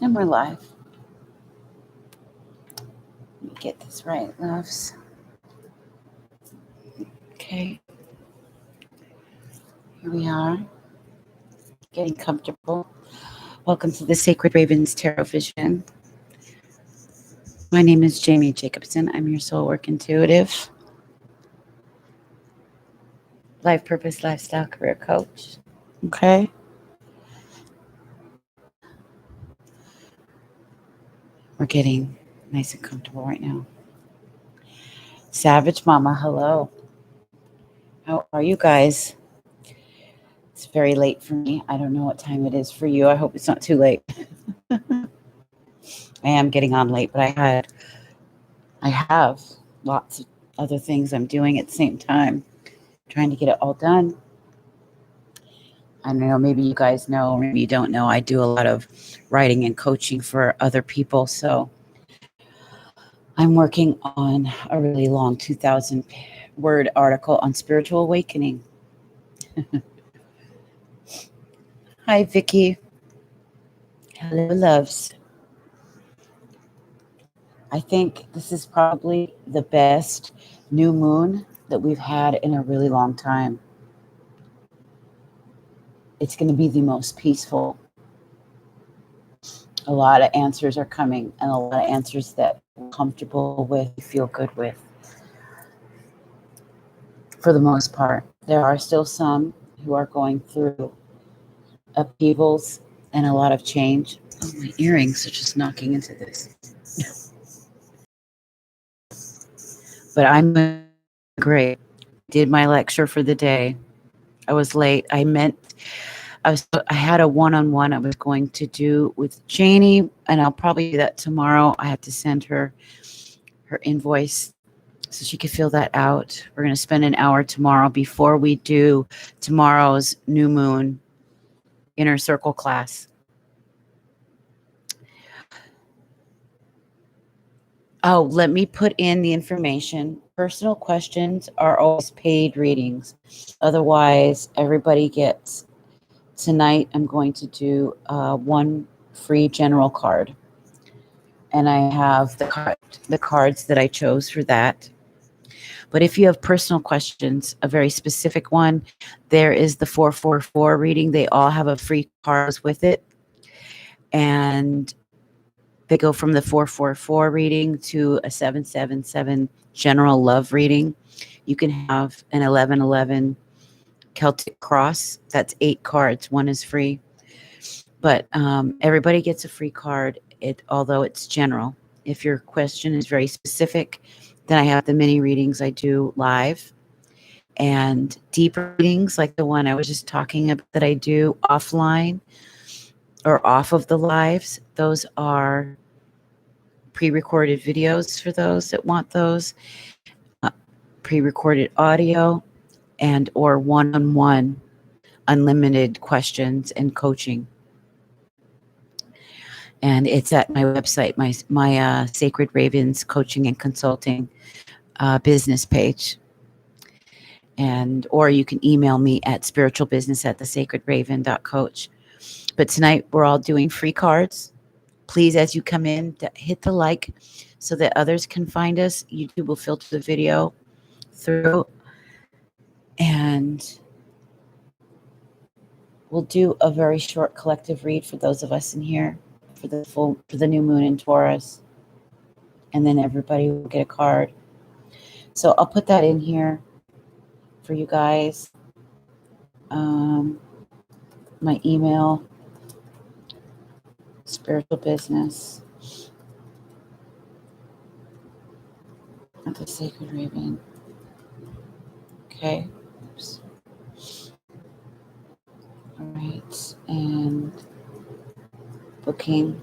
And we're live. Let me get this right, loves. Okay. Here we are. Getting comfortable. Welcome to the Sacred Ravens Tarot Vision. My name is Jamie Jacobson. I'm your soul work intuitive, life purpose, lifestyle, career coach. Okay. We're getting nice and comfortable right now. Savage Mama, hello. How are you guys? It's very late for me. I don't know what time it is for you. I hope it's not too late. I am getting on late, but I have lots of other things I'm doing at the same time, trying to get it all done. I don't know, maybe you guys know, maybe you don't know, I do a lot of writing and coaching for other people. So I'm working on a really long 2,000 word article on spiritual awakening. Hi, Vicky. Hello, loves. I think this is probably the best new moon that we've had in a really long time. It's going to be the most peaceful. A lot of answers are coming, and a lot of answers that we're comfortable with, feel good with. For the most part, there are still some who are going through upheavals and a lot of change. Oh, my earrings are just knocking into this. But I'm great. Did my lecture for the day. I was late. I had a one-on-one I was going to do with Janie, and I'll probably do that tomorrow. I have to send her invoice so she could fill that out. We're going to spend an hour tomorrow before we do tomorrow's new moon inner circle class. Oh, let me put in the information. Personal questions are always paid readings. Otherwise, everybody gets. Tonight, I'm going to do one free general card. And I have the cards that I chose for that. But if you have personal questions, a very specific one, there is the 444 reading. They all have a free card with it. And they go from the 444 reading to a 777 general love reading. You can have an 1111 Celtic cross. That's 8 cards. One is free. But everybody gets a free card, although it's general. If your question is very specific, then I have the mini readings I do live. And deep readings, like the one I was just talking about that I do offline or off of the lives, those are pre-recorded videos for those that want those, pre-recorded audio, and or one-on-one unlimited questions and coaching. And it's at my website, my Sacred Ravens coaching and consulting business page. Or you can email me at spiritualbusiness@thesacredraven.coach. But tonight we're all doing free cards. Please, as you come in, hit the like so that others can find us. YouTube will filter the video through, and we'll do a very short collective read for those of us in here for the new moon in Taurus, and then everybody will get a card. So I'll put that in here for you guys. My email, spiritual business at the Sacred Raven. Okay. Oops. All right. And booking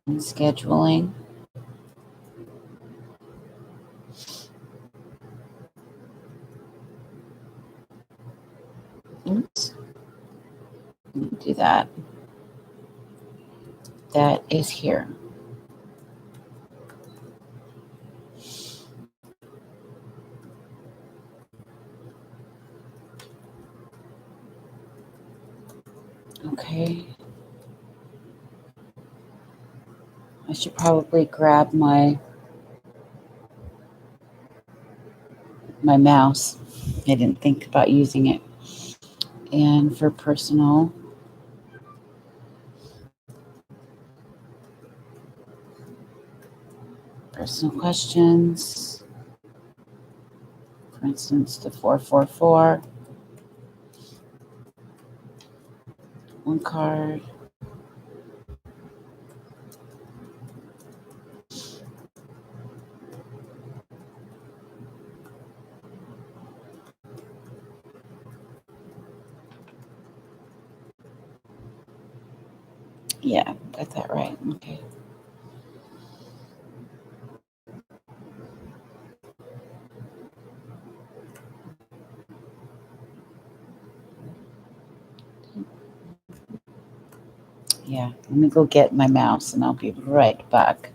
and scheduling. Oops. Let me do that. That is here. Okay. I should probably grab my mouse. I didn't think about using it. And for personal questions, for instance, the 444, one card. Yeah, got that right. Okay. Yeah, let me go get my mouse and I'll be right back.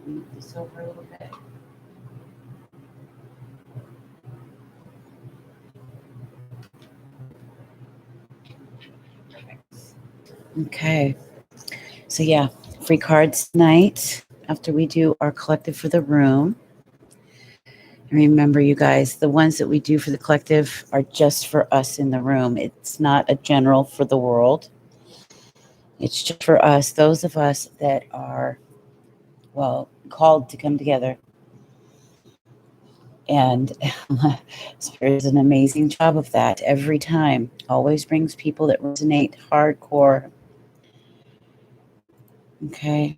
Move this over a little bit. Okay. So yeah, free cards tonight after we do our collective for the room. Remember, you guys, the ones that we do for the collective are just for us in the room. It's not a general for the world. It's just for us, those of us that are, well, called to come together. And Spirit does an amazing job of that every time. Always brings people that resonate hardcore. Okay.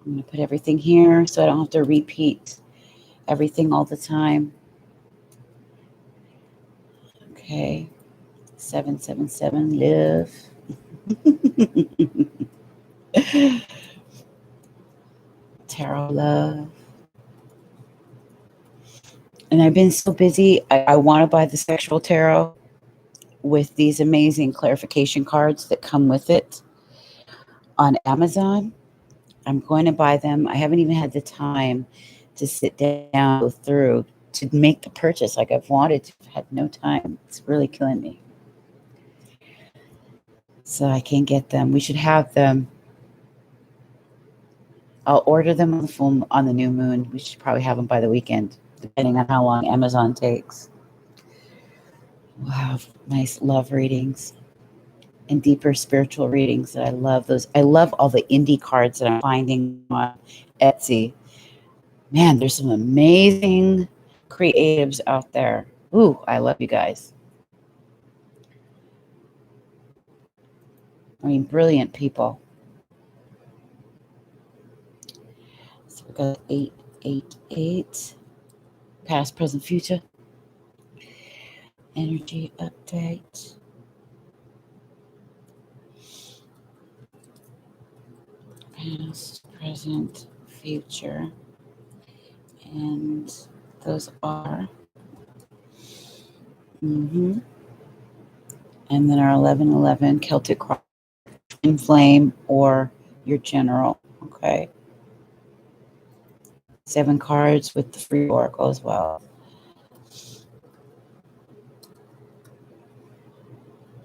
I'm going to put everything here so I don't have to repeat everything all the time. Okay. 777 live. Tarot love. And I've been so busy. I want to buy the sexual tarot with these amazing clarification cards that come with it on Amazon. I'm going to buy them. I haven't even had the time to sit down, go through to make the purchase like I've wanted to. I've had no time. It's really killing me. So I can't get them. We should have them. I'll order them on the phone on the new moon. We should probably have them by the weekend, depending on how long Amazon takes. We'll have nice love readings and deeper spiritual readings that I love. Those I love all the indie cards that I'm finding on Etsy. Man, there's some amazing creatives out there. Ooh, I love you guys. I mean, brilliant people. So we got 888. Past, present, future. Energy update. Past, present, future. And those are. And then our 1111 Celtic Cross, in Flame, or your general. Okay. 7 cards with the free oracle as well.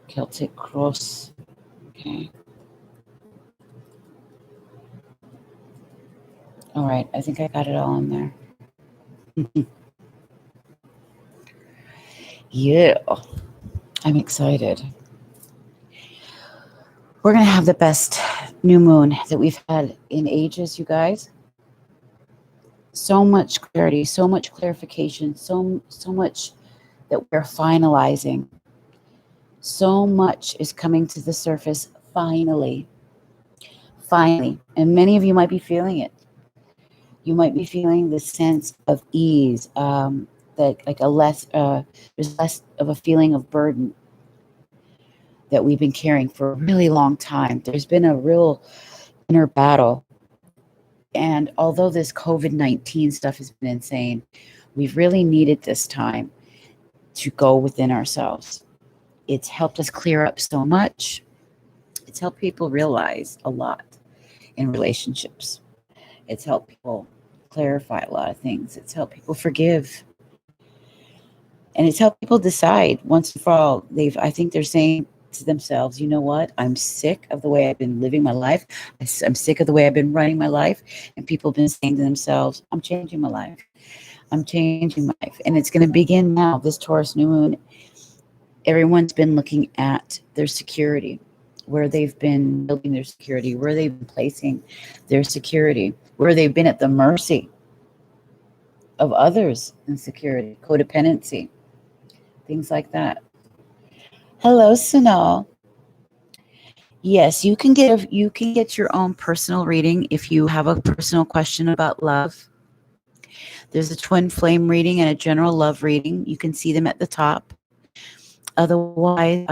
Celtic Cross. Okay. All right. I think I got it all in there. Yeah. I'm excited. We're going to have the best new moon that we've had in ages, you guys. So much clarity, so much clarification, so much that we're finalizing. So much is coming to the surface finally. Finally. And many of you might be feeling it. You might be feeling the sense of ease, that like there's less of a feeling of burden that we've been carrying for a really long time. There's been a real inner battle. And although this COVID-19 stuff has been insane, We've really needed this time to go within ourselves. It's helped us clear up so much. It's helped people realize a lot in relationships. It's helped people clarify a lot of things. It's helped people forgive. And it's helped people decide once and for all. I think they're saying to themselves, you know what? I'm sick of the way I've been living my life. I'm sick of the way I've been running my life. And people have been saying to themselves, I'm changing my life. I'm changing my life. And it's going to begin now, this Taurus new moon. Everyone's been looking at their security, where they've been building their security, where they've been placing their security, where they've been at the mercy of others in security, codependency, things like that. Hello, Sunal. Yes, you can get your own personal reading if you have a personal question about love. There's a twin flame reading and a general love reading. You can see them at the top. Otherwise,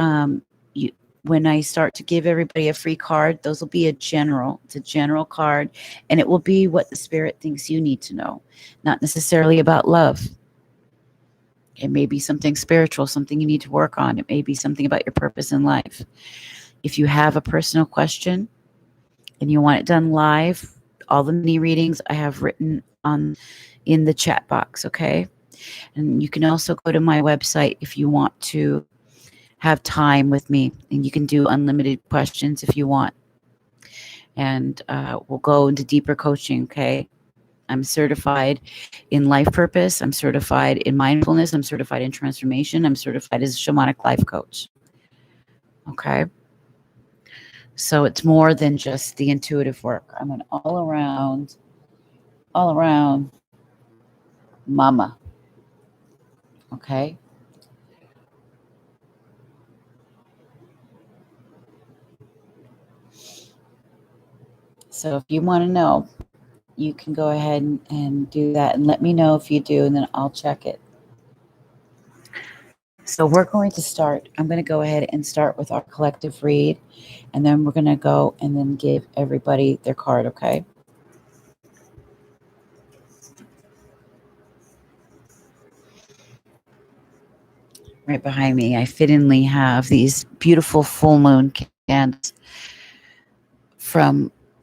when I start to give everybody a free card, those will be it's a general card, and it will be what the spirit thinks you need to know, not necessarily about love. It may be something spiritual, something you need to work on. It may be something about your purpose in life. If you have a personal question and you want it done live, all the mini readings I have written on in the chat box, okay? And you can also go to my website if you want to have time with me, and you can do unlimited questions if you want. And we'll go into deeper coaching, okay? I'm certified in life purpose. I'm certified in mindfulness. I'm certified in transformation. I'm certified as a shamanic life coach. Okay? So it's more than just the intuitive work. I'm an all around mama. Okay? So if you want to know, you can go ahead and do that and let me know if you do, and then I'll check it. So we're going to start. I'm going to go ahead and start with our collective read, and then we're going to go and then give everybody their card, okay? Right behind me, I fittingly have these beautiful full moon candles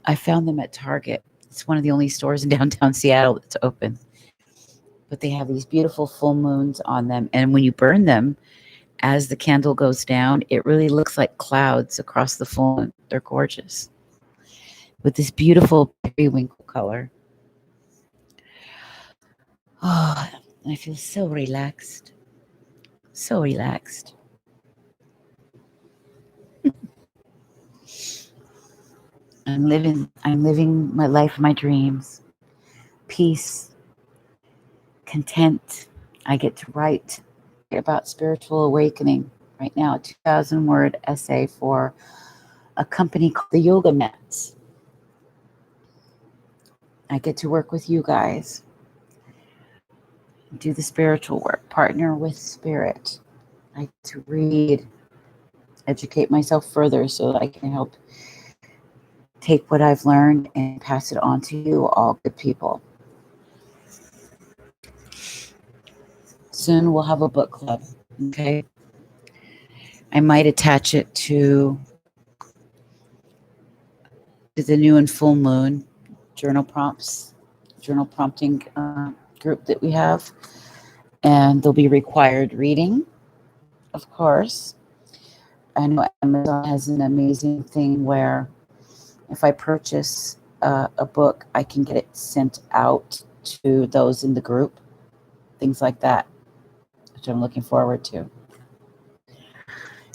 I found them at Target. It's one of the only stores in downtown Seattle that's open. But they have these beautiful full moons on them, and when you burn them, as the candle goes down, it really looks like clouds across the full moon. They're gorgeous with this beautiful periwinkle color. Oh, I feel so relaxed. So relaxed. I'm living my life, my dreams. Peace, content. I get to write about spiritual awakening right now, a 2,000-word essay for a company called the Yoga Mats. I get to work with you guys, do the spiritual work, partner with spirit. I get to read, educate myself further so that I can help take what I've learned and pass it on to you, all good people. Soon we'll have a book club, okay? I might attach it to the new and full moon journal prompting group that we have. And there'll be required reading, of course. I know Amazon has an amazing thing where if I purchase a book, I can get it sent out to those in the group, things like that, which I'm looking forward to.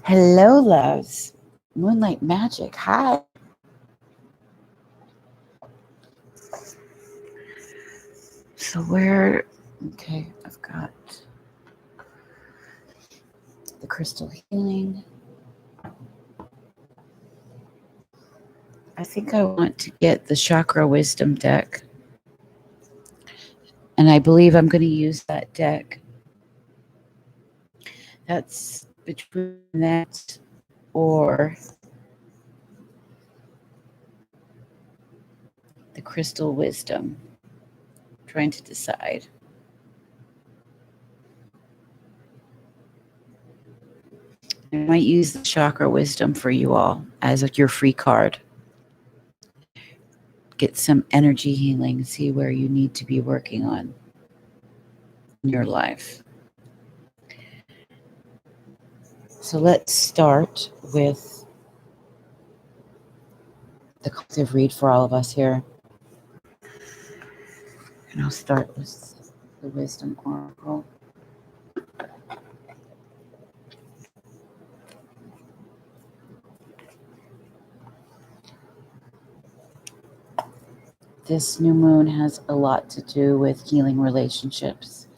Hello, loves. Moonlight Magic. Hi. So okay, I've got the crystal healing. I think I want to get the chakra wisdom deck. And I believe I'm going to use that deck. That's between that or the crystal wisdom. I'm trying to decide. I might use the chakra wisdom for you all as your free card. Get some energy healing, see where you need to be working on in your life. So let's start with the collective read for all of us here. And I'll start with the Wisdom Oracle. This new moon has a lot to do with healing relationships,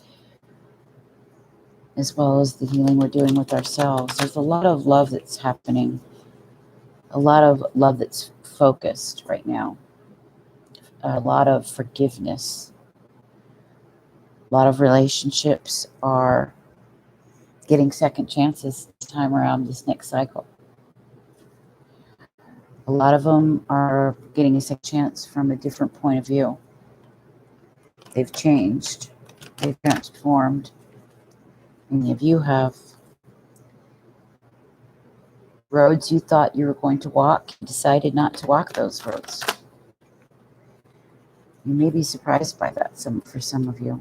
as well as the healing we're doing with ourselves. There's a lot of love that's happening, a lot of love that's focused right now, a lot of forgiveness. A lot of relationships are getting second chances this time around, this next cycle. A lot of them are getting a second chance from a different point of view. They've changed, they've transformed. Many of you have roads you thought you were going to walk, you decided not to walk those roads. You may be surprised by that for some of you.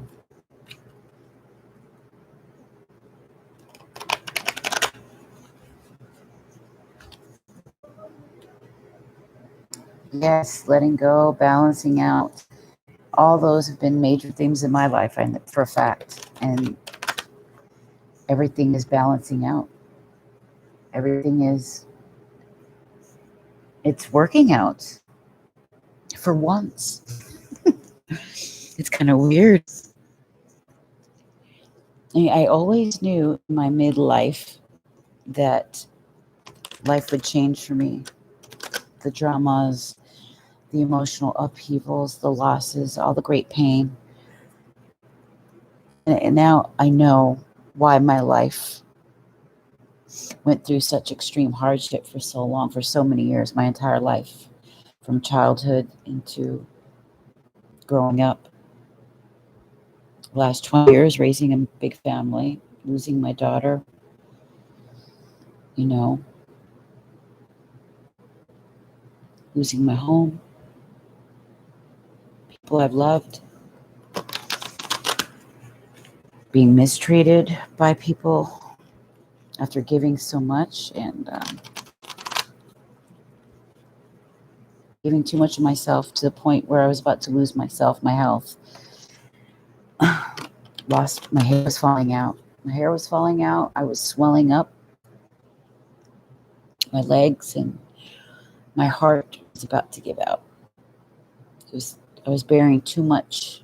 Yes, letting go, balancing out. All those have been major themes in my life, and for a fact. And everything is balancing out. Everything is, it's working out for once. It's kind of weird. I always knew in my midlife that life would change for me. The dramas, the emotional upheavals, the losses, all the great pain. And now I know why my life went through such extreme hardship for so long, for so many years, my entire life, from childhood into growing up. Last 20 years raising a big family, losing my daughter, losing my home, people I've loved, being mistreated by people after giving so much, and giving too much of myself to the point where I was about to lose myself, my health. My hair was falling out. My hair was falling out. I was swelling up. My legs and my heart was about to give out. I was bearing too much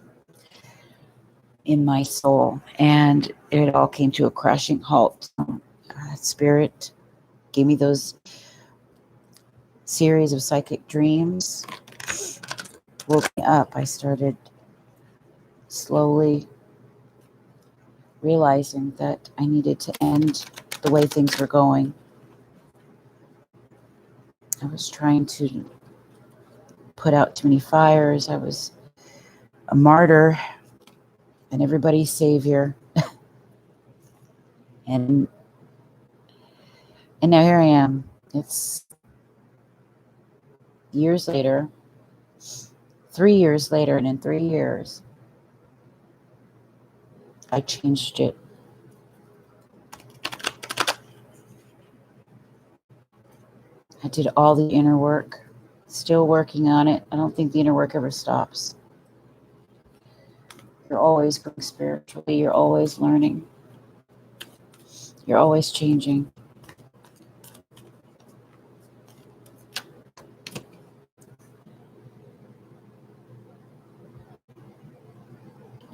in my soul, and it all came to a crashing halt. Spirit gave me those series of psychic dreams, woke me up. I started slowly realizing that I needed to end the way things were going. I was trying to put out too many fires. I was a martyr and everybody's savior. and now here I am. It's years later, 3 years later, and in 3 years, I changed it. I did all the inner work, still working on it. I don't think the inner work ever stops. You're always growing spiritually. You're always learning. You're always changing.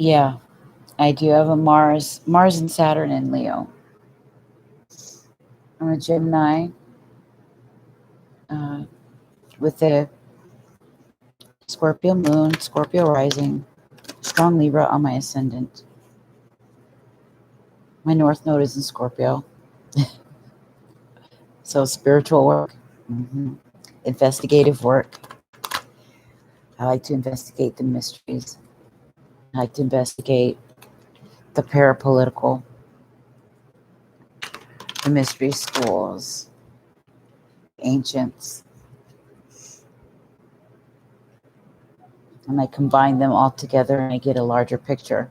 Yeah, I do have a Mars and Saturn in Leo. I'm a Gemini with a Scorpio moon, Scorpio rising, strong Libra on my ascendant. My North Node is in Scorpio. So spiritual work, investigative work. I like to investigate the mysteries. I like to investigate the parapolitical. the mystery schools, ancients, and I combine them all together and I get a larger picture.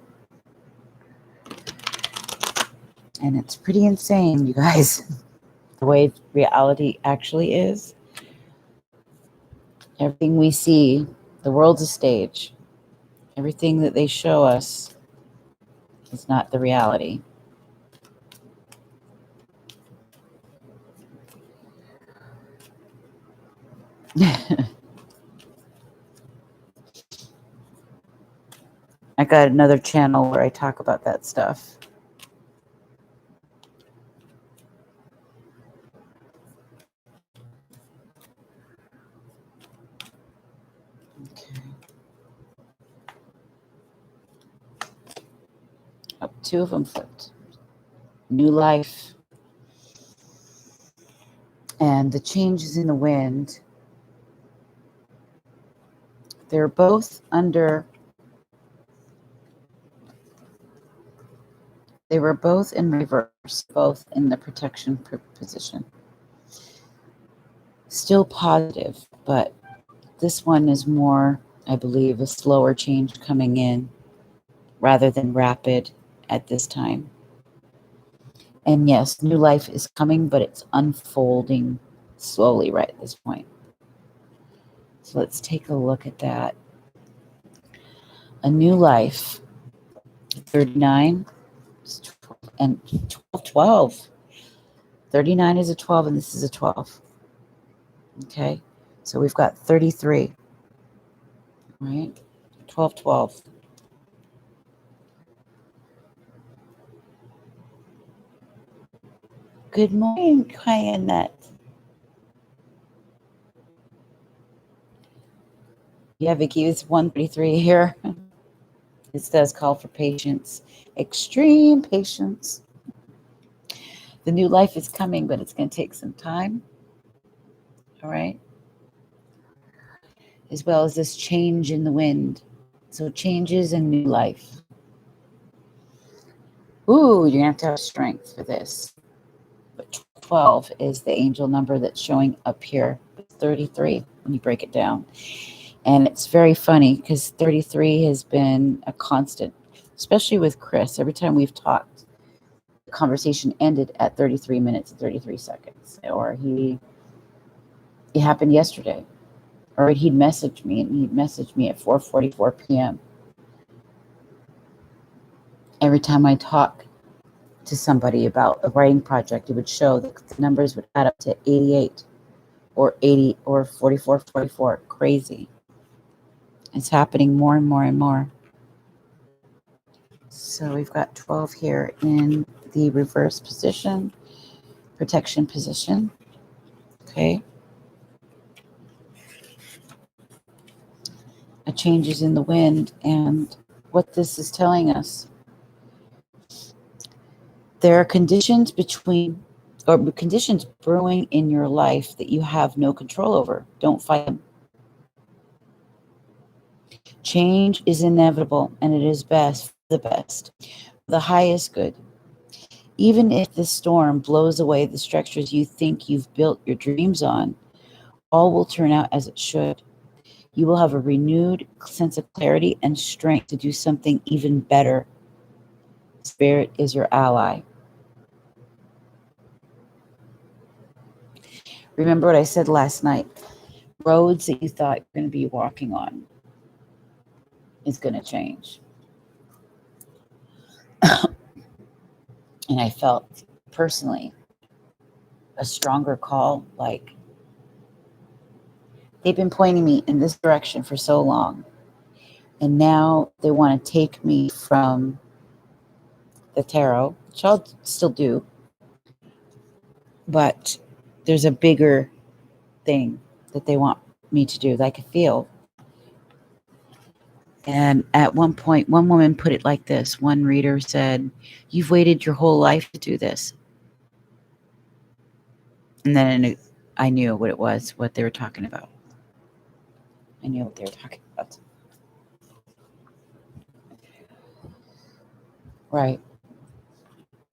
And it's pretty insane, you guys, the way reality actually is. Everything we see, the world's a stage. Everything that they show us is not the reality. I got another channel where I talk about that stuff. Okay. Oh, two of them flipped. New life. And the changes in the wind. They're both under. They were both in reverse, both in the protection position. Still positive, but this one is more, I believe, a slower change coming in rather than rapid at this time. And yes, new life is coming, but it's unfolding slowly right at this point. So let's take a look at that. A new life, 39 and 12. 39 is a 12 and this is a 12. Okay, so we've got 33, right? 12, 12. Good morning, Kyanette. Yeah, Vicky, it's 133 here. This does call for patience, extreme patience. The new life is coming, but it's going to take some time. All right. As well as this change in the wind. So changes and new life. Ooh, you're going to have strength for this. But 12 is the angel number that's showing up here. 33 when you break it down. And it's very funny because 33 has been a constant, especially with Chris. Every time we've talked, the conversation ended at 33 minutes and 33 seconds. Or it happened yesterday. Or he'd message me, and he'd message me at 4:44 p.m. Every time I talk to somebody about a writing project, it would show that the numbers would add up to 88 or 80 or 44, 44. Crazy. It's happening more and more and more. So we've got 12 here in the reverse position, protection position. Okay. A changes in the wind, and what this is telling us, there are conditions conditions brewing in your life that you have no control over. Don't fight them. Change is inevitable, and it is best for the best, the highest good. Even if the storm blows away the structures you think you've built your dreams on, all will turn out as it should. You will have a renewed sense of clarity and strength to do something even better. Spirit is your ally. Remember what I said last night. Roads that you thought you were going to be walking on is going to change. And I felt personally a stronger call, like they've been pointing me in this direction for so long. And now they want to take me from the tarot, which I'll still do. But there's a bigger thing that they want me to do that I can feel. And at one point, one woman put it like this. One reader said, "You've waited your whole life to do this." And then I knew what it was, what they were talking about. I knew what they were talking about. Right.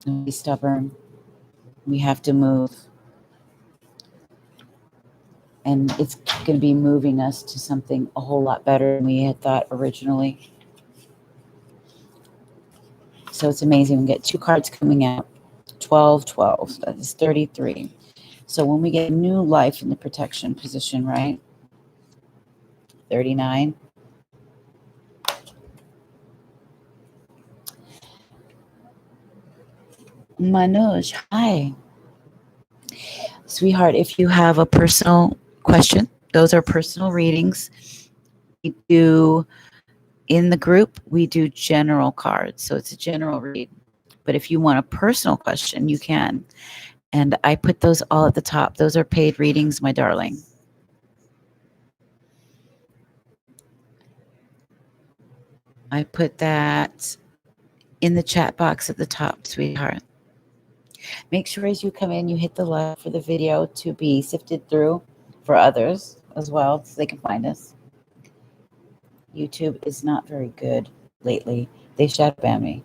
Don't be stubborn. We have to move. And it's going to be moving us to something a whole lot better than we had thought originally. So it's amazing. We get 2 cards coming out. 12, 12. That is 33. So when we get new life in the protection position, right? 39. Manoj, hi. Sweetheart, if you have a personal question, those are personal readings. We do, in the group, we do general cards. So it's a general read. But if you want a personal question, you can. And I put those all at the top. Those are paid readings, my darling. I put that in the chat box at the top, sweetheart. Make sure as you come in, you hit the like for the video to be sifted through for others as well, so they can find us. YouTube is not very good lately. They shadow ban me.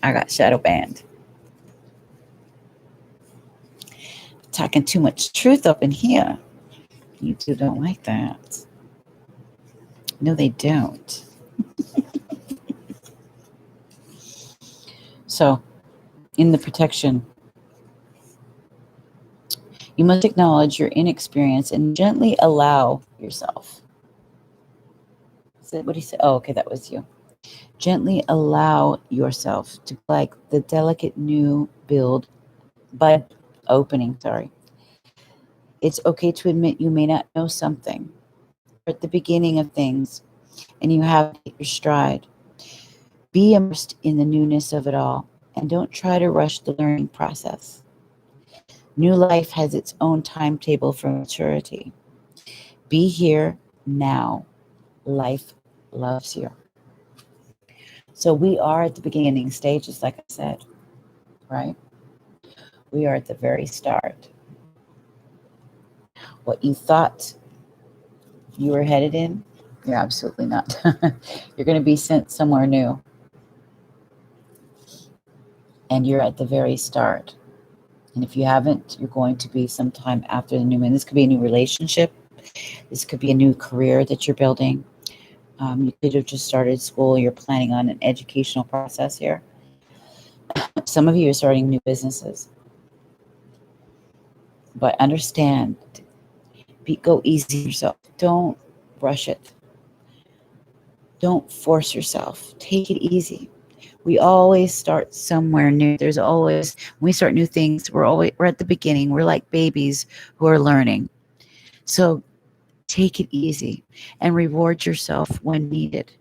I got shadow banned. Talking too much truth up in here. YouTube don't like that. No, they don't. So, in the protection, you must acknowledge your inexperience and gently allow yourself. What did he say? Oh, okay, that was you. Gently allow yourself to like the delicate new bud opening. Sorry. It's okay to admit you may not know something. You're at the beginning of things, and you have to hit your stride. Be immersed in the newness of it all, and don't try to rush the learning process. New life has its own timetable for maturity. Be here now. Life loves you. So we are at the beginning stages, like I said, right? We are at the very start. What you thought you were headed in, you're absolutely not. You're going to be sent somewhere new. And you're at the very start. And if you haven't, you're going to be sometime after the new moon. This could be a new relationship. This could be a new career that you're building. You could have just started school. You're planning on an educational process here. Some of you are starting new businesses. But understand, go easy on yourself. Don't rush it. Don't force yourself. Take it easy. We always start somewhere new. There's always, when we start new things, we're at the beginning. We're like babies who are learning. So take it easy and reward yourself when needed.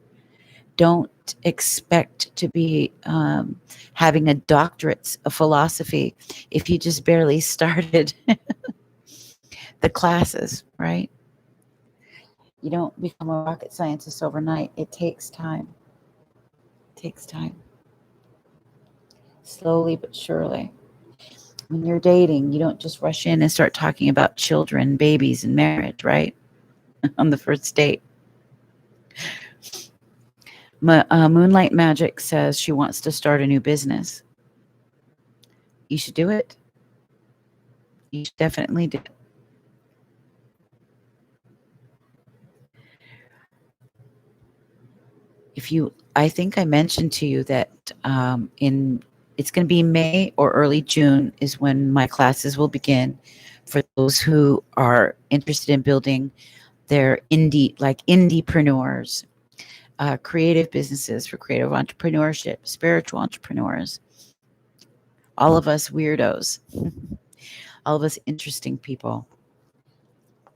Don't expect to be having a doctorate of philosophy if you just barely started the classes, right? You don't become a rocket scientist overnight. It takes time. It takes time. Slowly but surely. When you're dating, you don't just rush in and start talking about children, babies, and marriage, right? On the first date. Moonlight Magic says she wants to start a new business. You should do it. You should definitely do it. I think I mentioned to you that it's going to be May or early June is when my classes will begin for those who are interested in building their indiepreneurs, creative businesses for creative entrepreneurship, spiritual entrepreneurs, all of us weirdos, all of us interesting people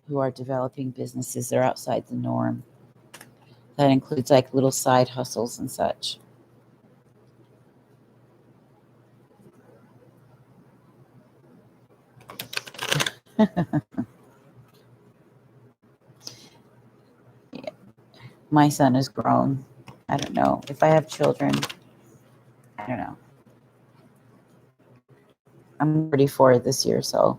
who are developing businesses that are outside the norm. That includes like little side hustles and such. Yeah. My son is grown. I don't know. If I have children, I don't know. I'm 34 this year, so.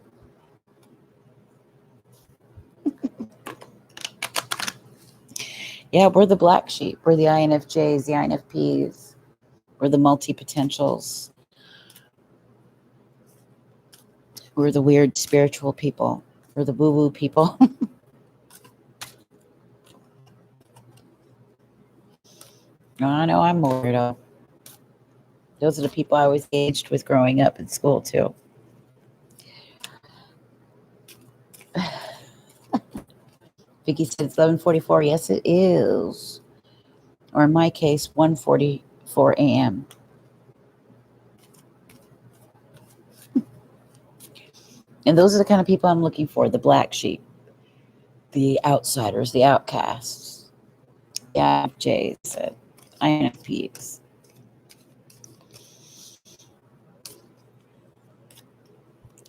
Yeah, we're the black sheep. We're the INFJs, the INFPs. or the multi-potentials, or the weird spiritual people, or the woo-woo people. I know I'm a weirdo. Those are the people I was engaged with growing up in school, too. Vicky said it's 11:44. Yes, it is. Or in my case, 1:44 a.m. And those are the kind of people I'm looking for, the black sheep, the outsiders, the outcasts, the INFJs, the INFPs.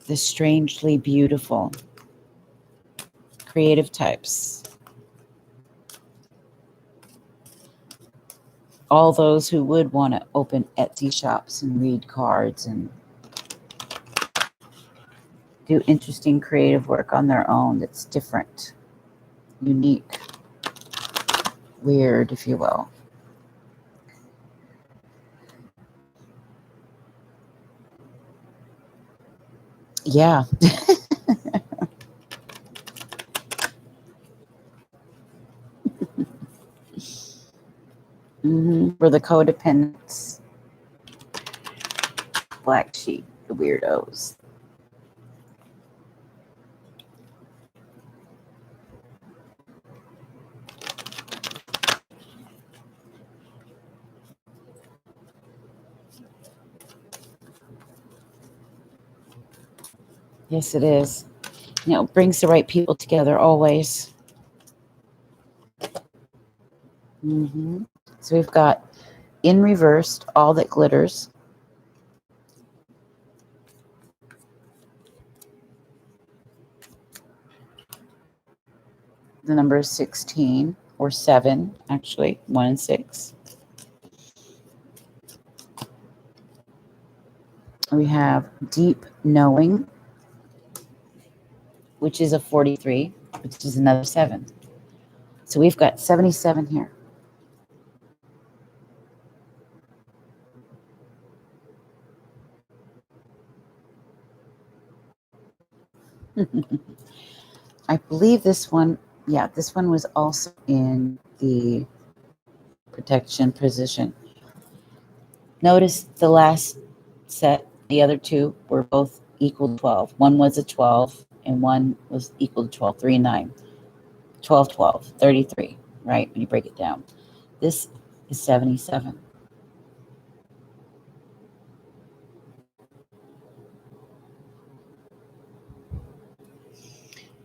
The strangely beautiful, creative types. All those who would want to open Etsy shops and read cards and do interesting creative work on their own that's different, unique, weird, if you will. Yeah. For the codependents, black sheep, the weirdos. Yes, it is. You know, it brings the right people together always. So we've got in reversed, all that glitters. The number is 16, or 7, actually, 1 and 6. We have deep knowing, which is a 43, which is another 7. So we've got 77 here. I believe this one, yeah, this one was also in the protection position. Notice the last set, the other two were both equal to 12. One was a 12 and one was equal to 12, 3 and 9. 12, 12, 33, right? When you break it down. This is 77.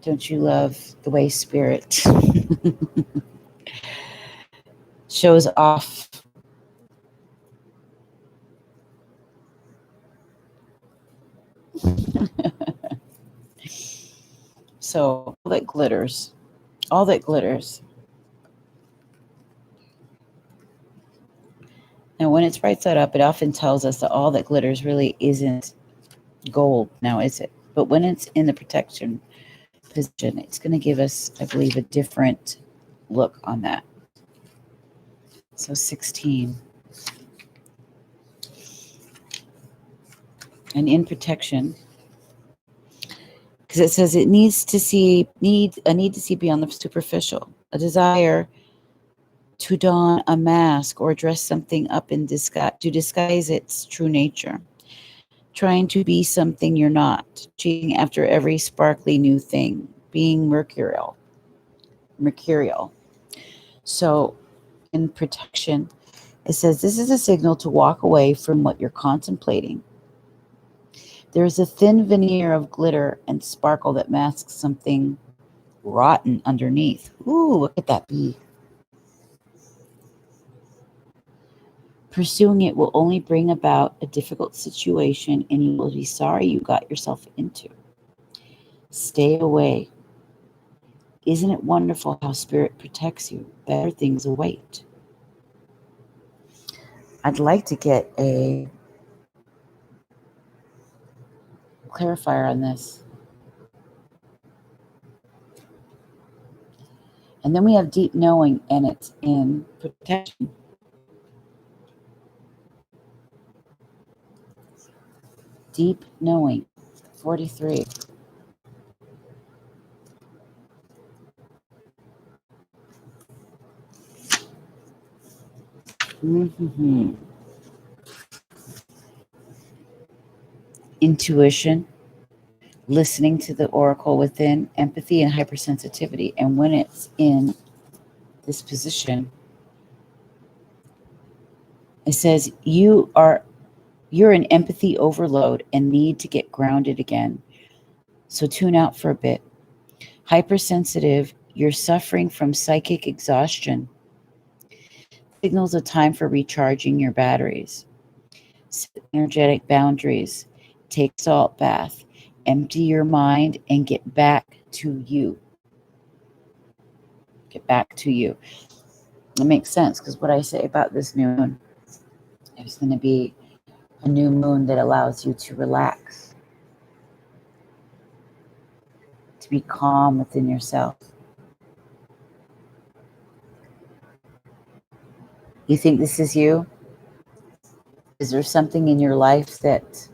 Don't you love the way spirit shows off? So all that glitters, all that glitters. Now, when it's right side up, it often tells us that all that glitters really isn't gold now, is it? But when it's in the protection position, it's going to give us, I believe, a different look on that. So 16. And in protection, because it says it needs to see, need to see beyond the superficial, a desire to don a mask or dress something up in disguise, to disguise its true nature, trying to be something you're not, chasing after every sparkly new thing, being mercurial. So in protection, it says this is a signal to walk away from what you're contemplating. There is a thin veneer of glitter and sparkle that masks something rotten underneath. Ooh, look at that bee. Pursuing it will only bring about a difficult situation, and you will be sorry you got yourself into. Stay away. Isn't it wonderful how spirit protects you? Better things await. I'd like to get a clarifier on this. And then we have deep knowing, and it's in protection. Deep knowing. 43. Mm-hmm. Intuition, listening to the oracle within, empathy and hypersensitivity. And when it's in this position, it says you're in empathy overload and need to get grounded again. So tune out for a bit. Hypersensitive, you're suffering from psychic exhaustion. Signals a time for recharging your batteries. Set energetic boundaries. Take salt bath. Empty your mind and get back to you. Get back to you. It makes sense because what I say about this new moon, it's going to be a new moon that allows you to relax, to be calm within yourself. You think this is you? Is there something in your life that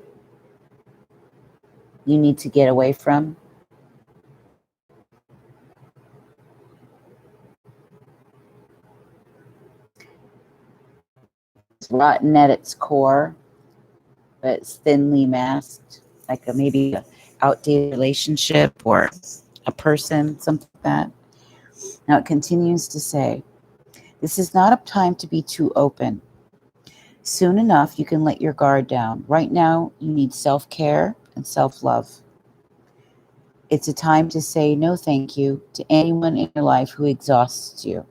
you need to get away from? It's rotten at its core, but it's thinly masked, like maybe an outdated relationship or a person, something like that. Now it continues to say, this is not a time to be too open. Soon enough, you can let your guard down. Right now, you need self-care and self-love. It's a time to say no thank you to anyone in your life who exhausts you.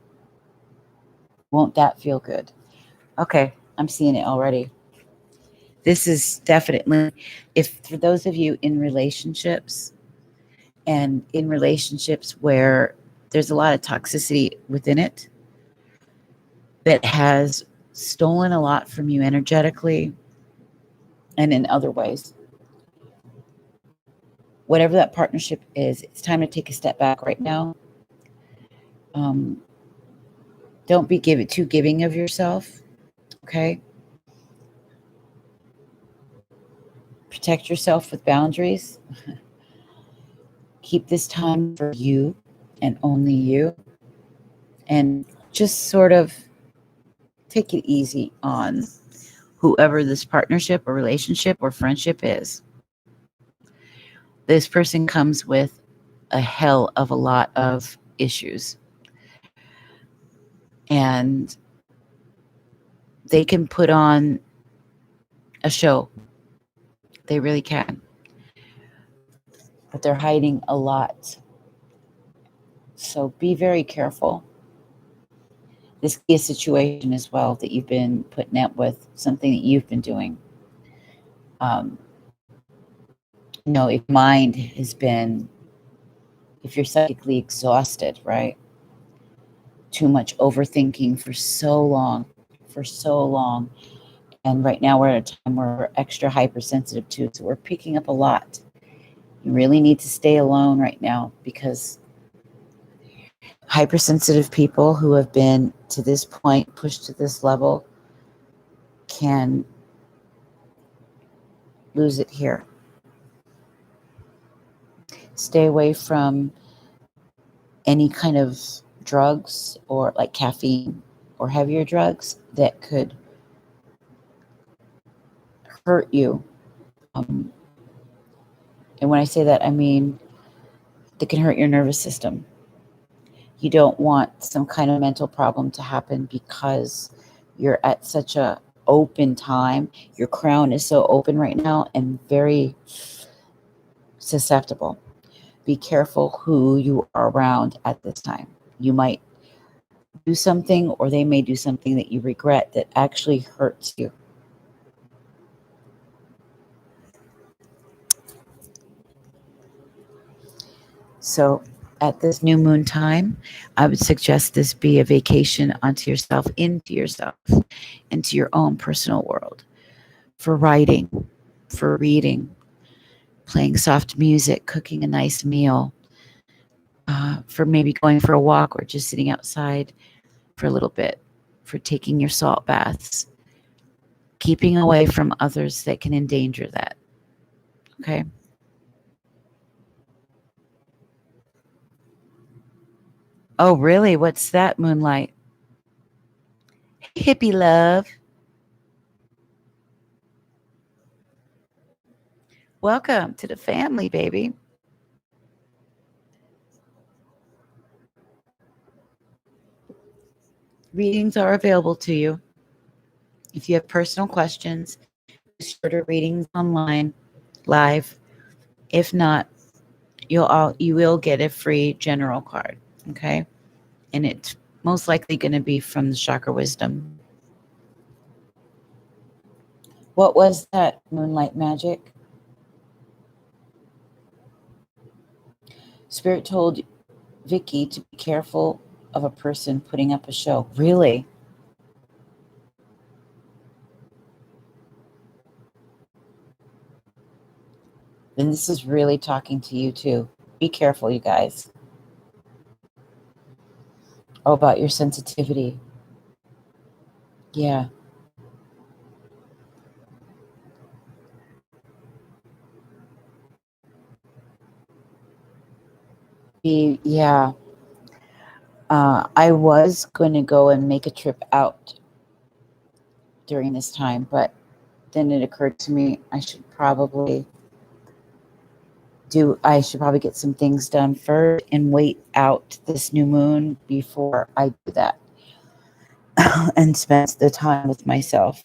Won't that feel good? Okay, I'm seeing it already. This is definitely, if for those of you in relationships and in relationships where there's a lot of toxicity within it that has stolen a lot from you energetically and in other ways, whatever that partnership is, it's time to take a step back right now. Don't be too giving of yourself, okay? Protect yourself with boundaries. Keep this time for you and only you. And just sort of take it easy on whoever this partnership or relationship or friendship is. This person comes with a hell of a lot of issues. And they can put on a show. They really can. But they're hiding a lot. So be very careful. This could be a situation as well that you've been putting up with, something that you've been doing. If mind has been, if you're psychically exhausted, right? Too much overthinking for so long. And right now we're at a time where we're extra hypersensitive too. So we're picking up a lot. You really need to stay alone right now because hypersensitive people who have been to this point, pushed to this level, can lose it here. Stay away from any kind of drugs or like caffeine or heavier drugs that could hurt you. And when I say that, I mean that can hurt your nervous system. You don't want some kind of mental problem to happen because you're at such a open time. Your crown is so open right now and very susceptible. Be careful who you are around at this time. You might do something or they may do something that you regret that actually hurts you. So at this new moon time, I would suggest this be a vacation onto yourself, into your own personal world, for writing, for reading, playing soft music, cooking a nice meal, for maybe going for a walk or just sitting outside for a little bit, for taking your salt baths, keeping away from others that can endanger that. Okay. Oh, really? What's that, Moonlight? Hippie love. Welcome to the family, baby. Readings are available to you. If you have personal questions, shorter readings online, live. If not, you will get a free general card. Okay. And it's most likely going to be from the Chakra Wisdom. What was that, Moonlight Magic? Spirit told Vicky to be careful of a person putting up a show. Really? Then this is really talking to you too. Be careful, you guys. Oh, about your sensitivity. Yeah. Yeah. I was going to go and make a trip out during this time, but then it occurred to me I should probably get some things done first and wait out this new moon before I do that and spend the time with myself.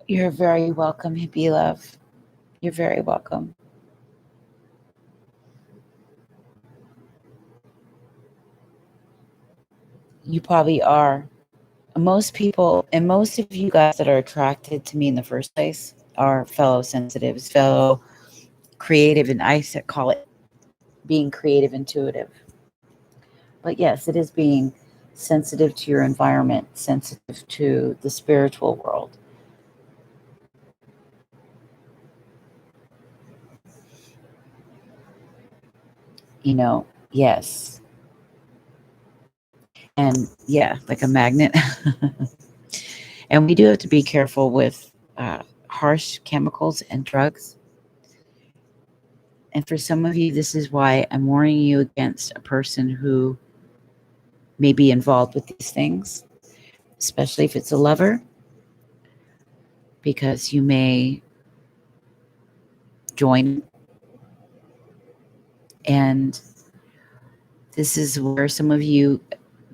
You're very welcome, hippie love. You're very welcome. You probably are. Most people and most of you guys that are attracted to me in the first place are fellow sensitives, fellow creative, and I call it being creative intuitive. But yes, it is being sensitive to your environment, sensitive to the spiritual world. Yes. And yeah, like a magnet. And we do have to be careful with harsh chemicals and drugs. And for some of you, this is why I'm warning you against a person who may be involved with these things, especially if it's a lover, because you may join. And this is where some of you,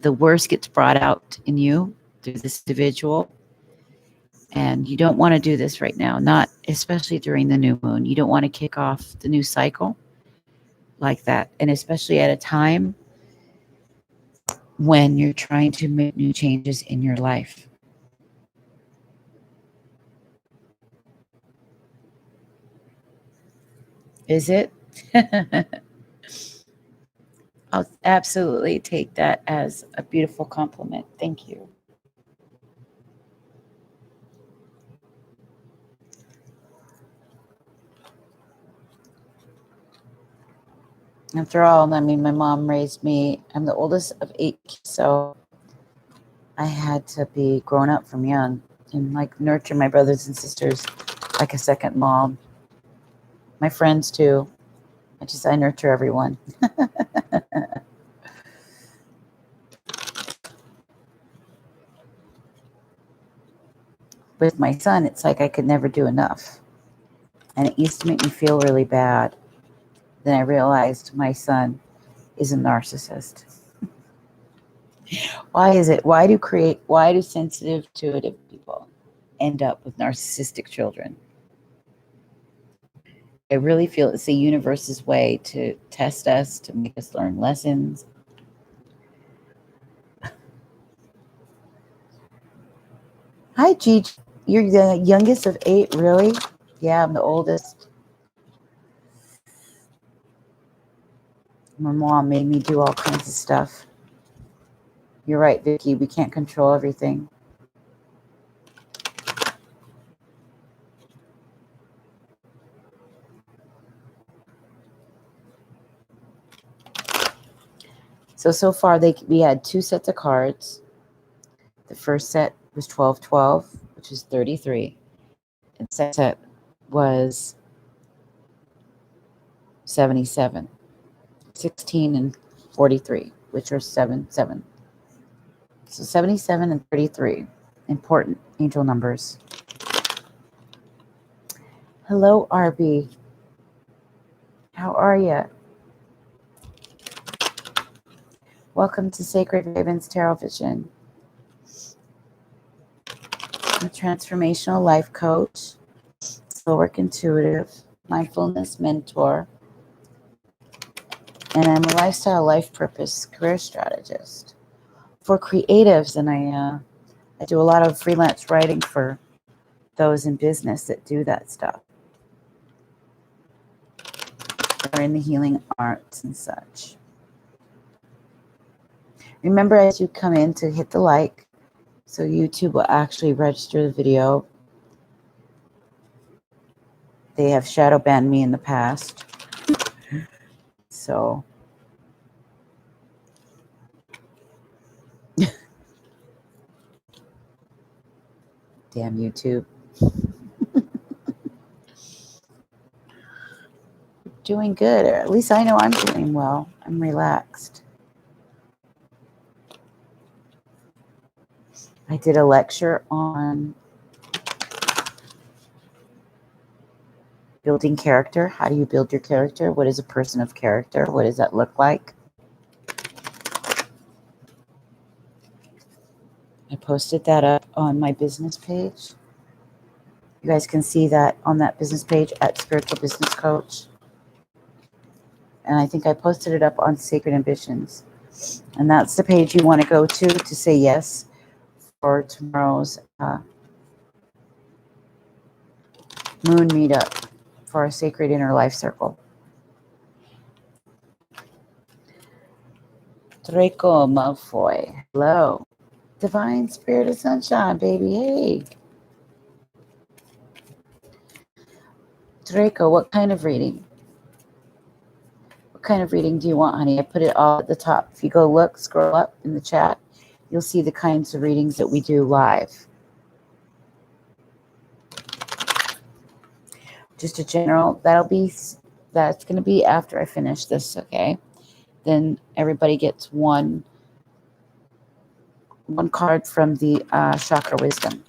the worst gets brought out in you through this individual. And you don't want to do this right now, not especially during the new moon. You don't want to kick off the new cycle like that. And especially at a time when you're trying to make new changes in your life. Is it? I'll absolutely take that as a beautiful compliment. Thank you. After all, I mean, my mom raised me. I'm the oldest of 8, so I had to be grown up from young and like nurture my brothers and sisters like a second mom. My friends too. I nurture everyone. With my son, it's like I could never do enough. And it used to make me feel really bad. Then I realized my son is a narcissist. Why is it? Why do sensitive, intuitive people end up with narcissistic children? I really feel it's the universe's way to test us, to make us learn lessons. Hi, Gigi. You're the youngest of 8, really? Yeah, I'm the oldest. My mom made me do all kinds of stuff. You're right, Vicky. We can't control everything. So far we had 2 sets of cards. The first set was 12-12, which is 33. And the second set was 77. 16 and 43, which are 7-7. So 77 and 33, important angel numbers. Hello, RB. How are you? Welcome to Sacred Ravens Tarot Vision. I'm a transformational life coach, soul work intuitive, mindfulness mentor, and I'm a lifestyle life purpose career strategist for creatives. And I do a lot of freelance writing for those in business that do that stuff, or in the healing arts and such. Remember, as you come in, to hit the like, so YouTube will actually register the video. They have shadow banned me in the past, so damn YouTube. Doing good, or at least I know I'm doing well. I'm relaxed. I did a lecture on building character. How do you build your character? What is a person of character? What does that look like? I posted that up on my business page. You guys can see that on that business page at Spiritual Business Coach. And I think I posted it up on Sacred Ambitions. And that's the page you want to go to say yes for tomorrow's moon meetup for our Sacred Inner Life Circle. Draco Malfoy. Hello. Divine Spirit of Sunshine, baby. Hey. Draco, what kind of reading? What kind of reading do you want, honey? I put it all at the top. If you go look, scroll up in the chat, you'll see the kinds of readings that we do live. Just a general, that's going to be after I finish this, okay? Then everybody gets one card from the Chakra Wisdom.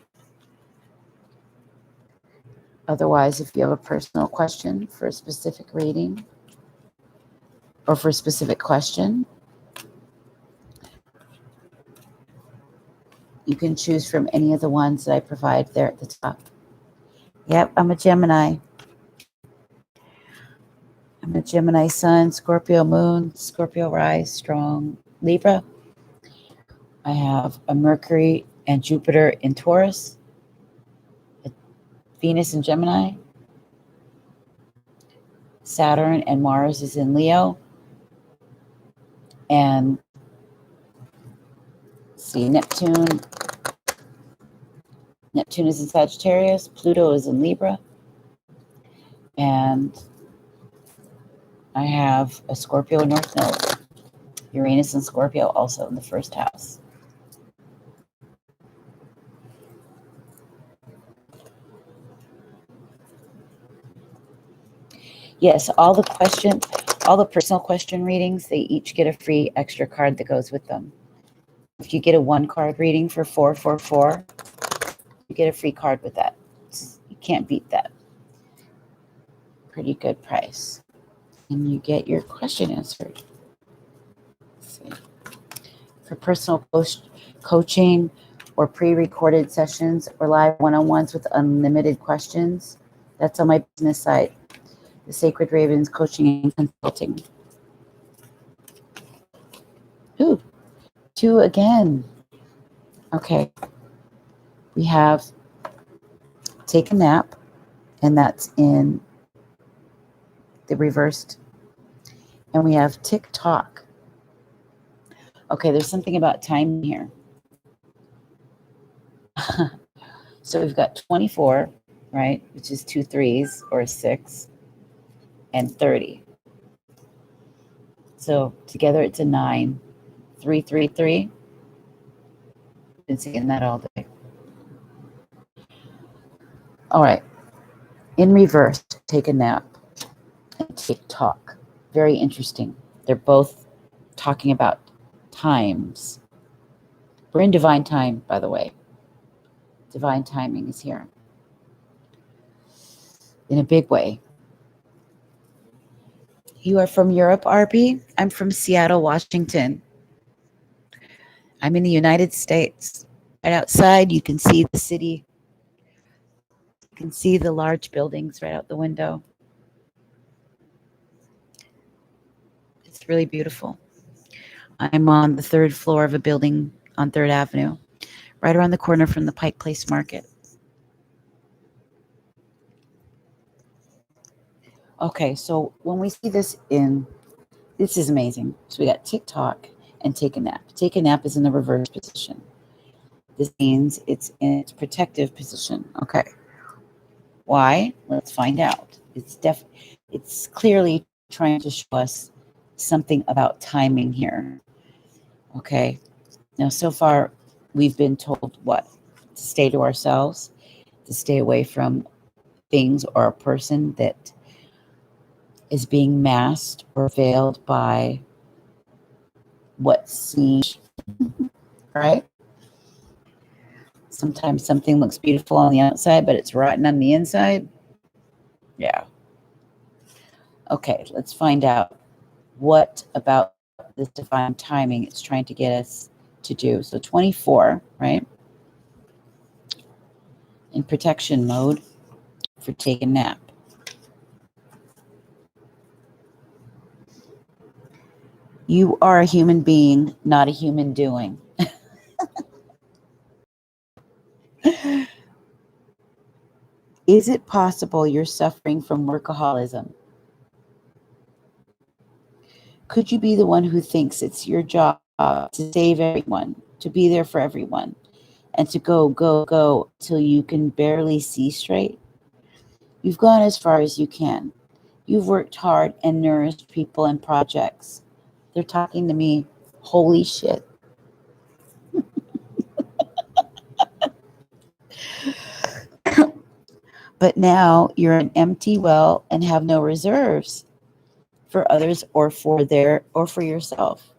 Otherwise, if you have a personal question for a specific reading or for a specific question, you can choose from any of the ones that I provide there at the top. Yep, I'm a Gemini. I'm a Gemini Sun, Scorpio Moon, Scorpio Rise, strong Libra. I have a Mercury and Jupiter in Taurus, a Venus in Gemini, Saturn and Mars is in Leo, and see, Neptune is in Sagittarius, Pluto is in Libra, and I have a Scorpio North Node, Uranus and Scorpio also in the first house. Yes, all the personal question readings, they each get a free extra card that goes with them. If you get a 1-card reading for 444, you get a free card with that. You can't beat that. Pretty good price. And you get your question answered. Let's see. For personal coaching or pre-recorded sessions or live one-on-ones with unlimited questions, that's on my business site, the Sacred Ravens Coaching and Consulting. Ooh, 2 again. Okay. We have Take a Nap, and that's in the reversed. And we have TikTok. Okay, there's something about time here. So we've got 24, right, which is 2 3s or a 6, and 30. So together it's a 9. 333. Been seeing that all day. All right. In reverse, take a nap and TikTok. Very interesting. They're both talking about times. We're in divine time, by the way. Divine timing is here in a big way. You are from Europe, RB? I'm from Seattle, Washington. I'm in the United States. Right outside, you can see the city. You can see the large buildings right out the window. It's really beautiful. I'm on the third floor of a building on 3rd Avenue, right around the corner from the Pike Place Market. Okay, so when we see this this is amazing. So we got TikTok and take a nap. Take a nap is in the reverse position. This means it's in its protective position. Okay. Why? Let's find out. It's clearly trying to show us something about timing here. Okay. Now, so far, we've been told what? To stay to ourselves, to stay away from things or a person that is being masked or veiled by what seems, right? Sometimes something looks beautiful on the outside, but it's rotten on the inside. Yeah. Okay, let's find out what about this divine timing it's trying to get us to do. So 24, right? In protection mode for take a nap. You are a human being, not a human doing. Is it possible you're suffering from workaholism? Could you be the one who thinks it's your job to save everyone, to be there for everyone, and to go, go, go till you can barely see straight? You've gone as far as you can. You've worked hard and nourished people and projects. They're talking to me. Holy shit. But now you're an empty well and have no reserves for others or for yourself.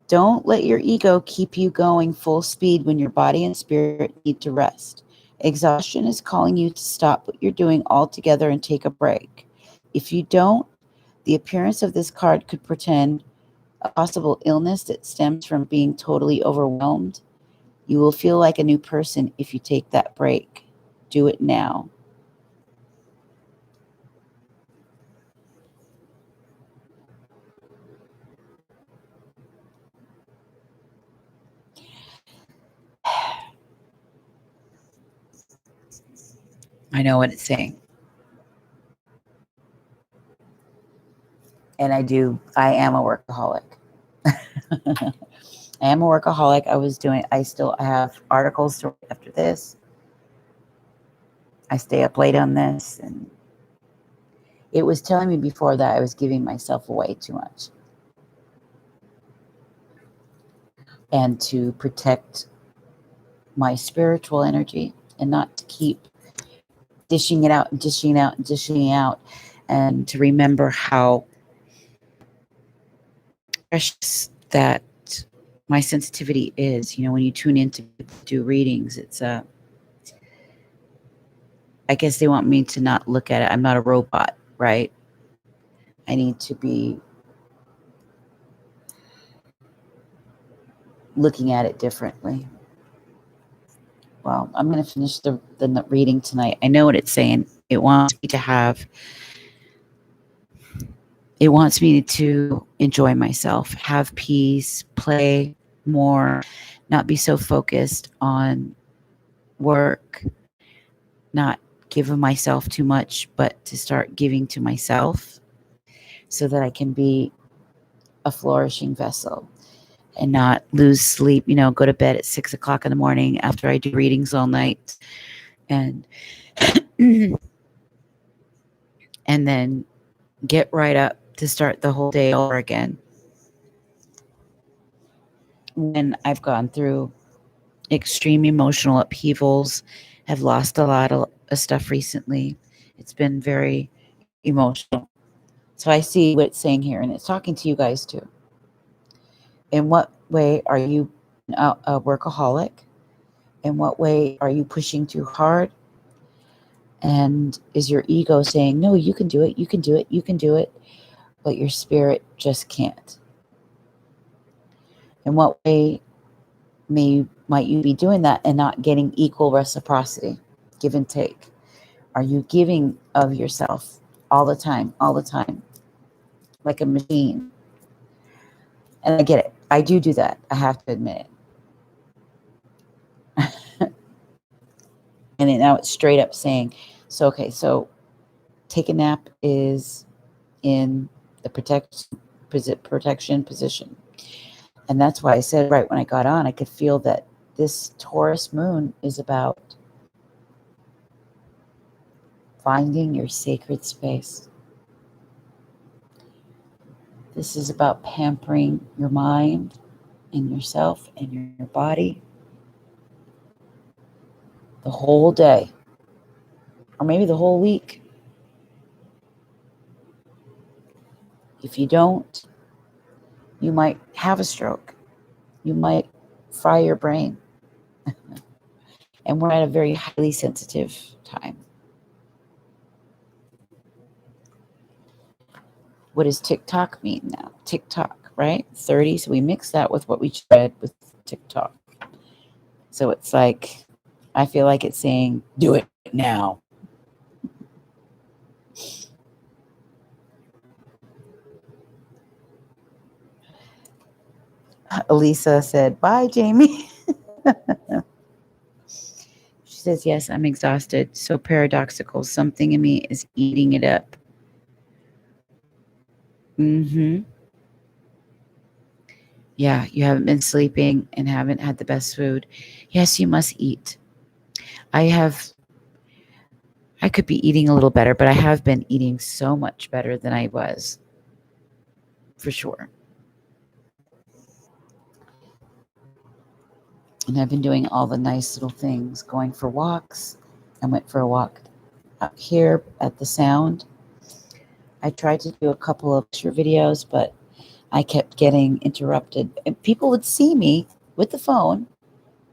Don't let your ego keep you going full speed when your body and spirit need to rest. Exhaustion is calling you to stop what you're doing altogether and take a break. If you don't, the appearance of this card could portend a possible illness that stems from being totally overwhelmed. You will feel like a new person if you take that break. Do it now. I know what it's saying. And I am a workaholic. I am a workaholic. I still have articles to write after this. I stay up late on this. And it was telling me before that I was giving myself away too much. And to protect my spiritual energy and not to keep dishing it out and dishing out and dishing out, and to remember how precious that my sensitivity is. You know, when you tune in to do readings, it's I guess they want me to not look at it. I'm not a robot, right? I need to be looking at it differently. Well, I'm going to finish the reading tonight. I know what it's saying. It wants me to enjoy myself, have peace, play more, not be so focused on work, not give myself too much, but to start giving to myself so that I can be a flourishing vessel and not lose sleep, go to bed at 6:00 in the morning after I do readings all night and and then get right up to start the whole day over again. when I've gone through extreme emotional upheavals, have lost a lot of stuff recently. It's been very emotional. So I see what it's saying here, and it's talking to you guys too. In what way are you a workaholic? In what way are you pushing too hard? And is your ego saying, no, you can do it, you can do it, you can do it, but your spirit just can't? In what way might you be doing that and not getting equal reciprocity, give and take? Are you giving of yourself all the time, like a machine? And I get it. I do that. I have to admit it. And now it's straight up saying, so, okay, so take a nap is in the protection position. And that's why I said right when I got on, I could feel that this Taurus moon is about finding your sacred space. This is about pampering your mind and yourself and your body the whole day, or maybe the whole week. If you don't, you might have a stroke. You might fry your brain. And we're at a very highly sensitive time. What does TikTok mean now? TikTok, right? 30. So we mix that with what we read with TikTok. So it's like, I feel like it's saying, do it now. Elisa said, bye, Jamie. She says, yes, I'm exhausted. So paradoxical. Something in me is eating it up. Yeah, you haven't been sleeping and haven't had the best food. Yes, you must eat. I could be eating a little better, but I have been eating so much better than I was, for sure. And I've been doing all the nice little things, going for walks. I went for a walk out here at the Sound. I tried to do a couple of picture videos, but I kept getting interrupted. And people would see me with the phone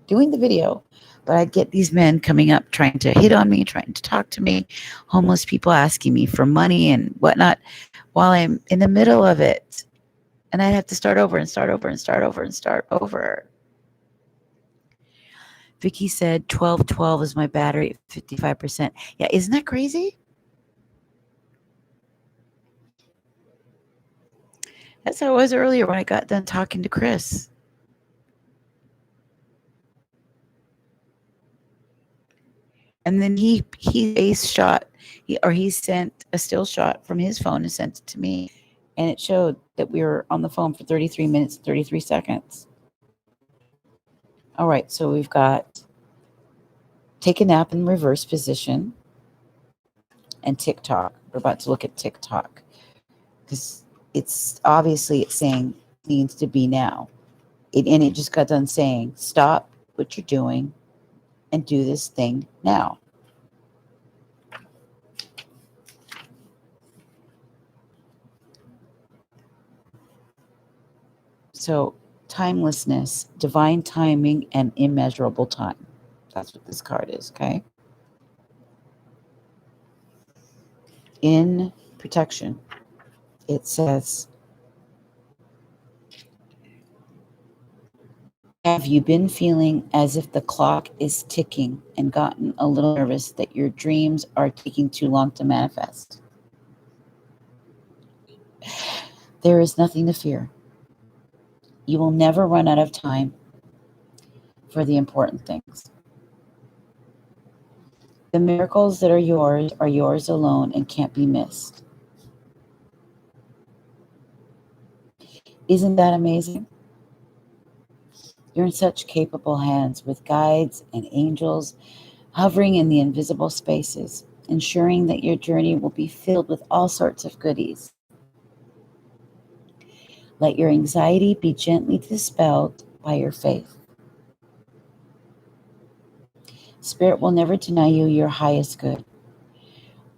doing the video, but I'd get these men coming up trying to hit on me, trying to talk to me, homeless people asking me for money and whatnot while I'm in the middle of it. And I'd have to start over and start over and start over and start over. Vicky said 1212 is my battery at 55%. Yeah, isn't that crazy? That's how it was earlier when I got done talking to Chris. And then he ace shot, he sent a still shot from his phone and sent it to me. And it showed that we were on the phone for 33 minutes, 33 seconds. All right, so we've got take a nap in reverse position and TikTok. We're about to look at TikTok because it's saying needs to be now. And it just got done saying, stop what you're doing and do this thing now. So timelessness, divine timing, and immeasurable time. That's what this card is, okay? In protection, it says, have you been feeling as if the clock is ticking and gotten a little nervous that your dreams are taking too long to manifest? There is nothing to fear. You will never run out of time for the important things. The miracles that are yours alone and can't be missed. Isn't that amazing? You're in such capable hands with guides and angels hovering in the invisible spaces, ensuring that your journey will be filled with all sorts of goodies. Let your anxiety be gently dispelled by your faith. Spirit will never deny you your highest good.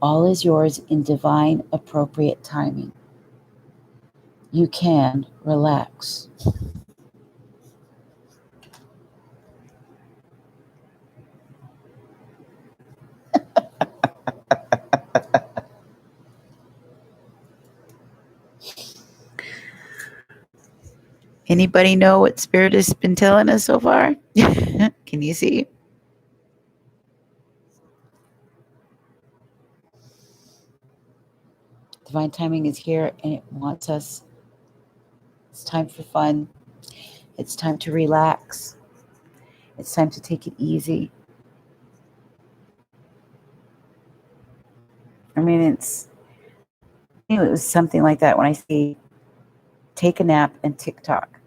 All is yours in divine, appropriate timing. You can relax. Anybody know what Spirit has been telling us so far? Can you see? Divine timing is here and it wants us. It's time for fun. It's time to relax. It's time to take it easy. I mean, it was something like that when I see take a nap and TikTok.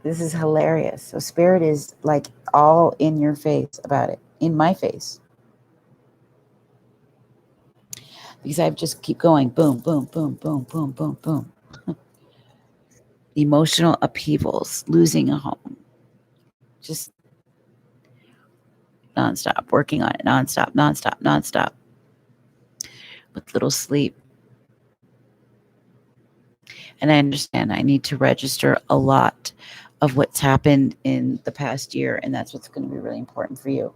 This is hilarious. So Spirit is like all in your face about it, in my face. Because I just keep going, boom, boom, boom, boom, boom, boom, boom. Emotional upheavals, losing a home, just nonstop, working on it, nonstop, with little sleep. And I understand I need to register a lot of what's happened in the past year, and that's what's going to be really important for you.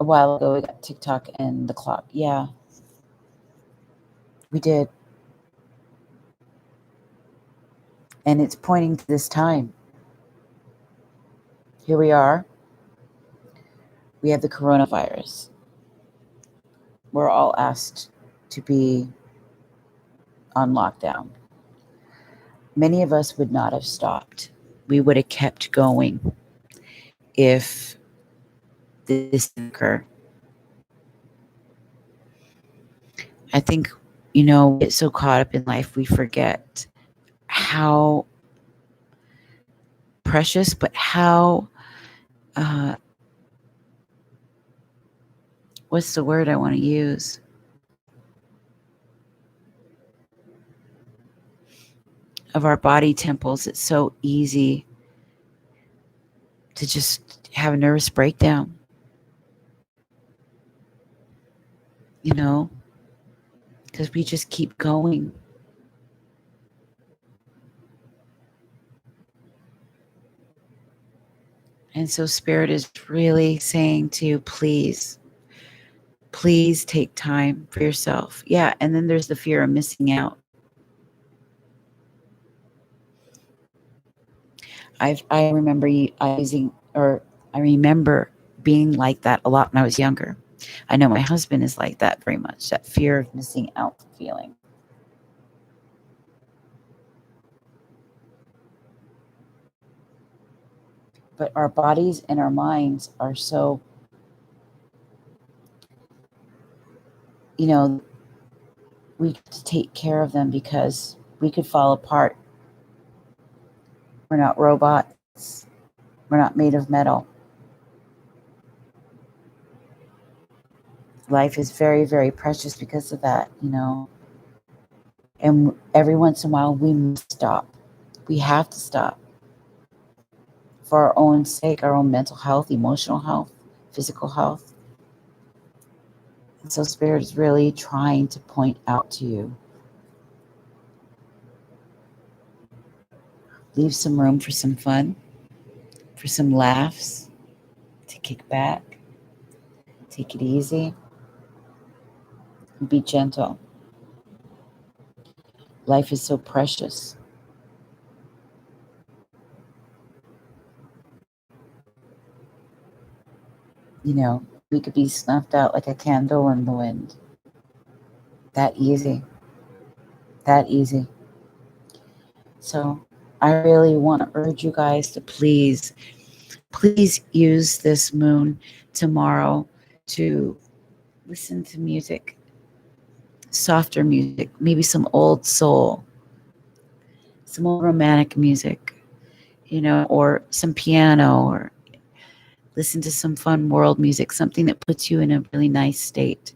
A while ago, we got TikTok and the clock. Yeah, we did. And it's pointing to this time. Here we are. We have the coronavirus. We're all asked to be on lockdown. Many of us would not have stopped. We would have kept going if this didn't occur. I think, we get so caught up in life, we forget how precious, but how, what's the word I want to use? Of our body temples. It's so easy to just have a nervous breakdown. Because we just keep going. And so Spirit is really saying to you, please take time for yourself. Yeah, and then there's the fear of missing out. I remember being like that a lot when I was younger. I know my husband is like that very much, that fear of missing out feeling. But our bodies and our minds are so, we have to take care of them because we could fall apart. We're not robots. We're not made of metal. Life is very, very precious because of that, And every once in a while, we must stop. We have to stop for our own sake, our own mental health, emotional health, physical health. And so Spirit is really trying to point out to you. Leave some room for some fun, for some laughs, to kick back, take it easy, and be gentle. Life is so precious. We could be snuffed out like a candle in the wind. That easy. So I really want to urge you guys to please use this moon tomorrow to listen to music, softer music, maybe some old soul, some more romantic music, or some piano, or listen to some fun world music, something that puts you in a really nice state.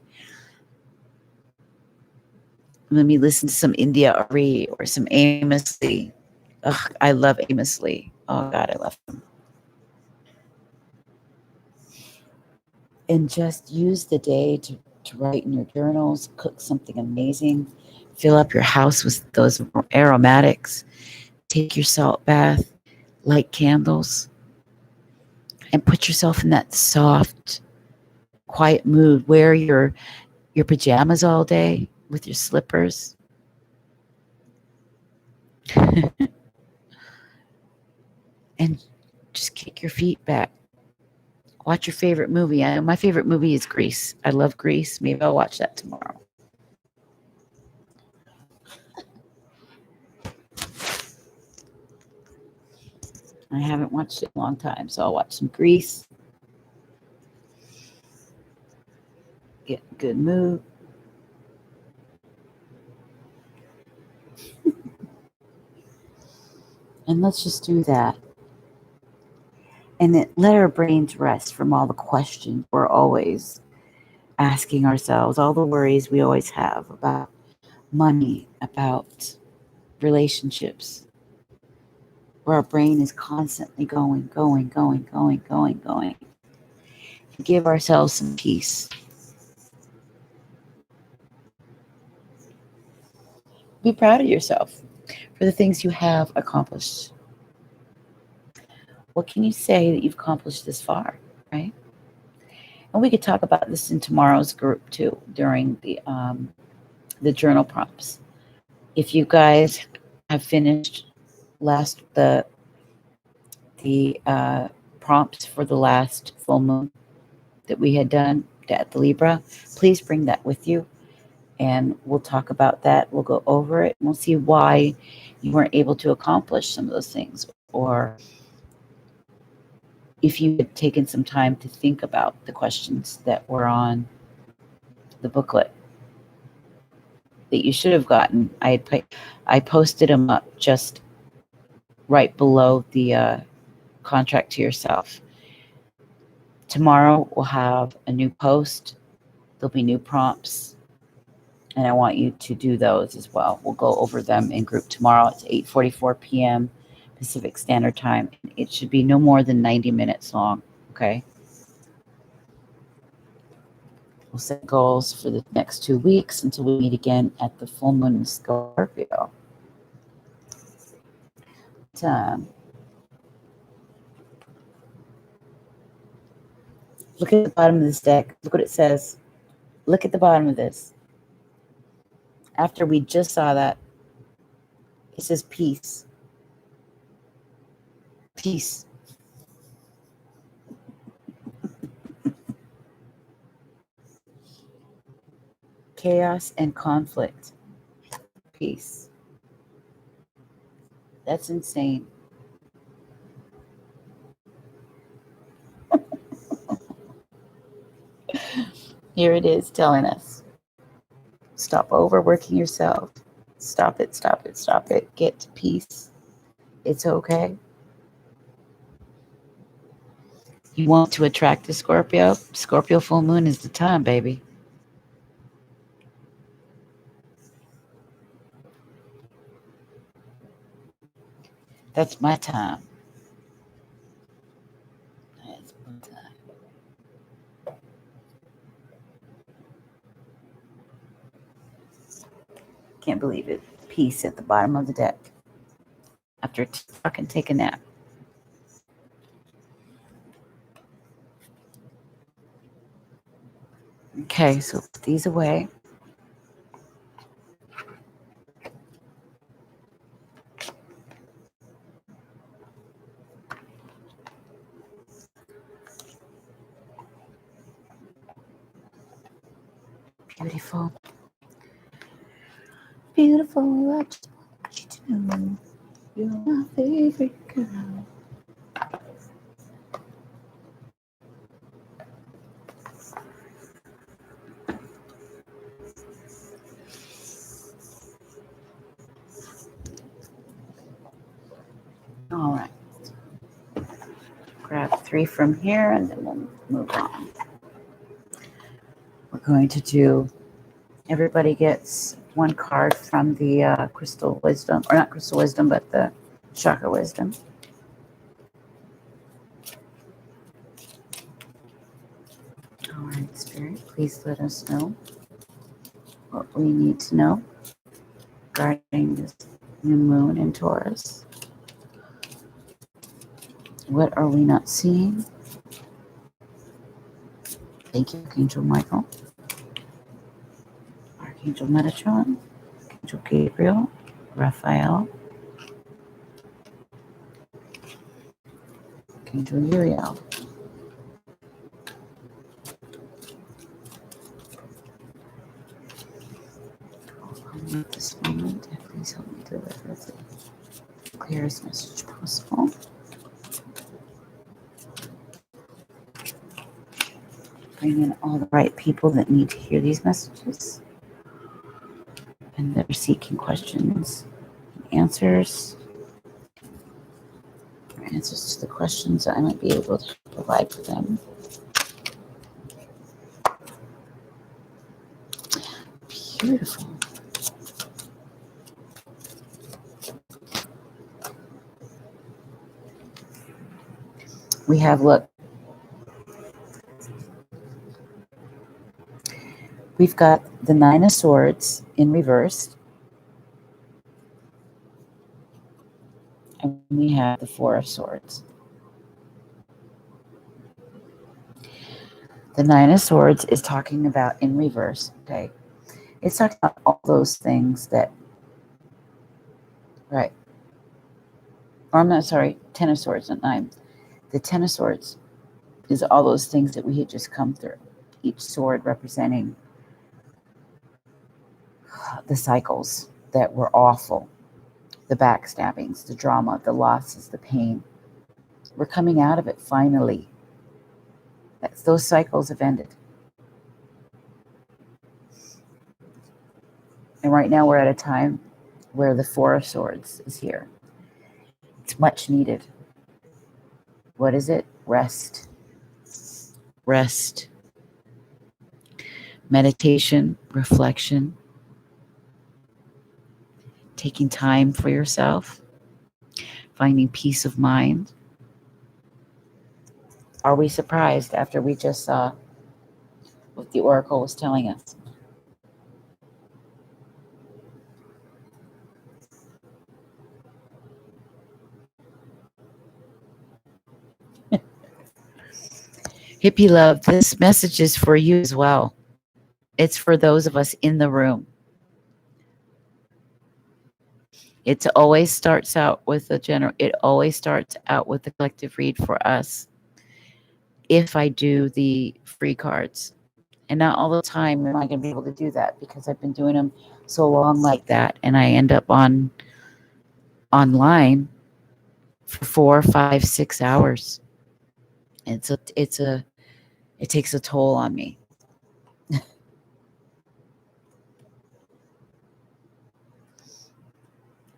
Let me listen to some India Ari or some Amos Lee. Ugh, I love Amos Lee. Oh God, I love him. And just use the day to write in your journals, cook something amazing, fill up your house with those aromatics, take your salt bath, light candles, and put yourself in that soft, quiet mood. Wear your pajamas all day with your slippers. And just kick your feet back. Watch your favorite movie. I know my favorite movie is Grease. I love Grease. Maybe I'll watch that tomorrow. I haven't watched it in a long time, so I'll watch some Grease. Get in a good mood. And let's just do that. And then let our brains rest from all the questions we're always asking ourselves, all the worries we always have about money, about relationships, where our brain is constantly going. Give ourselves some peace. Be proud of yourself for the things you have accomplished. What can you say that you've accomplished this far, right? And we could talk about this in tomorrow's group too, during the journal prompts. If you guys have finished the prompts for the last full moon that we had done at the Libra, please bring that with you, and we'll talk about that. We'll go over it, and we'll see why you weren't able to accomplish some of those things, or if you had taken some time to think about the questions that were on the booklet that you should have gotten. I posted them up just right below the contract to yourself. Tomorrow we'll have a new post. There'll be new prompts, and I want you to do those as well. We'll go over them in group tomorrow. It's 8:44 p.m. Pacific Standard Time. It should be no more than 90 minutes long, okay? We'll set goals for the next 2 weeks until we meet again at the full moon in Scorpio. Look at the bottom of this deck. Look what it says. Look at the bottom of this. After we just saw that, it says peace. Peace. Chaos and conflict. Peace. That's insane. Here it is telling us, stop overworking yourself. Stop it. Get to peace. It's okay. You want to attract the Scorpio? Scorpio full moon is the time, baby. That's my time. That's my time. Can't believe it. Peace at the bottom of the deck. After fucking take a nap. Okay, so put these away. Beautiful. Beautiful. I just want you to know you're my favorite girl. grab 3 from here and then we'll move on. We're going to do, everybody gets 1 card from the Crystal Wisdom, or not Crystal Wisdom, but the Chakra Wisdom. All right, Spirit, please let us know what we need to know regarding this new moon in Taurus. What are we not seeing? Thank you, Archangel Michael, Archangel Metatron, Archangel Gabriel, Raphael, Archangel Uriel. At this moment, please help me deliver the clearest message possible. Bring in all the right people that need to hear these messages and that are seeking questions and answers to the questions that I might be able to provide for them. Beautiful. We have, look, we've got the 9 of Swords in reverse, and we have the 4 of Swords. The 9 of Swords is talking about in reverse, okay? It's talking about all those things that, right? Or I'm not sorry, 10 of Swords, not 9. The 10 of Swords is all those things that we had just come through. Each sword representing the cycles that were awful, the backstabbings, the drama, the losses, the pain. We're coming out of it finally. Those cycles have ended. And right now we're at a time where the 4 of Swords is here. It's much needed. What is it? Rest. Rest. Meditation, reflection, taking time for yourself, finding peace of mind. Are we surprised after we just saw what the Oracle was telling us? Hippie love, this message is for you as well. It's for those of us in the room. It always starts out with a collective read for us. If I do the free cards, and not all the time am I going to be able to do that because I've been doing them so long like that, and I end up online for 4, 5, 6 hours. It takes a toll on me.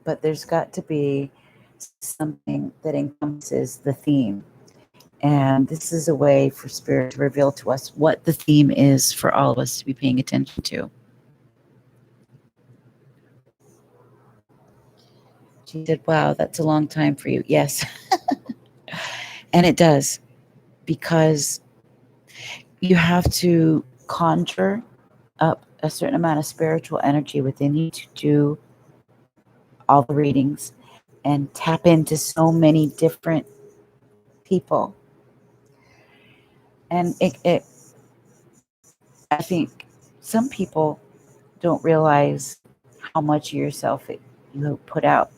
But there's got to be something that encompasses the theme. And this is a way for Spirit to reveal to us what the theme is for all of us to be paying attention to. She said, wow, that's a long time for you. Yes. And it does, because you have to conjure up a certain amount of spiritual energy within you to do all the readings and tap into so many different people. And I think some people don't realize how much of yourself you put out.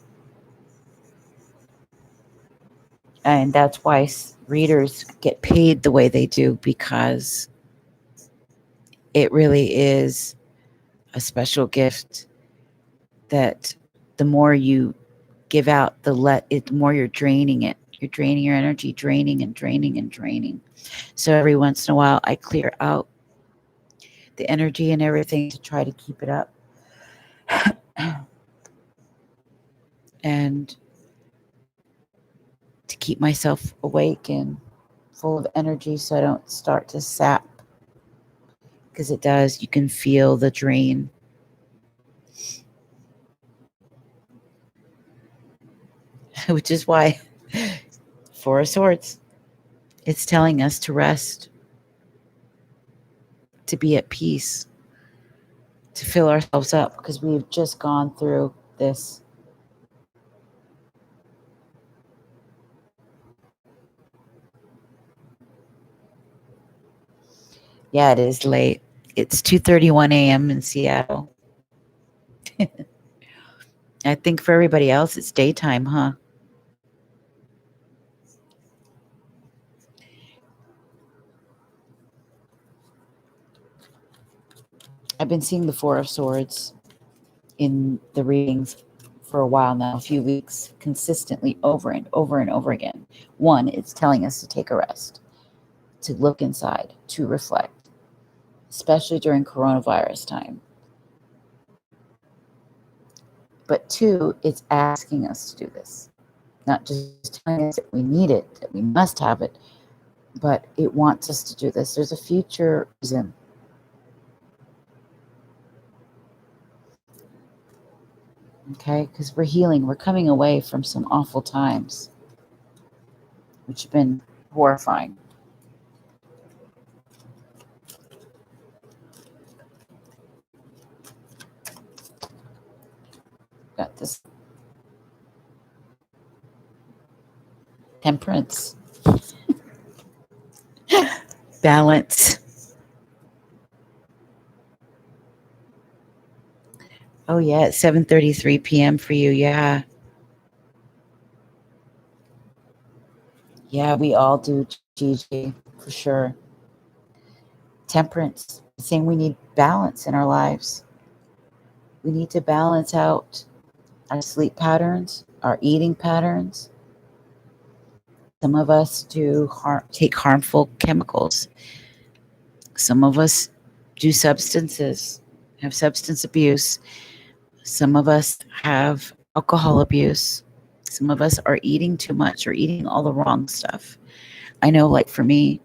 And that's why readers get paid the way they do, because it really is a special gift that the more you give out, the more you're draining it. You're draining your energy, draining and draining and draining. So every once in a while, I clear out the energy and everything to try to keep it up. And to keep myself awake and full of energy so I don't start to sap, because it does. You can feel the drain. Which is why Four of Swords, it's telling us to rest, to be at peace, to fill ourselves up, because we've just gone through this. Yeah, it is late. It's 2:31 a.m. in Seattle. I think for everybody else, it's daytime, huh? I've been seeing the Four of Swords in the readings for a while now, a few weeks, consistently over and over and over again. One, it's telling us to take a rest, to look inside, to reflect, especially during coronavirus time. But two, it's asking us to do this, not just telling us that we need it, that we must have it, but it wants us to do this. There's a future reason. Okay, because we're healing, we're coming away from some awful times, which have been horrifying. Got this Temperance, balance. Oh yeah, it's 7:33 p.m. for you. Yeah. Yeah, we all do, Gigi, for sure. Temperance, saying we need balance in our lives. We need to balance out our sleep patterns, our eating patterns. Some of us take harmful chemicals. Some of us do substances, have substance abuse. Some of us have alcohol abuse. Some of us are eating too much or eating all the wrong stuff. I know, like for me,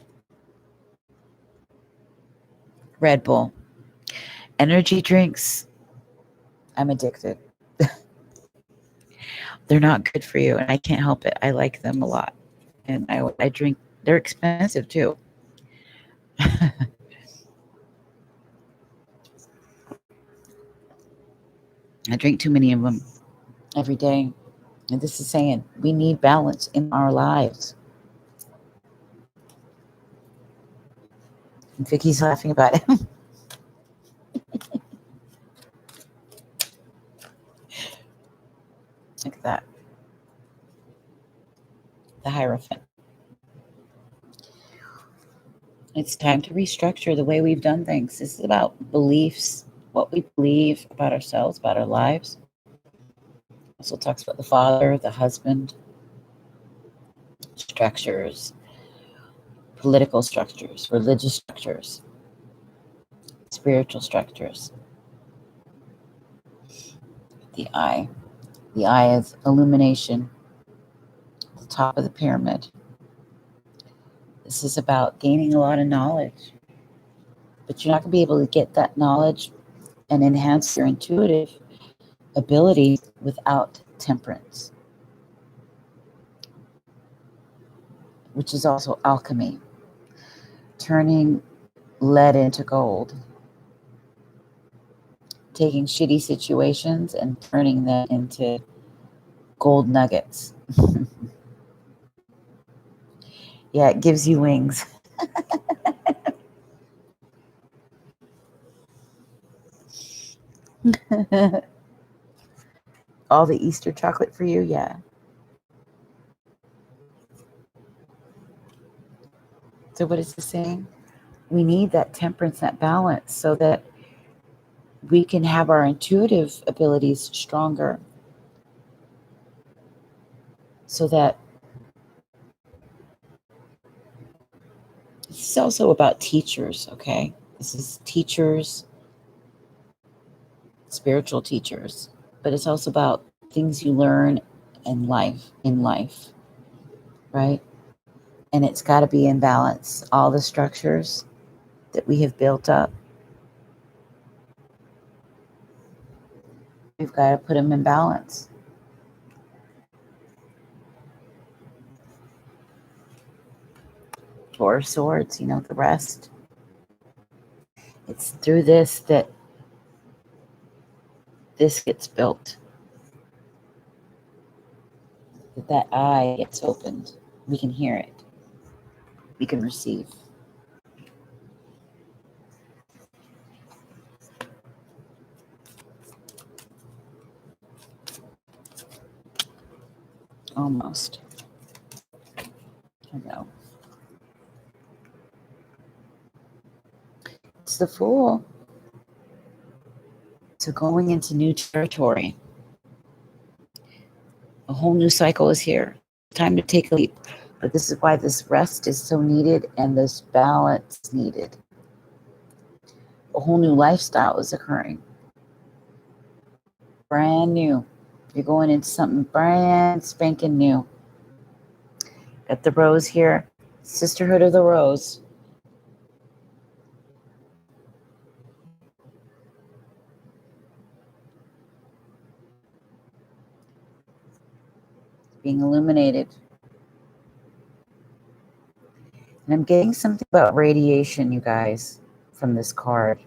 Red Bull, energy drinks, I'm addicted. They're not good for you, and I can't help it. I like them a lot. And I drink, they're expensive too. I drink too many of them every day. And this is saying we need balance in our lives. And Vicky's laughing about it. Look at that. The Hierophant. It's time to restructure the way we've done things. This is about beliefs, what we believe about ourselves, about our lives. Also talks about the father, the husband, structures, political structures, religious structures, spiritual structures. The eye. The eye is illumination, the top of the pyramid. This is about gaining a lot of knowledge, but you're not going to be able to get that knowledge and enhance your intuitive ability without temperance, which is also alchemy, turning lead into gold, taking shitty situations and turning them into gold nuggets. Yeah, it gives you wings. All the Easter chocolate for you, yeah. So what is this saying? We need that temperance, that balance, so that we can have our intuitive abilities stronger, so that it's also about teachers, okay? This is teachers, spiritual teachers, but it's also about things you learn in life, right? And it's got to be in balance. All the structures that we have built up, we've got to put them in balance. Four of Swords, you know, the rest. It's through this that this gets built. That eye gets opened. We can hear it. We can receive. Almost. I know. It's the Fool. So going into new territory. A whole new cycle is here. Time to take a leap. But this is why this rest is so needed and this balance needed. A whole new lifestyle is occurring. Brand new. You're going into something brand spanking new. Got the Rose here. Sisterhood of the Rose. Being illuminated. And I'm getting something about radiation, you guys, from this card.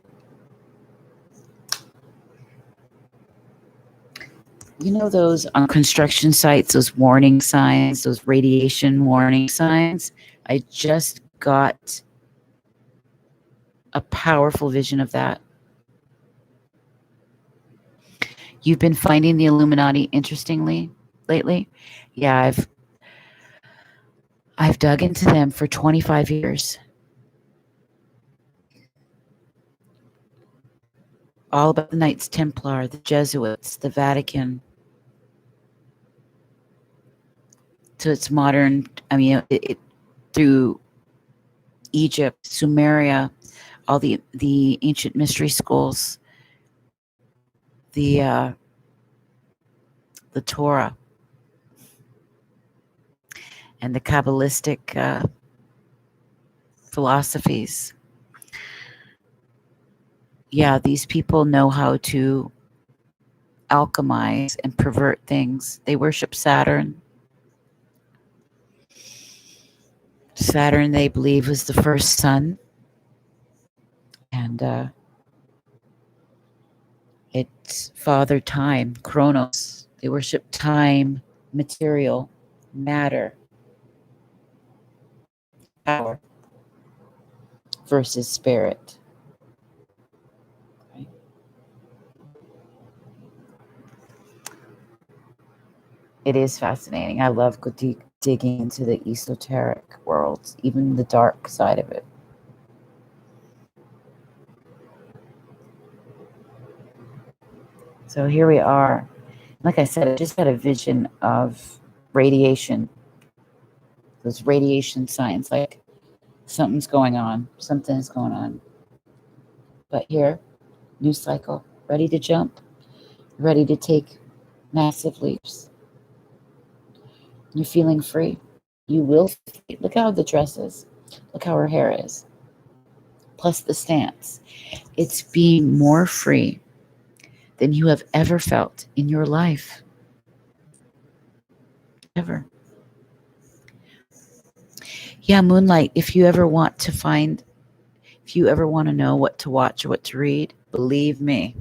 You know those on construction sites, those warning signs, those radiation warning signs? I just got a powerful vision of that. You've been finding the Illuminati interestingly lately? Yeah, I've dug into them for 25 years. All about the Knights Templar, the Jesuits, the Vatican. To its modern, I mean, through Egypt, Sumeria, all the ancient mystery schools, the Torah, and the Kabbalistic philosophies. Yeah, these people know how to alchemize and pervert things. They worship Saturn. Saturn, they believe, was the first sun. And it's Father Time, Chronos. They worship time, material, matter, power versus spirit. Right? It is fascinating. I love digging into the esoteric worlds, even the dark side of it. So here we are. Like I said, I just had a vision of radiation. Those radiation signs, like something's going on. Something is going on. But here, new cycle, ready to jump, ready to take massive leaps. You're feeling free. You will. Look how the dress is. Look how her hair is. Plus the stance. It's being more free than you have ever felt in your life. Ever. Yeah, Moonlight, if you ever want to know what to watch or what to read, believe me,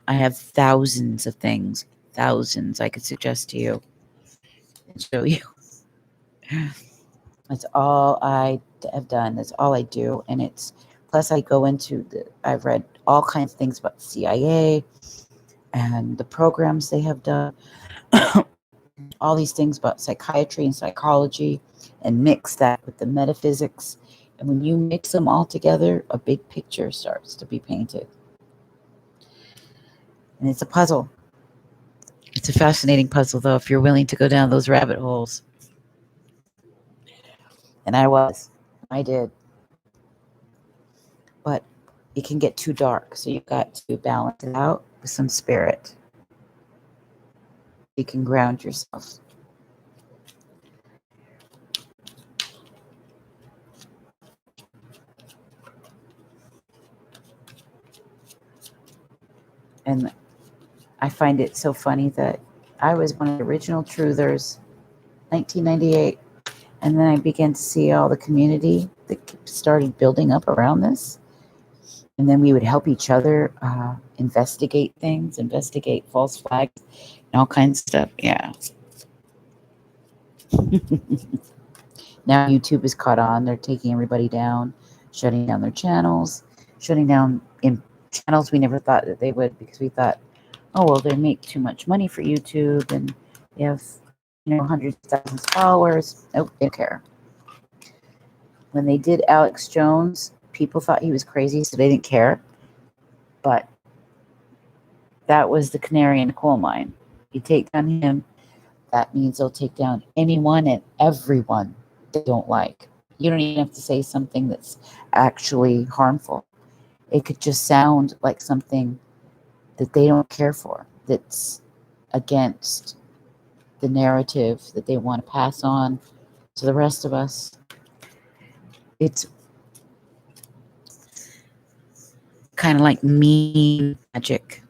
I have thousands of things, thousands I could suggest to you and show you. That's all I have done. That's all I do. And plus I go into I've read all kinds of things about the CIA and the programs they have done. All these things about psychiatry and psychology, and mix that with the metaphysics. And when you mix them all together, a big picture starts to be painted. And it's a puzzle. It's a fascinating puzzle, though, if you're willing to go down those rabbit holes. And I did. But it can get too dark, so you've got to balance it out with some spirit. You can ground yourself. And I find it so funny that I was one of the original truthers, 1998. And then I began to see all the community that started building up around this. And then we would help each other investigate things, investigate false flags, and all kinds of stuff. Yeah. Now YouTube is caught on. They're taking everybody down, shutting down their channels, shutting down in channels we never thought that they would, because we thought, oh, well, they make too much money for YouTube and they have, hundreds of thousands of followers. Nope, they don't care. When they did Alex Jones, people thought he was crazy, so they didn't care. But that was the canary in the coal mine. You take down him, that means they'll take down anyone and everyone they don't like. You don't even have to say something that's actually harmful. It could just sound like something that they don't care for, that's against the narrative that they want to pass on to the rest of us. It's kind of like meme magic.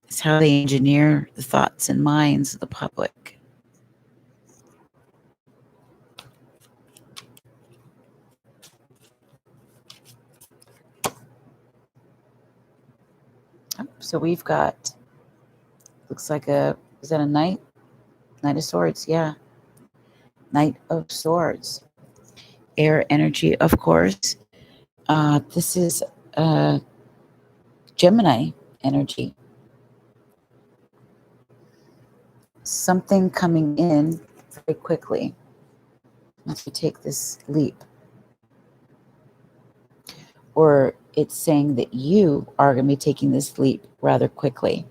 It's how they engineer the thoughts and minds of the public. So we've got, looks like is that a knight? Knight of Swords, yeah. Knight of Swords. Air energy, of course. This is Gemini energy. Something coming in very quickly. Once we take this leap. Or it's saying that you are going to be taking this leap rather quickly.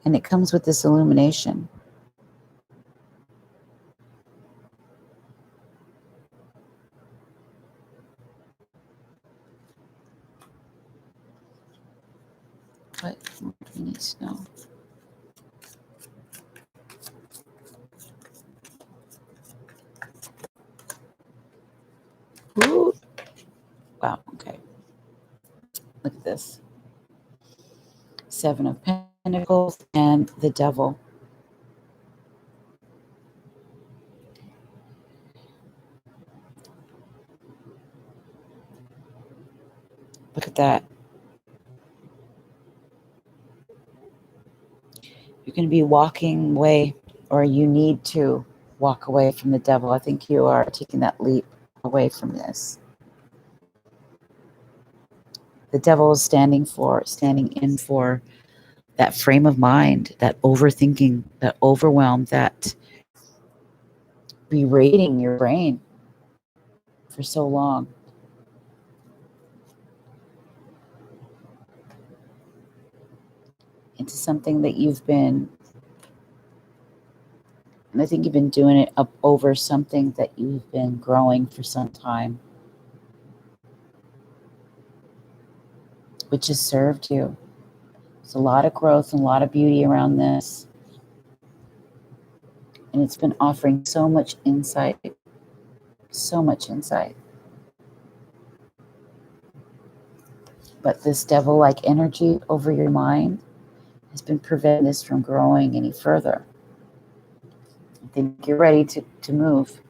And it comes with this illumination. What do we need to know? Ooh. Wow, okay. Look at this. Seven of Pentacles and the Devil. Look at that. You're going to be walking away, or you need to walk away from the devil. I think you are taking that leap away from this. The devil is standing in for that frame of mind, that overthinking, that overwhelm, that berating your brain for so long. Into something that you've been, and I think you've been doing it up over something that you've been growing for some time, which has served you. There's a lot of growth and a lot of beauty around this. And it's been offering so much insight. So much insight. But this devil-like energy over your mind has been preventing this from growing any further. I think you're ready to move.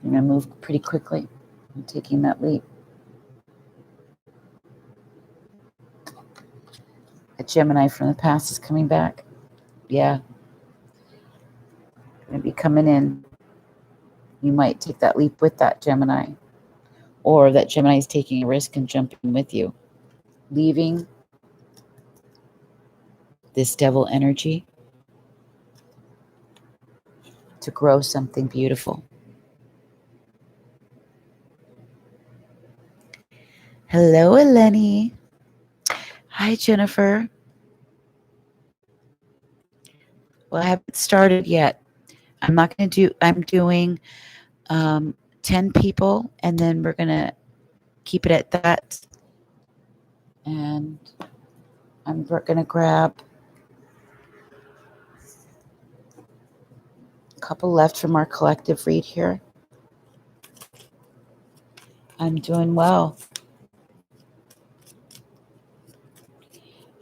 You're going to move pretty quickly. I'm taking that leap. A Gemini from the past is coming back. Yeah. Going to be coming in. You might take that leap with that Gemini. Or that Gemini is taking a risk and jumping with you. Leaving this devil energy to grow something beautiful. Hello, Eleni. Hi, Jennifer. Well, I haven't started yet. I'm doing 10 people, and then we're going to keep it at that. And I'm going to grab a couple left from our collective read here. I'm doing well.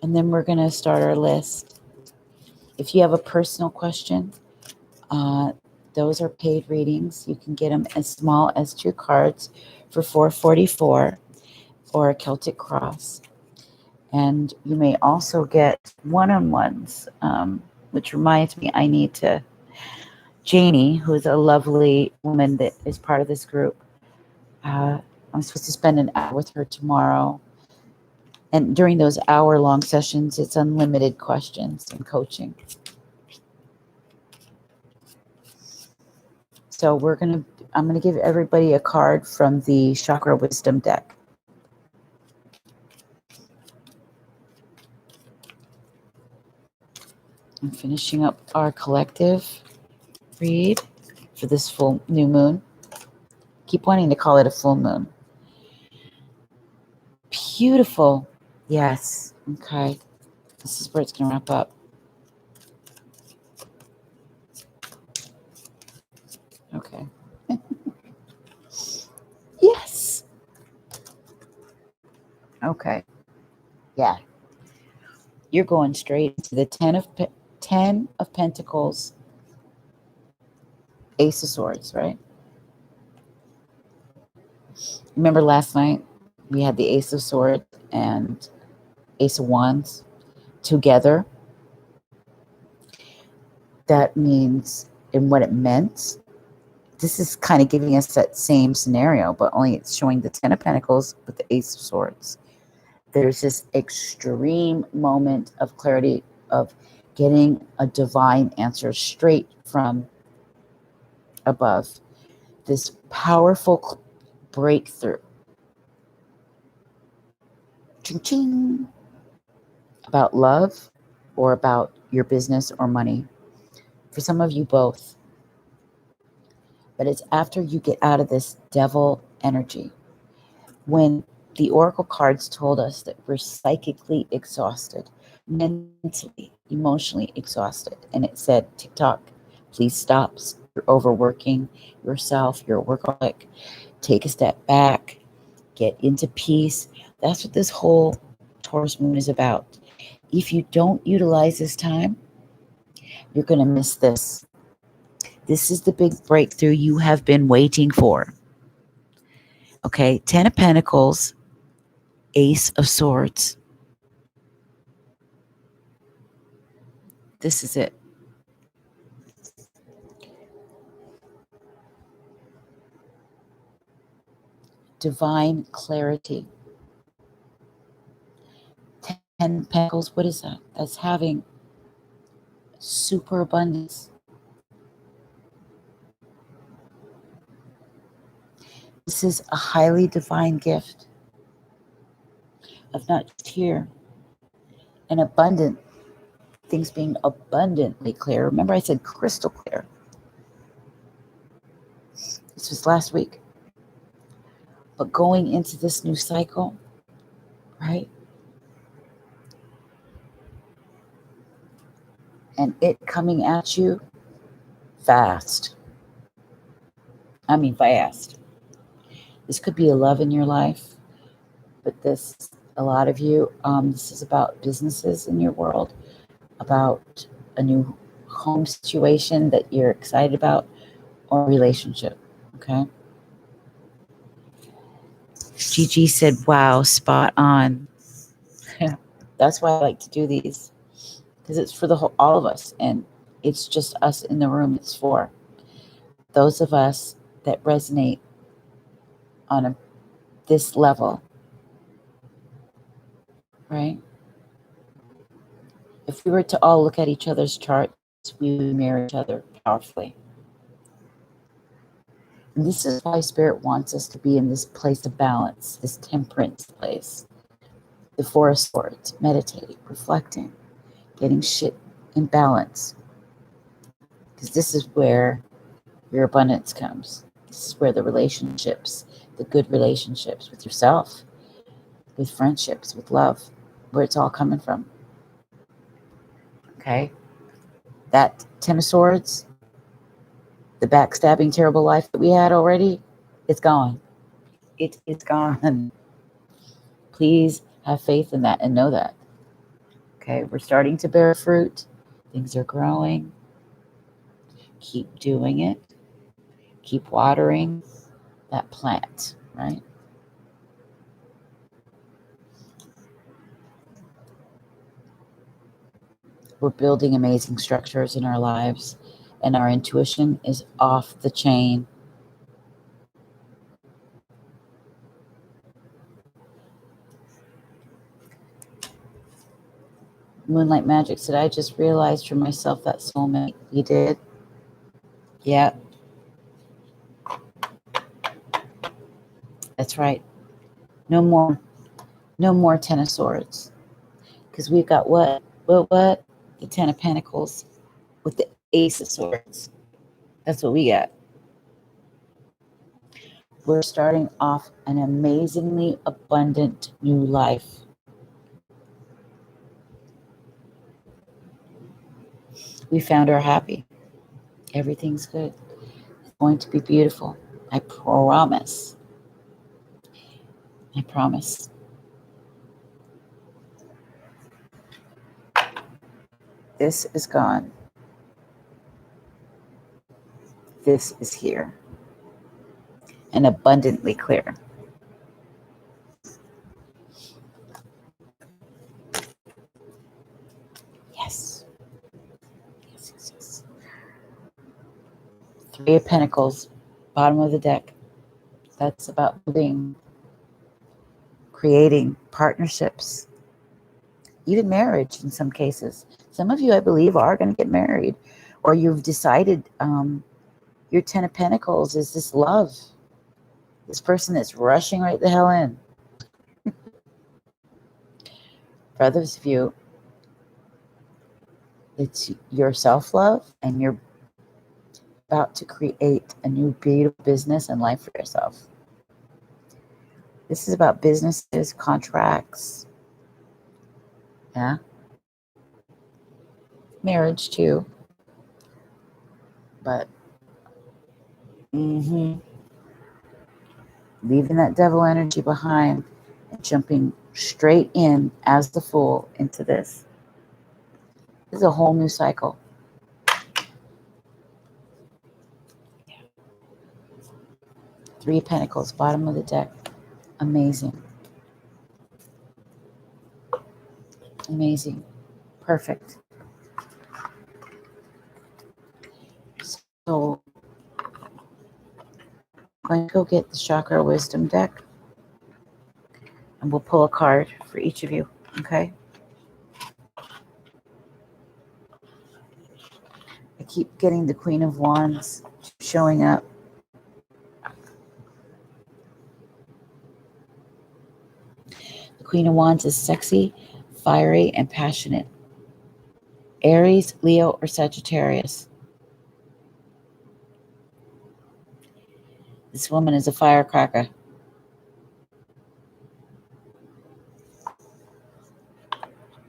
And then we're going to start our list. If you have a personal question, those are paid readings. You can get them as small as 2 cards for $4.44 or a Celtic cross. And you may also get one-on-ones, which reminds me, I need to, Janie, who's a lovely woman that is part of this group, I'm supposed to spend an hour with her tomorrow. And during those hour-long sessions, it's unlimited questions and coaching. So I'm gonna give everybody a card from the Chakra Wisdom deck. I'm finishing up our collective read for this full new moon. Keep wanting to call it a full moon. Beautiful. Yes. Okay. This is where it's going to wrap up. Okay. Yes. Okay. Yeah. You're going straight to the 10 of Pentacles, Ace of Swords, right? Remember last night we had the Ace of Swords and Ace of Wands together. That means, and what it meant, this is kind of giving us that same scenario, but only it's showing the 10 of Pentacles with the Ace of Swords. There's this extreme moment of clarity of getting a divine answer straight from above. This powerful breakthrough. Ching-ching. About love or about your business or money. For some of you, both. But it's after you get out of this devil energy. When the oracle cards told us that we're psychically exhausted, mentally, emotionally exhausted. And it said, TikTok, please stop. You're overworking yourself. You're a workaholic. Take a step back. Get into peace. That's what this whole Taurus moon is about. If you don't utilize this time, you're going to miss this. This is the big breakthrough you have been waiting for. Okay, 10 of Pentacles, Ace of Swords. This is it. Divine clarity. 10 Pentacles, what is that? That's having superabundance. This is a highly divine gift of not just here, and abundant, things being abundantly clear. Remember I said crystal clear. This was last week. But going into this new cycle, right? And it coming at you fast. I mean fast. This could be a love in your life, but this, a lot of you, this is about businesses in your world, about a new home situation that you're excited about, or relationship, okay? Gigi said, wow, spot on. That's why I like to do these, because it's for all of us, and it's just us in the room. It's for those of us that resonate on this level, right? If we were to all look at each other's charts, we would mirror each other powerfully. And this is why Spirit wants us to be in this place of balance, this temperance place. The Four of Swords, meditating, reflecting, getting shit in balance. Because this is where your abundance comes. This is where the relationships, the good relationships with yourself, with friendships, with love, where it's all coming from. Okay? That 10 of Swords, the backstabbing, terrible life that we had already, it's gone. It's gone. Please have faith in that and know that. Okay, we're starting to bear fruit. Things are growing. Keep doing it. Keep watering that plant, right? We're building amazing structures in our lives, and our intuition is off the chain. Moonlight Magic said, I just realized for myself that soulmate. You did? Yeah, that's right. No more Ten of Swords. Because we've got what? What? The Ten of Pentacles with the Ace of Swords. That's what we got. We're starting off an amazingly abundant new life. We found our happy. Everything's good. It's going to be beautiful. I promise. I promise. This is gone. This is here. And abundantly clear. Yes. Yes. Three of Pentacles, bottom of the deck. That's about building, creating partnerships, even marriage in some cases. Some of you, I believe, are going to get married, or you've decided your Ten of Pentacles is this love, this person that's rushing right the hell in. For others of you, it's your self-love, and you're about to create a new beautiful business and life for yourself. This is about businesses, contracts, yeah, marriage too, but leaving that devil energy behind and jumping straight in as the Fool into this. This is a whole new cycle. Three of Pentacles, bottom of the deck. Amazing. Amazing. Perfect. So I'm going to go get the Chakra Wisdom deck, and we'll pull a card for each of you, okay? I keep getting the Queen of Wands showing up. The Queen of Wands is sexy, fiery, and passionate. Aries, Leo, or Sagittarius. This woman is a firecracker.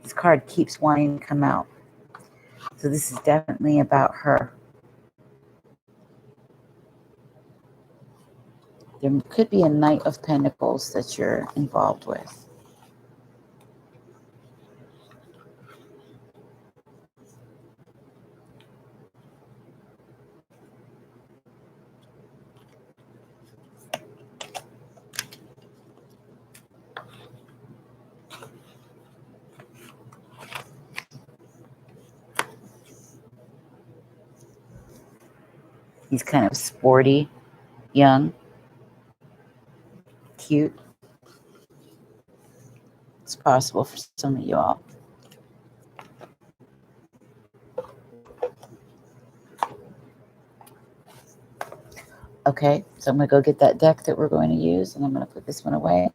This card keeps wanting to come out. So this is definitely about her. There could be a Knight of Pentacles that you're involved with. He's kind of sporty, young, cute. It's possible for some of you all. Okay, so I'm going to go get that deck that we're going to use, and I'm going to put this one away.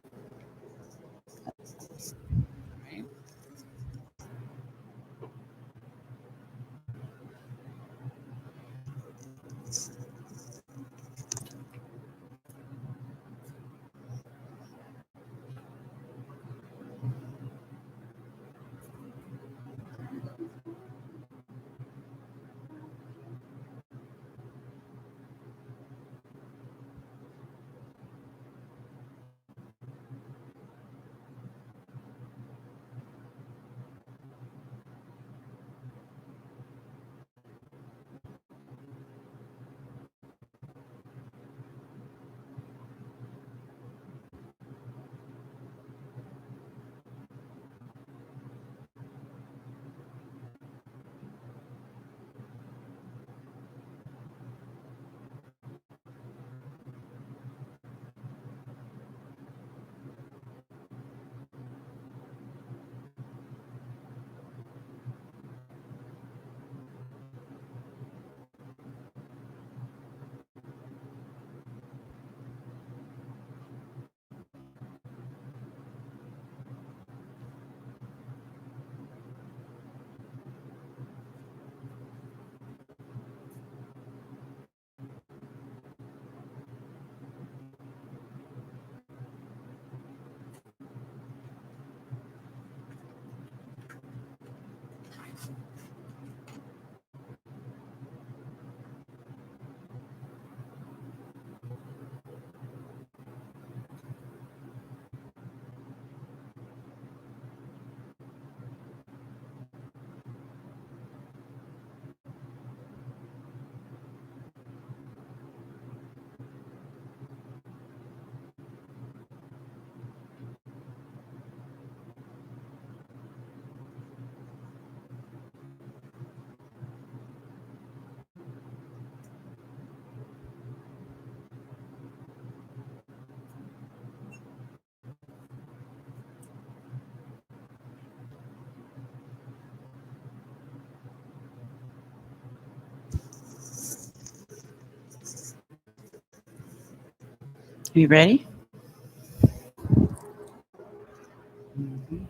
You ready? Mhm.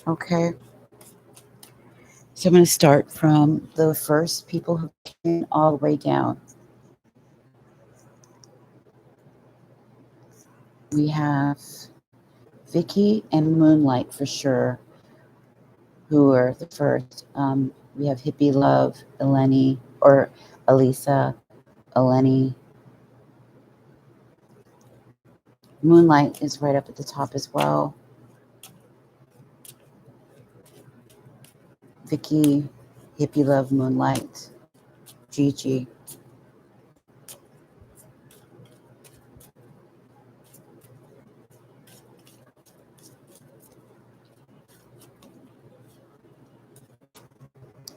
Okay. So I'm going to start from the first people who came all the way down. We have Vicky and Moonlight for sure, who were the first. We have Hippie Love, Eleni, or Elisa, Eleni. Moonlight is right up at the top as well. Vicky, Hippie Love, Moonlight, Gigi.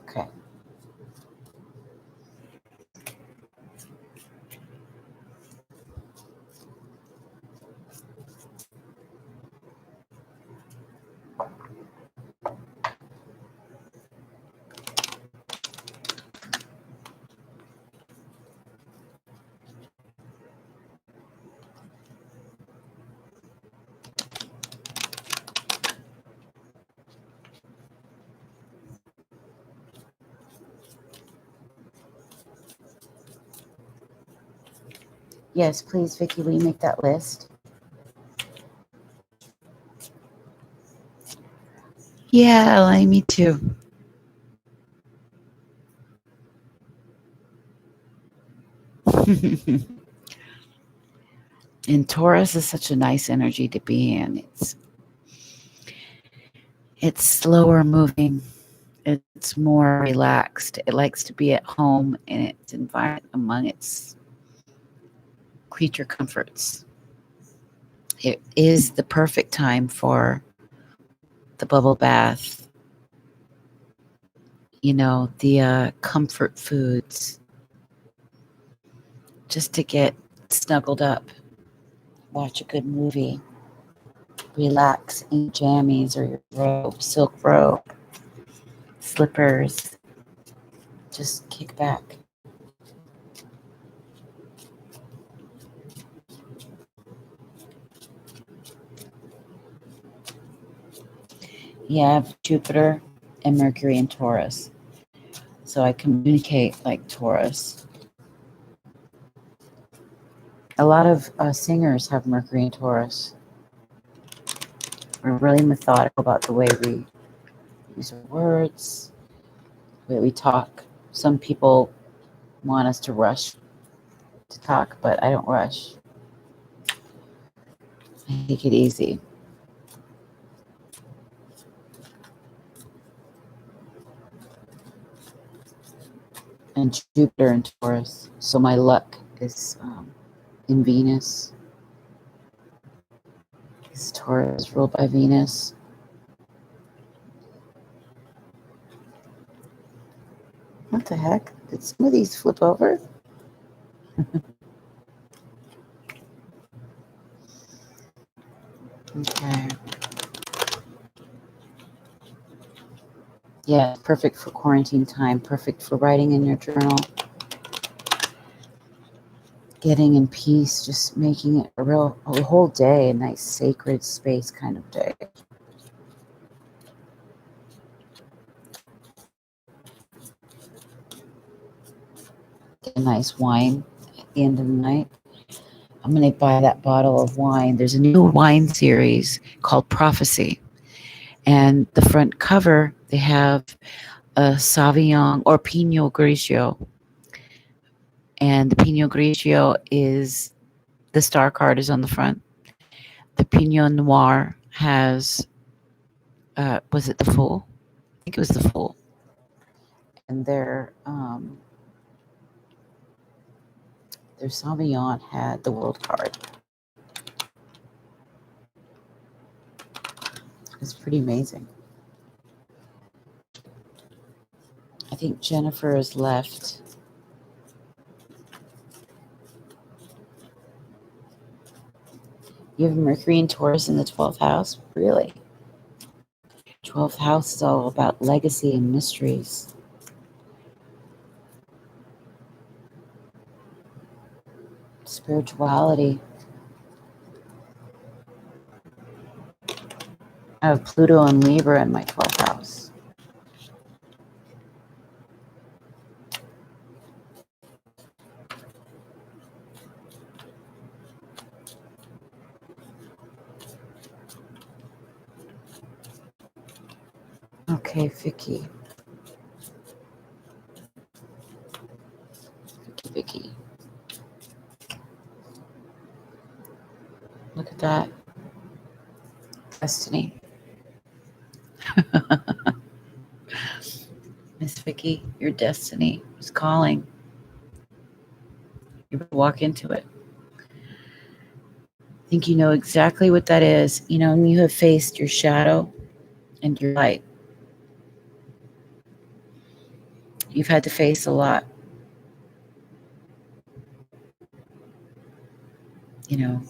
Okay. Yes, please, Vicky, will you make that list? Yeah, Eleni, me too. And Taurus is such a nice energy to be in. It's slower moving. It's more relaxed. It likes to be at home in its environment among its creature comforts. It is the perfect time for the bubble bath, the comfort foods, just to get snuggled up, watch a good movie, relax in jammies or your robe, silk robe, slippers, just kick back. Yeah, I have Jupiter and Mercury in Taurus. So I communicate like Taurus. A lot of singers have Mercury in Taurus. We're really methodical about the way we use our words, the way we talk. Some people want us to rush to talk, but I don't rush. I take it easy. And Jupiter in Taurus. So my luck is in Venus. Because Taurus is ruled by Venus. What the heck? Did some of these flip over? Okay. Yeah, perfect for quarantine time, perfect for writing in your journal. Getting in peace, just making it a whole day, a nice sacred space kind of day. Get a nice wine at the end of the night. I'm going to buy that bottle of wine. There's a new wine series called Prophecy. And the front cover, they have a Sauvignon or Pinot Grigio. And the Pinot Grigio is the star card is on the front. The Pinot Noir has, was it the full? I think it was the full. And their Sauvignon had the world card. It's pretty amazing. I think Jennifer is left. You have Mercury and Taurus in the 12th house? Really? 12th house is all about legacy and mysteries. Spirituality. I have Pluto and Libra in my 12th house. Okay, Vicky. Vicky. Look at that. Destiny. Miss Vicky, your destiny is calling. You better walk into it. I think you know exactly what that is. You know, when you have faced your shadow and your light. You've had to face a lot. You know,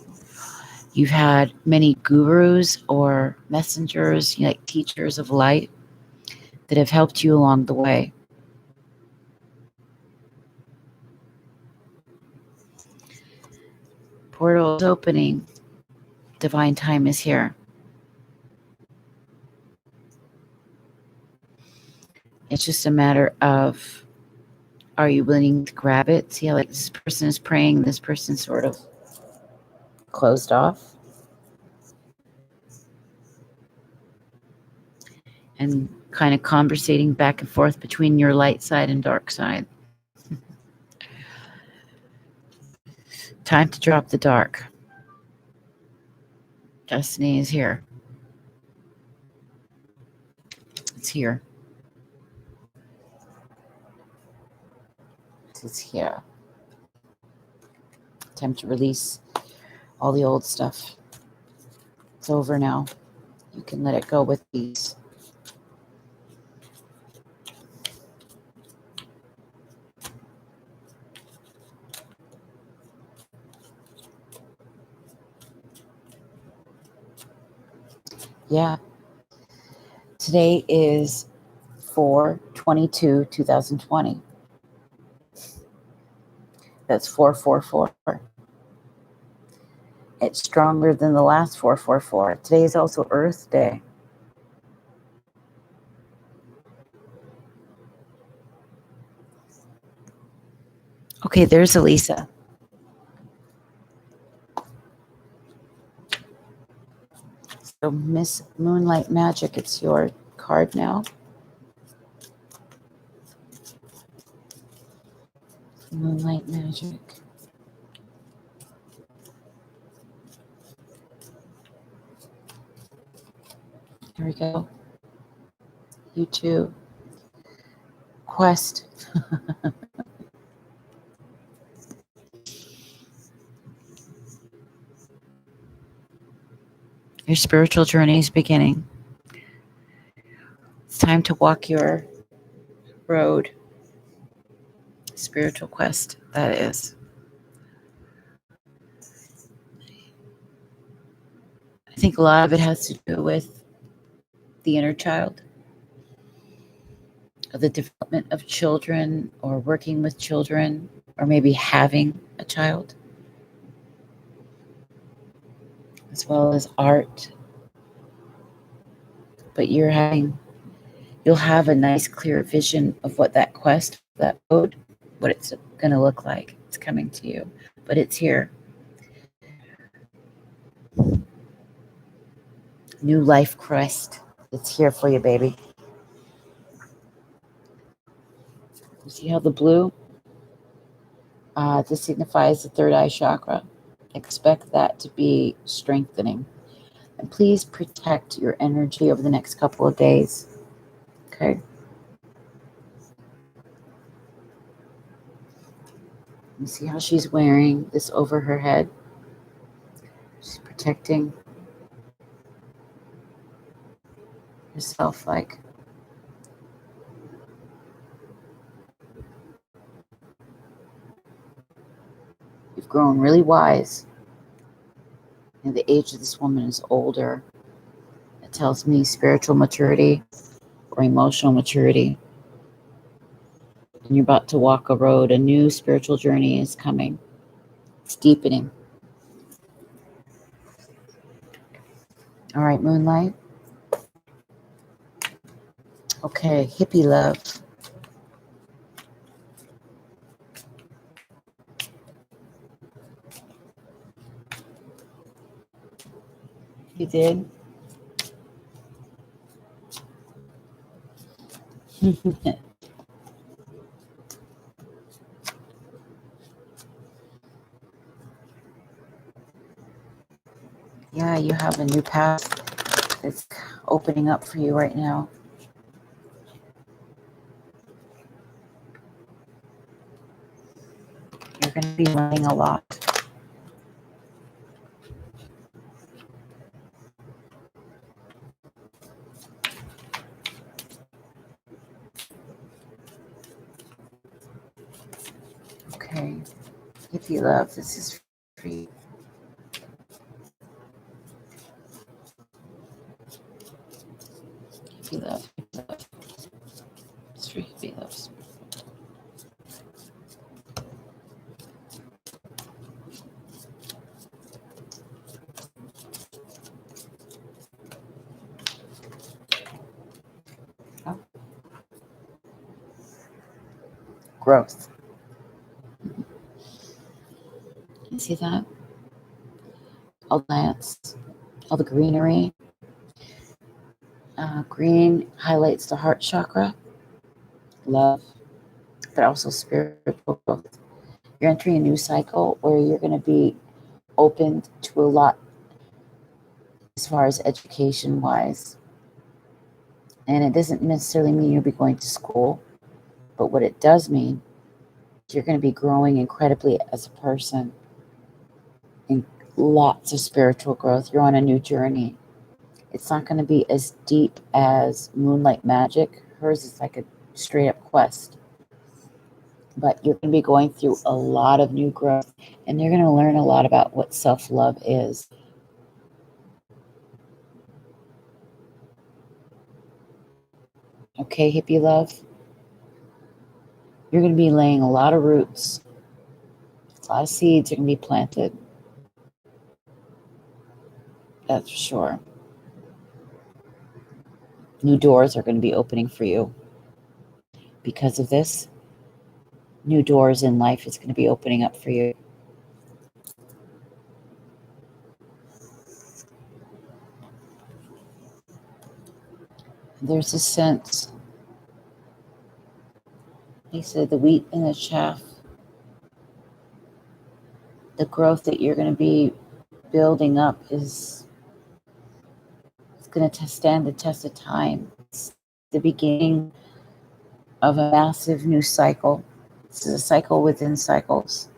you've had many gurus or messengers, you know, like teachers of light that have helped you along the way. Portal is opening. Divine time is here. It's just a matter of, are you willing to grab it? See how like this person is praying, this person's sort of closed off. And kind of conversating back and forth between your light side and dark side. Time to drop the dark. Destiny is here. It's here. It's here. Time to release all the old stuff. It's over now. You can let it go with ease. Yeah. Today is 4/22/2020. That's 444. It's stronger than the last 444. Today is also Earth Day. Okay, there's Elisa. So Miss Moonlight Magic, it's your card now. Moonlight Magic. Here we go. You too. Quest. Your spiritual journey is beginning. It's time to walk your road. Spiritual quest, that is. I think a lot of it has to do with the inner child, of the development of children, or working with children, or maybe having a child, as well as art. But you'll have a nice clear vision of what that quest, that road, what it's going to look like. It's coming to you, but it's here. New life quest. It's here for you, baby. You see how the blue, this signifies the third eye chakra. Expect that to be strengthening. And please protect your energy over the next couple of days. Okay. You see how she's wearing this over her head? She's protecting herself like. You've grown really wise. And the age of this woman is older. It tells me spiritual maturity or emotional maturity. And you're about to walk a road. A new spiritual journey is coming. It's deepening. All right, Moonlight. Okay, hippie love. You did? Yeah, you have a new path that's opening up for you right now. You're going to be learning a lot. Okay, hippie love, this is for you. Hippie love, hippie love. It's for hippie loves. Oh. Growth. You see that? All the plants, all the greenery. Green highlights the heart chakra, love, but also spiritual growth. You're entering a new cycle where you're going to be open to a lot as far as education wise. And it doesn't necessarily mean you'll be going to school, but what it does mean is you're going to be growing incredibly as a person in lots of spiritual growth. You're on a new journey. It's not going to be as deep as Moonlight Magic. Hers is like a straight up quest. But you're going to be going through a lot of new growth, and you're going to learn a lot about what self-love is. Okay, hippie love? You're going to be laying a lot of roots. A lot of seeds are going to be planted. That's for sure. New doors are going to be opening for you. Because of this, new doors in life is going to be opening up for you. There's a sense, he said, the wheat and the chaff, the growth that you're going to be building up is going to stand the test of time. It's the beginning of a massive new cycle. This is a cycle within cycles.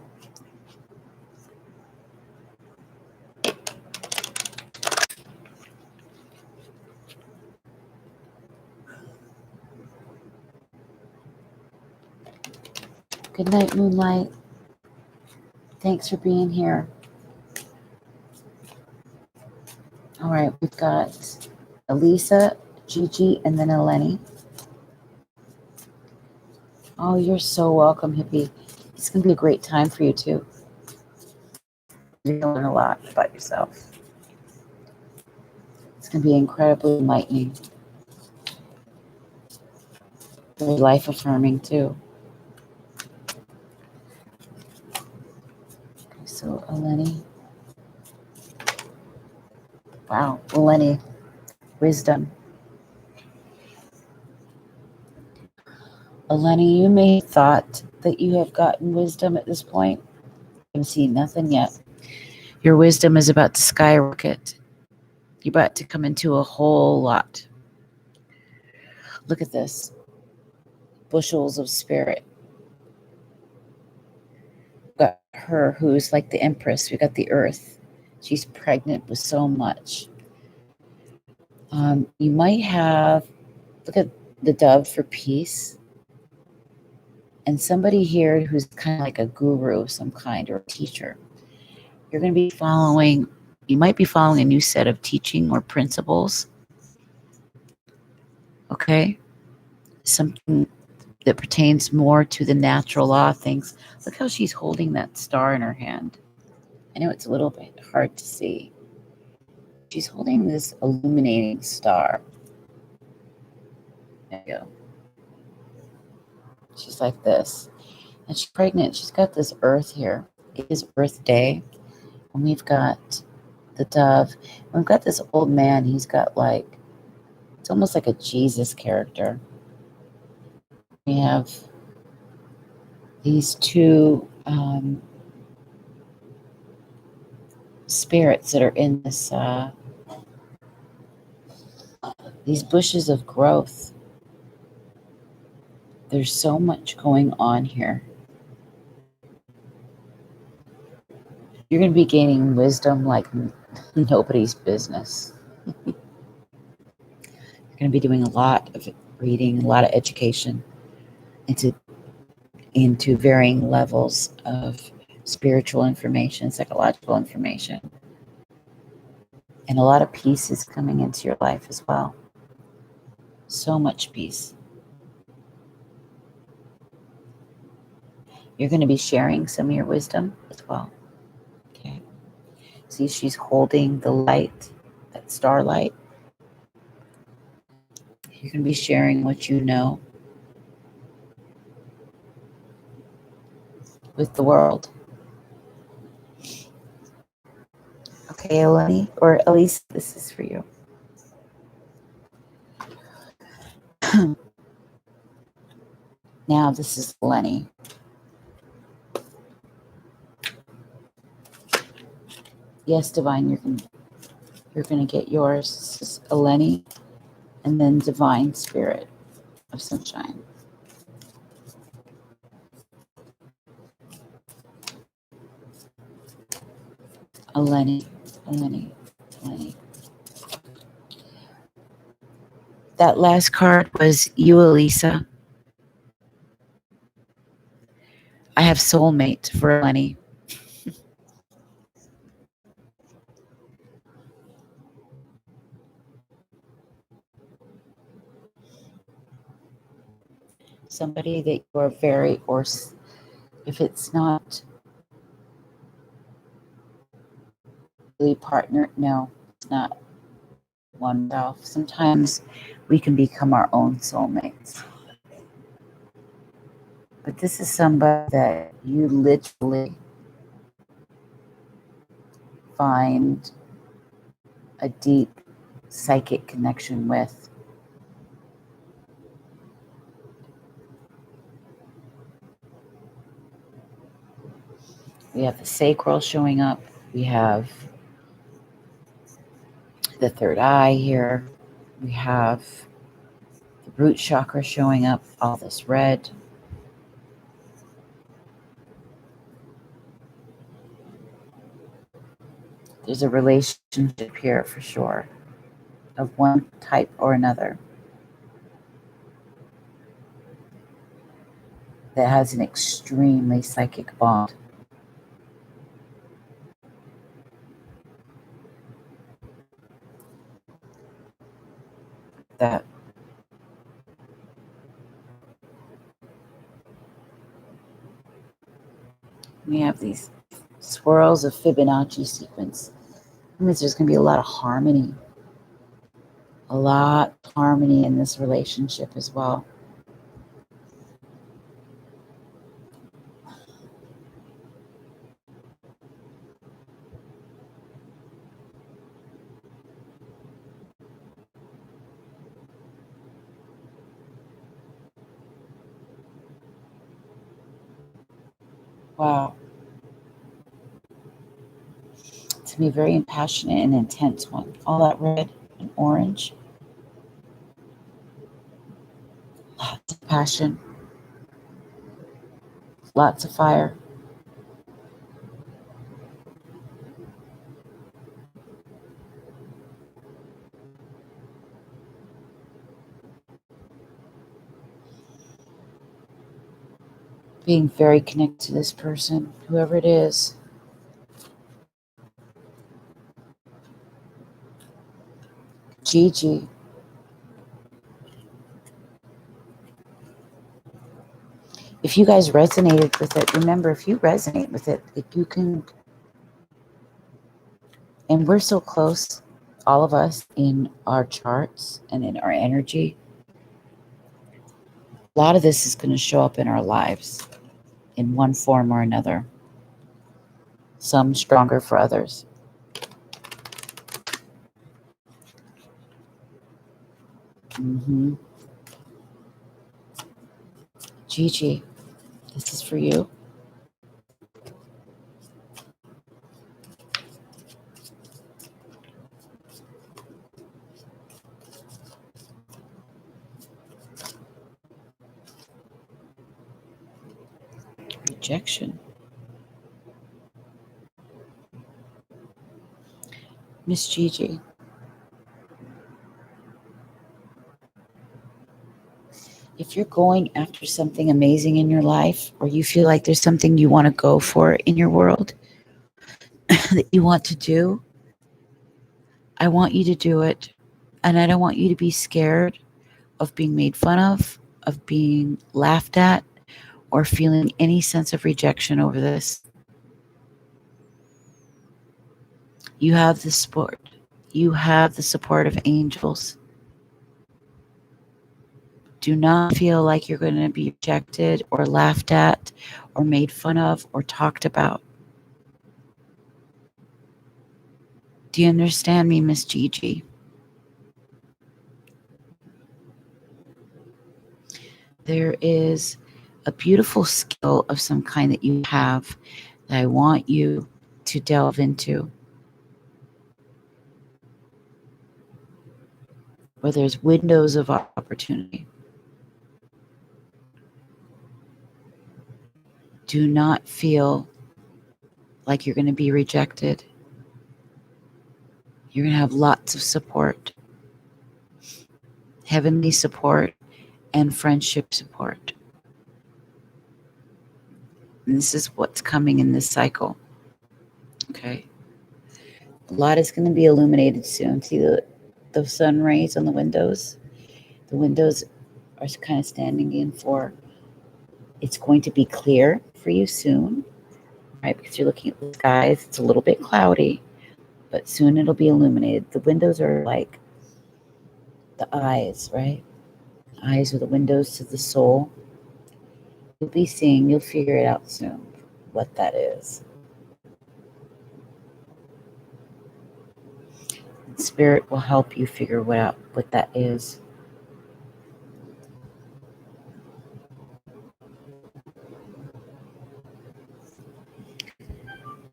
Good night, Moonlight. Thanks for being here. All right, we've got Elisa, Gigi, and then Eleni. Oh, you're so welcome, hippie. It's going to be a great time for you, too. You're going to learn a lot about yourself. It's going to be incredibly enlightening. Very life affirming, too. Okay, so, Eleni. Wow, Eleni. Wisdom. Eleni, you may have thought that you have gotten wisdom at this point. I haven't seen nothing yet. Your wisdom is about to skyrocket. You're about to come into a whole lot. Look at this. Bushels of spirit. We've got her who's like the empress. We got the earth. She's pregnant with so much. You might have, look at the dove for peace. And somebody here who's kind of like a guru of some kind or a teacher. You're going to be following, you might be following a new set of teaching or principles. Okay? Something that pertains more to the natural law of things. Look how she's holding that star in her hand. I know it's a little bit hard to see. She's holding this illuminating star. There you go. She's like this. And she's pregnant. She's got this earth here. It is Earth Day. And we've got the dove. And we've got this old man. He's got like, it's almost like a Jesus character. We have these two spirits that are in this, these bushes of growth. There's so much going on here. You're going to be gaining wisdom like nobody's business. You're going to be doing a lot of reading, a lot of education into varying levels of spiritual information, psychological information. And a lot of peace is coming into your life as well. So much peace. You're going to be sharing some of your wisdom as well. Okay. See, she's holding the light, that starlight. You're going to be sharing what you know with the world. Okay, Eleni, or at least this is for you. Now this is Lenny. Yes, Divine, you're gonna get yours. This is Eleni, and then Divine Spirit of Sunshine. Eleni. That last card was you, Elisa. I have soulmate for Eleni. Somebody that you are very, or if it's not really partner, no, it's not oneself. Sometimes we can become our own soulmates. But this is somebody that you literally find a deep psychic connection with. We have the sacral showing up. We have the third eye here. We have the root chakra showing up, all this red. There's a relationship here for sure, of one type or another, that has an extremely psychic bond. That we have these swirls of Fibonacci sequence. That means there's going to be a lot of harmony. A lot of harmony in this relationship as well. Wow. To be very passionate and intense one. All that red and orange. Lots of passion. Lots of fire. Being very connected to this person, whoever it is. Gigi. If you guys resonated with it, remember, if you resonate with it, you can, and we're so close, all of us, in our charts and in our energy. A lot of this is going to show up in our lives in one form or another. Some stronger for others. Gigi, this is for you. Rejection. Miss Gigi. If you're going after something amazing in your life, or you feel like there's something you want to go for in your world that you want to do, I want you to do it. And I don't want you to be scared of being made fun of being laughed at, or feeling any sense of rejection over this. You have the support. You have the support of angels. Do not feel like you're going to be rejected or laughed at or made fun of or talked about. Do you understand me, Miss Gigi? There is a beautiful skill of some kind that you have that I want you to delve into, where there's windows of opportunity. Do not feel like you're going to be rejected. You're going to have lots of support, heavenly support, and friendship support. And this is what's coming in this cycle. Okay. A lot is going to be illuminated soon. See the sun rays on the windows? The windows are kind of standing in for, it's going to be clear for you soon, right? Because you're looking at the skies. It's a little bit cloudy, but soon it'll be illuminated. The windows are like the eyes, right? Eyes are the windows to the soul. You'll be seeing, you'll figure it out soon what that is. Spirit will help you figure out what that is.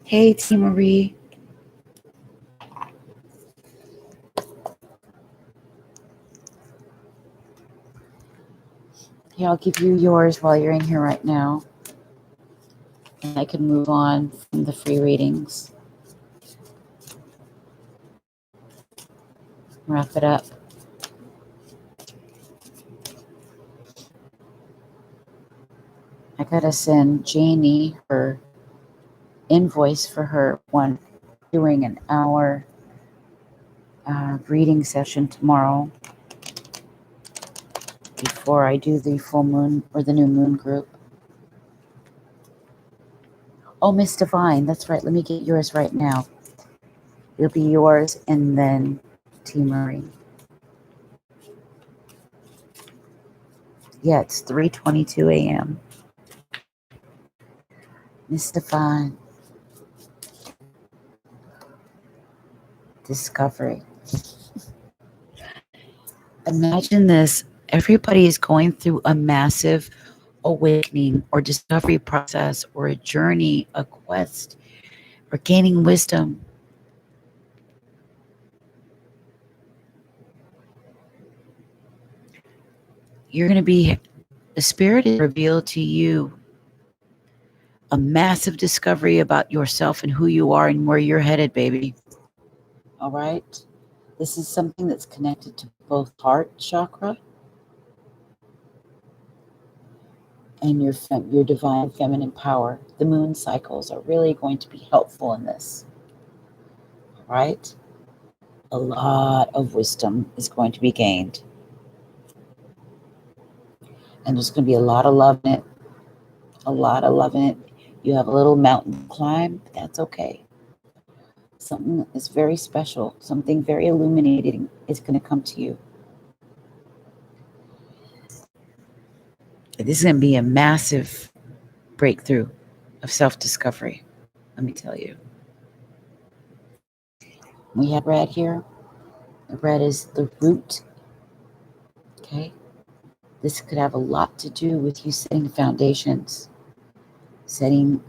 Hey, T. Marie. Here, I'll give you yours while you're in here right now. And I can move on from the free readings. Wrap it up. I gotta send Janie her invoice for her one doing an hour reading session tomorrow before I do the full moon or the new moon group. Oh, Miss Divine, that's right. Let me get yours right now. It'll be yours and then T. Marie. Yeah, it's 3:22 a.m. Miss Divine. Discovery. Imagine this. Everybody is going through a massive awakening or discovery process or a journey, a quest, or gaining wisdom. You're going to be, the spirit is revealed to you a massive discovery about yourself and who you are and where you're headed, baby. All right? This is something that's connected to both heart chakra and your divine feminine power. The moon cycles are really going to be helpful in this. All right? A lot of wisdom is going to be gained. And there's going to be a lot of love in it. A lot of love in it. You have a little mountain to climb, but that's okay. Something is very special, something very illuminating is going to come to you. This is going to be a massive breakthrough of self-discovery, let me tell you. We have red here. The red is the root. Okay. This could have a lot to do with you setting foundations, setting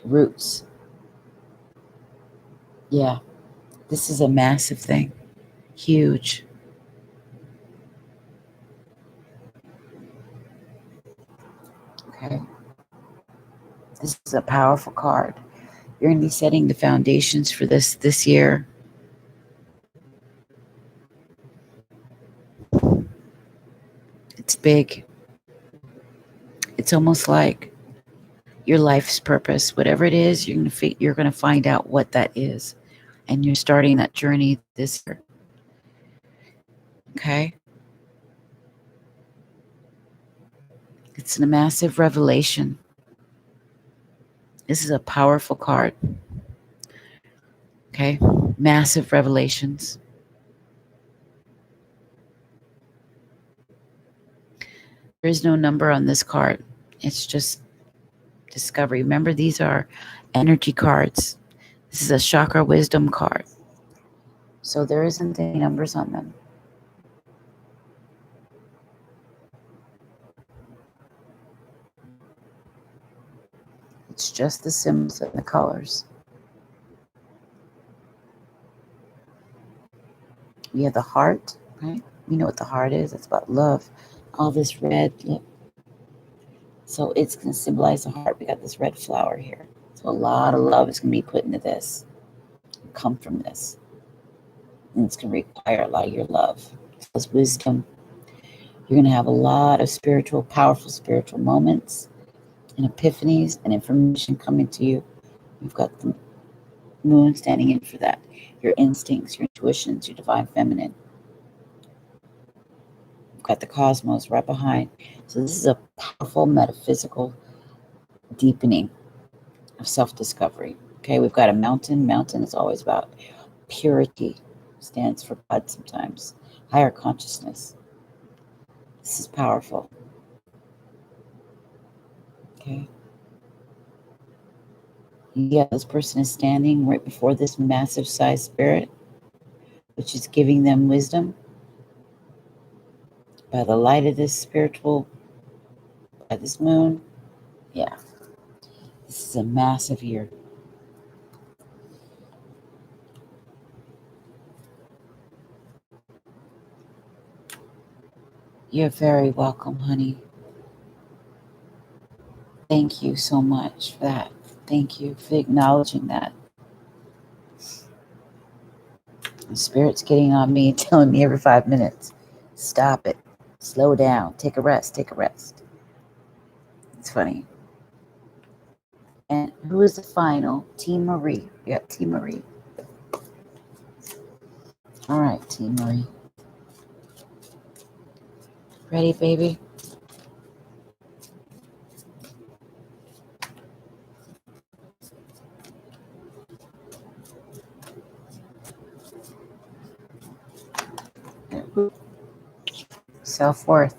roots. Yeah. This is a massive thing. Huge. Okay. This is a powerful card. You're going to be setting the foundations for this year. It's big. It's almost like your life's purpose, whatever it is, you're going to find out what that is, and you're starting that journey this year. Okay. It's a massive revelation. This is a powerful card. Okay. Massive revelations. There is no number on this card. It's just discovery. Remember, these are energy cards. This is a chakra wisdom card. So there isn't any numbers on them. It's just the symbols and the colors. We have the heart, right? We know what the heart is. It's about love. All this red, look. So it's going to symbolize the heart. We got this red flower here. So a lot of love is going to be put into this. Come from this. And it's going to require a lot of your love. It's wisdom. You're going to have a lot of spiritual, powerful spiritual moments and epiphanies and information coming to you. You've got the moon standing in for that. Your instincts, your intuitions, your divine feminine. You've got the cosmos right behind. So this is a powerful metaphysical deepening of self-discovery. Okay, we've got a mountain. Mountain is always about purity. Stands for God sometimes. Higher consciousness. This is powerful. Okay. Yeah, this person is standing right before this massive size spirit, which is giving them wisdom by the light of this spiritual, by this moon. Yeah. This is a massive year. You're very welcome, honey. Thank you so much for that. Thank you for acknowledging that. The spirit's getting on me, telling me every 5 minutes, stop it, slow down, take a rest, take a rest. It's funny. And who is the final? Team Marie. We got Team Marie. All right, Team Marie. Ready, baby? Self-worth.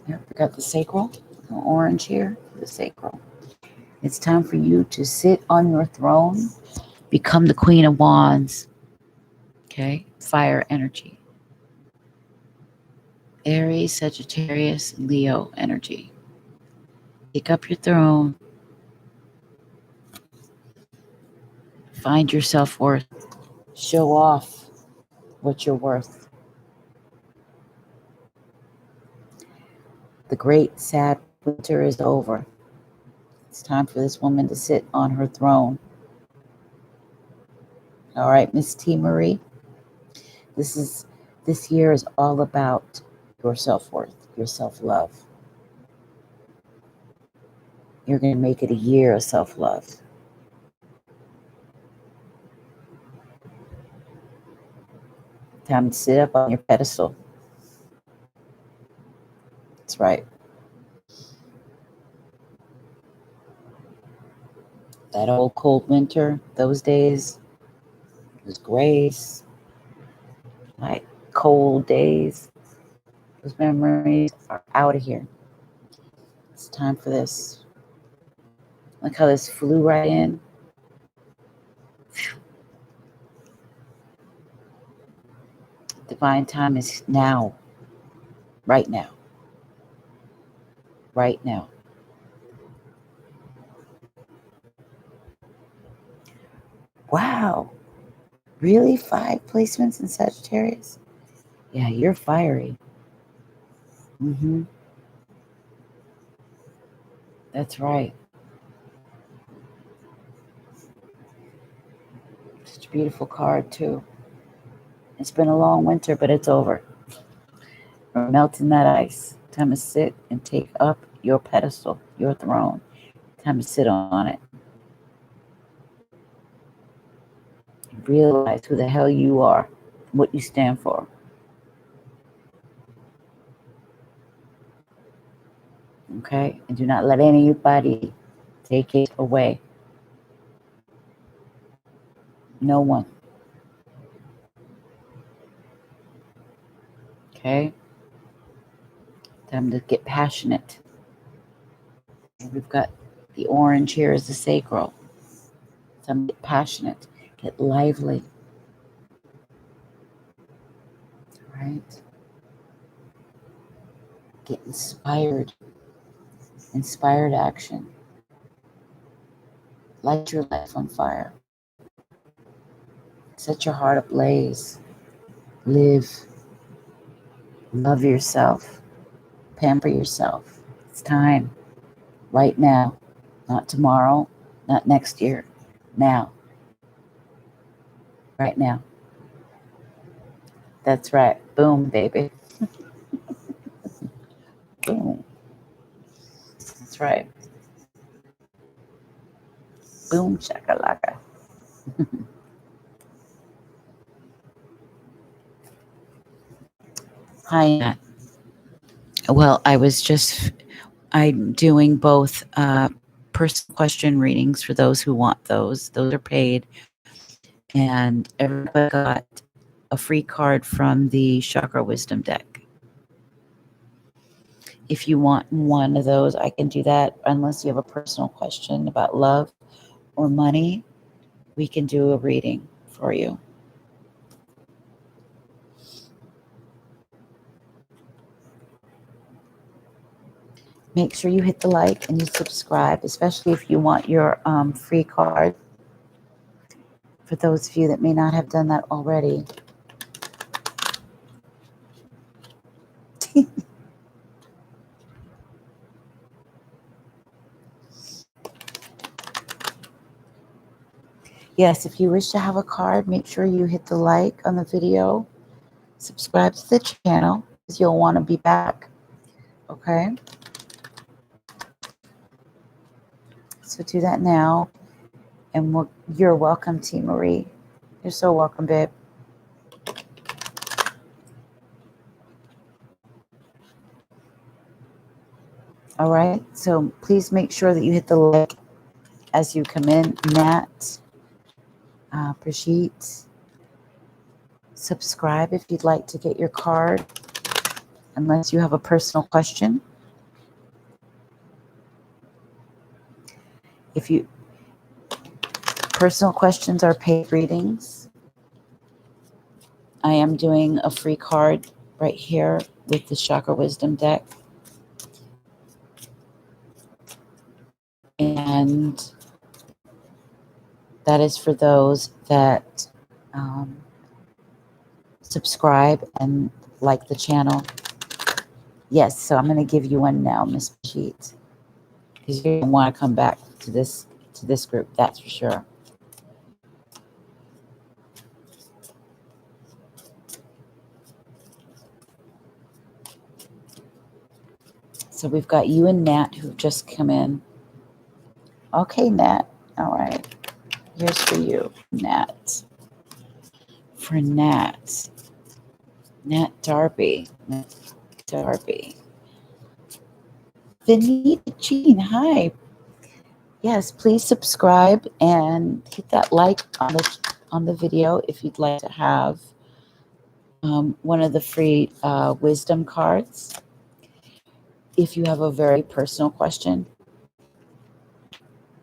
Yep, we got the sacral, the orange here, the sacral. It's time for you to sit on your throne, become the Queen of Wands. Okay, fire energy. Aries, Sagittarius, Leo energy. Pick up your throne. Find your self-worth. Show off what you're worth. The great sad winter is over. It's time for this woman to sit on her throne. All right, Miss T. Marie. This year is all about your self-worth, your self-love. You're going to make it a year of self-love. Time to sit up on your pedestal. That's right. That old cold winter, those days, those grays, like cold days, those memories are out of here. It's time for this. Look how this flew right in. Divine time is now. Right now. Right now. Wow. Really? 5 placements in Sagittarius? Yeah, you're fiery. Mm-hmm. That's right. Such a beautiful card, too. It's been a long winter, but it's over. We're melting that ice. Time to sit and take up your pedestal, your throne. Time to sit on it. Realize who the hell you are, what you stand for. Okay? And do not let anybody take it away. No one. Okay? Time to get passionate. We've got the orange here is the sacral. Time to get passionate. Get lively. Right? Get inspired. Inspired action. Light your life on fire. Set your heart ablaze. Live. Love yourself. Pamper yourself. It's time. Right now. Not tomorrow. Not next year. Now. Right now. That's right. Boom, baby. Boom. That's right. Boom, shakalaka. Hi, Nat. Well, I'm doing both personal question readings for those who want those. Those are paid. And everybody got a free card from the Chakra Wisdom deck. If you want one of those, I can do that. Unless you have a personal question about love or money, we can do a reading for you. Make sure you hit the like and you subscribe, especially if you want your free card. For those of you that may not have done that already. Yes, if you wish to have a card, make sure you hit the like on the video. Subscribe to the channel because you'll want to be back. Okay? So do that now. And you're welcome, T. Marie. You're so welcome, babe. All right. So please make sure that you hit the like as you come in. Nat, Brigitte, subscribe if you'd like to get your card, unless you have a personal question. Personal questions are paid readings. I am doing a free card right here with the Chakra Wisdom deck. And that is for those that subscribe and like the channel. Yes, so I'm going to give you one now, Miss Sheets, because you don't want to come back to this group, that's for sure. So we've got you and Nat who've just come in. Okay, Nat. All right. Here's for you, Nat. For Nat. Nat Darby. Nat Darby. Benita Jean, hi. Yes, please subscribe and hit that like on the video if you'd like to have one of the free wisdom cards. If you have a very personal question,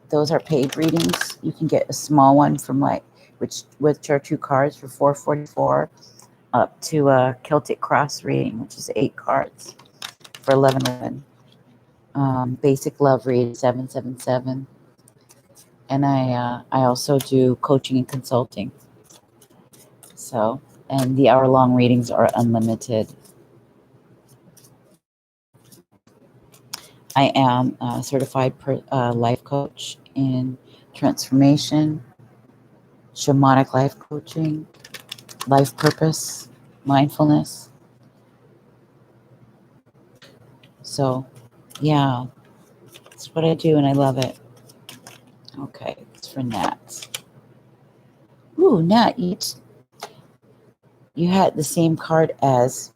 those are paid readings. You can get a small one from which are 2 cards for $4.44, up to a Celtic Cross reading, which is 8 cards for $11.11. Basic love read $7.77, and I also do coaching and consulting. So, and the hour-long readings are unlimited. I am a certified life coach in transformation, shamanic life coaching, life purpose, mindfulness. So, yeah, that's what I do, and I love it. Okay, it's for Nat. Ooh, Nat, you had the same card as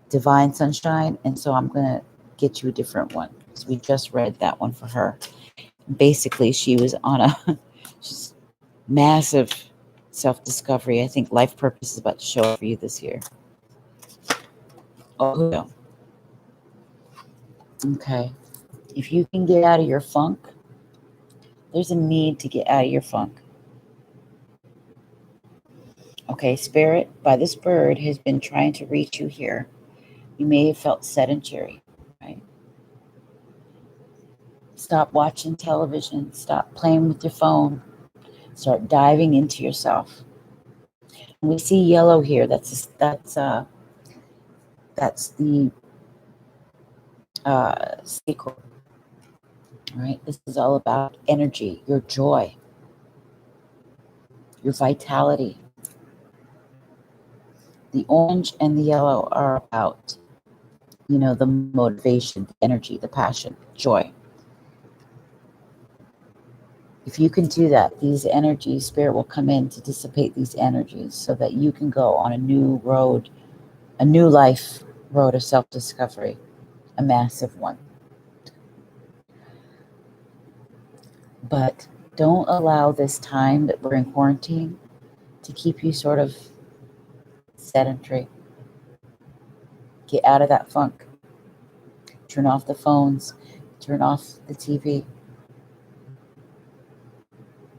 Divine Sunshine, and so I'm going to get you a different one, because we just read that one for her. Basically, she was on a just massive self-discovery. I think life purpose is about to show up for you this year. Oh, no. Okay. If you can get out of your funk, there's a need to get out of your funk. Okay, Spirit, by this bird has been trying to reach you here. You may have felt sedentary, right? Stop watching television. Stop playing with your phone. Start diving into yourself. And we see yellow here. That's the sacral. All right. This is all about energy, your joy, your vitality. The orange and the yellow are about, the motivation, the energy, the passion, joy. If you can do that, these energies, Spirit will come in to dissipate these energies so that you can go on a new road, a new life road of self-discovery, a massive one. But don't allow this time that we're in quarantine to keep you sort of sedentary. Get out of that funk. Turn off the phones. Turn off the TV.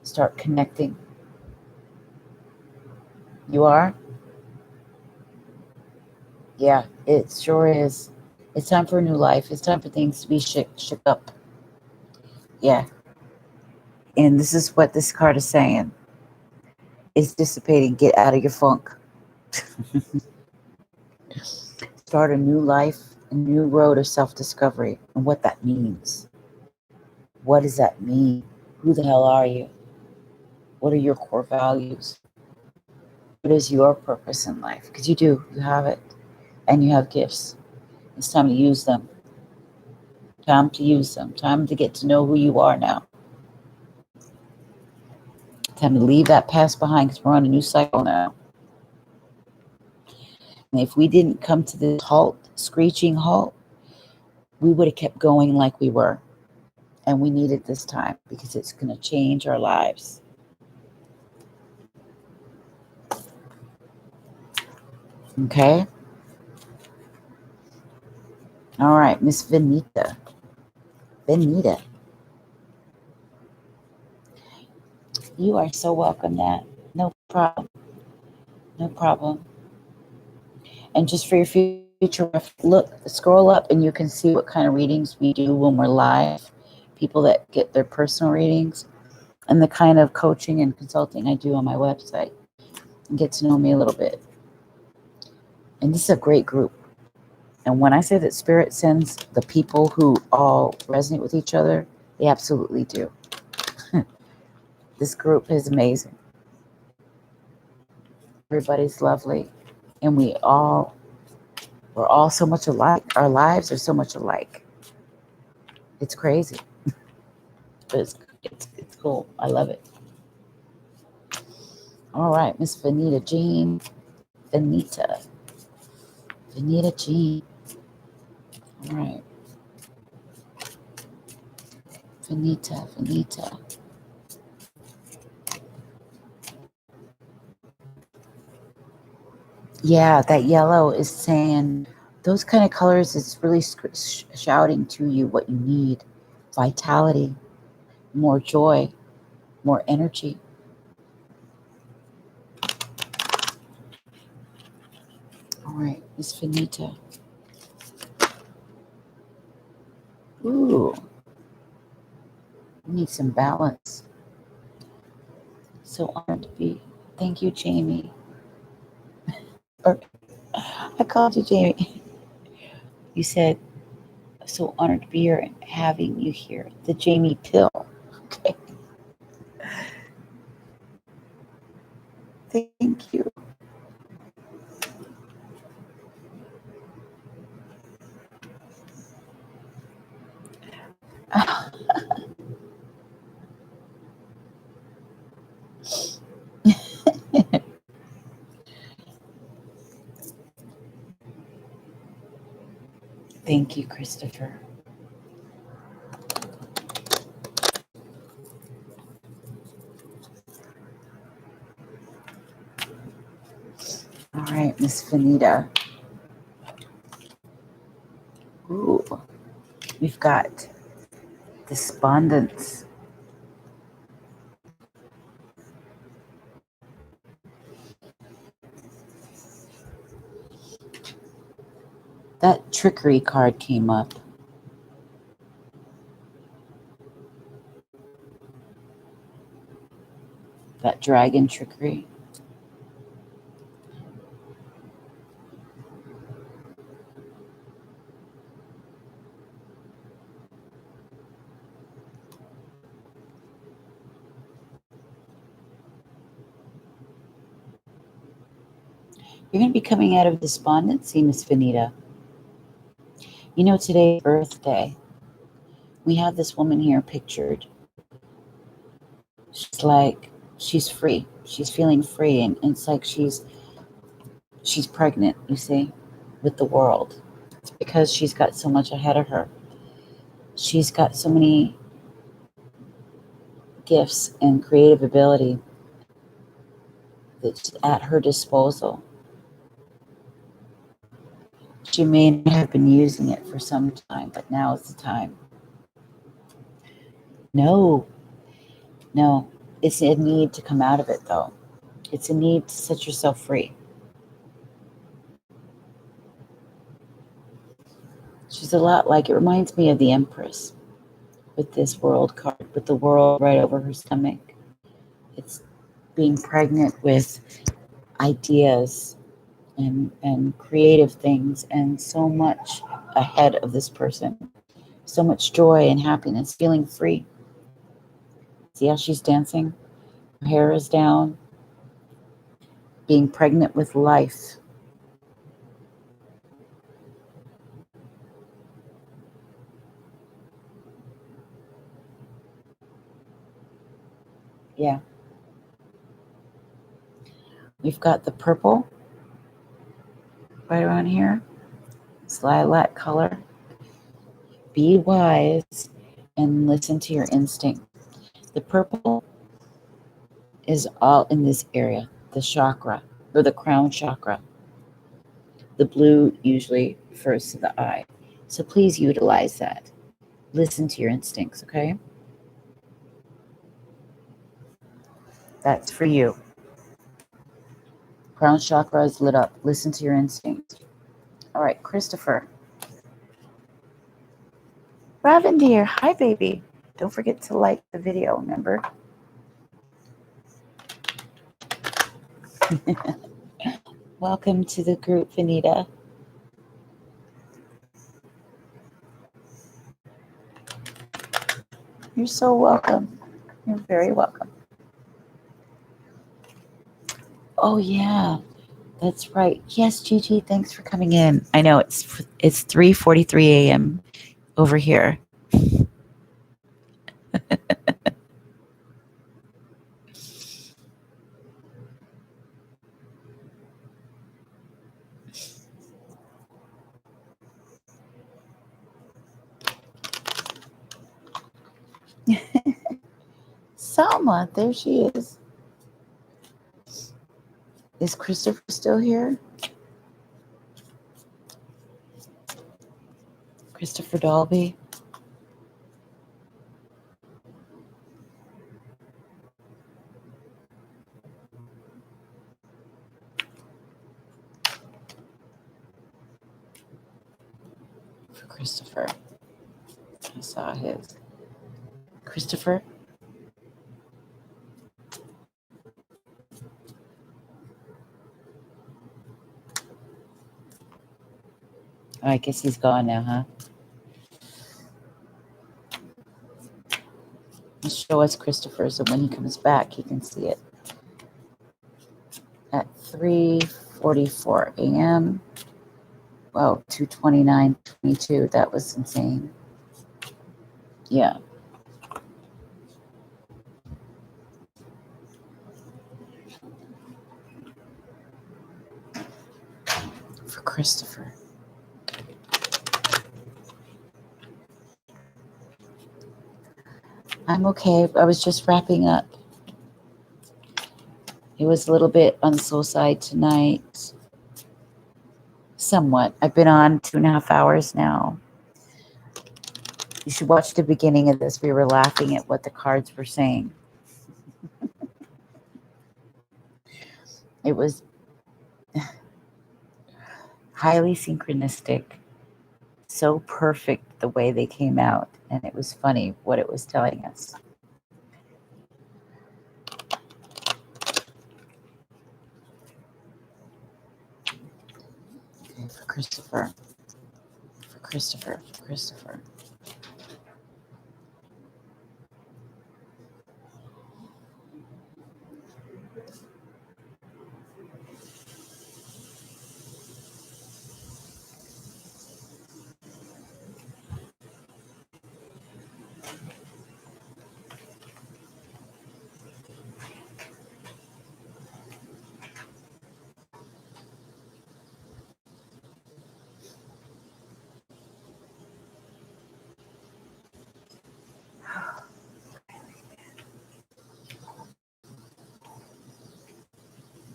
Start connecting. You are? Yeah, it sure is. It's time for a new life. It's time for things to be shook up. Yeah. And this is what this card is saying. It's dissipating. Get out of your funk. Start a new life, a new road of self-discovery, and what that means. What does that mean? Who the hell are you? What are your core values? What is your purpose in life? Because you have it, and you have gifts. It's time to use them. Time to use them. Time to get to know who you are now. Time to leave that past behind, because we're on a new cycle now. And if we didn't come to this screeching halt, we would have kept going like we were. And we need it this time, because it's going to change our lives. Okay? All right, Miss Venita. Benita. You are so welcome, Nat. No problem. No problem. And just for your future Look, scroll up and you can see what kind of readings we do when we're live. People that get their personal readings and the kind of coaching and consulting I do on my website, and get to know me a little bit. And this is a great group. And when I say that Spirit sends the people who all resonate with each other, they absolutely do. This group is amazing. Everybody's lovely. And we're all so much alike. Our lives are so much alike. It's crazy. But it's cool. I love it. All right, Miss Vanita Jean. Vanita Jean. All right. Vanita. Yeah, that yellow is saying those kind of colors is really shouting to you what you need. Vitality, more joy, more energy. All right, Miss Vanita. Ooh, we need some balance. So honored to be. Thank you, Jamie. I called you Jamie. You said, so honored to be here and having you here. The Jamie Pill. Okay. Thank you. Thank you, Christopher. All right, Miss Vanita. Ooh, we've got despondence. That trickery card came up. That dragon trickery. You're going to be coming out of despondency, Miss Vanita. You know, today's birthday. We have this woman here pictured. She's like, she's free. She's feeling free. And it's like she's pregnant, you see, with the world. It's because she's got so much ahead of her. She's got so many gifts and creative ability that's at her disposal. She may not have been using it for some time, but now is the time. No, it's a need to come out of it, though. It's a need to set yourself free. She's a lot like, it reminds me of the Empress with this world card, with the world right over her stomach. It's being pregnant with ideas and creative things and so much ahead of this person. So much joy and happiness, feeling free. See how she's dancing? Her hair is down. Being pregnant with life. Yeah. We've got the purple right around here. It's lilac color. Be wise and listen to your instinct. The purple is all in this area, the chakra, or the crown chakra. The blue usually refers to the eye. So please utilize that. Listen to your instincts, okay? That's for you. Crown chakra is lit up. Listen to your instincts. All right, Christopher. Raven dear, hi baby. Don't forget to like the video, remember? Welcome to the group, Vanita. You're so welcome. You're very welcome. Oh yeah, that's right. Yes, Gigi, thanks for coming in. I know it's 3:43 a.m. over here. Salma, there she is. Is Christopher still here? Christopher Dolby. For Christopher. I saw his. Christopher? Oh, I guess he's gone now, huh? Show us Christopher so when he comes back, he can see it. At 3:44 a.m. Wow, 2:29:22. That was insane. Yeah. For Christopher. I'm okay. I was just wrapping up. It was a little bit on the slow side tonight. Somewhat. I've been on 2.5 hours now. You should watch the beginning of this. We were laughing at what the cards were saying. It was highly synchronistic. So perfect the way they came out. And it was funny what it was telling us. Okay, for Christopher. For Christopher. For Christopher.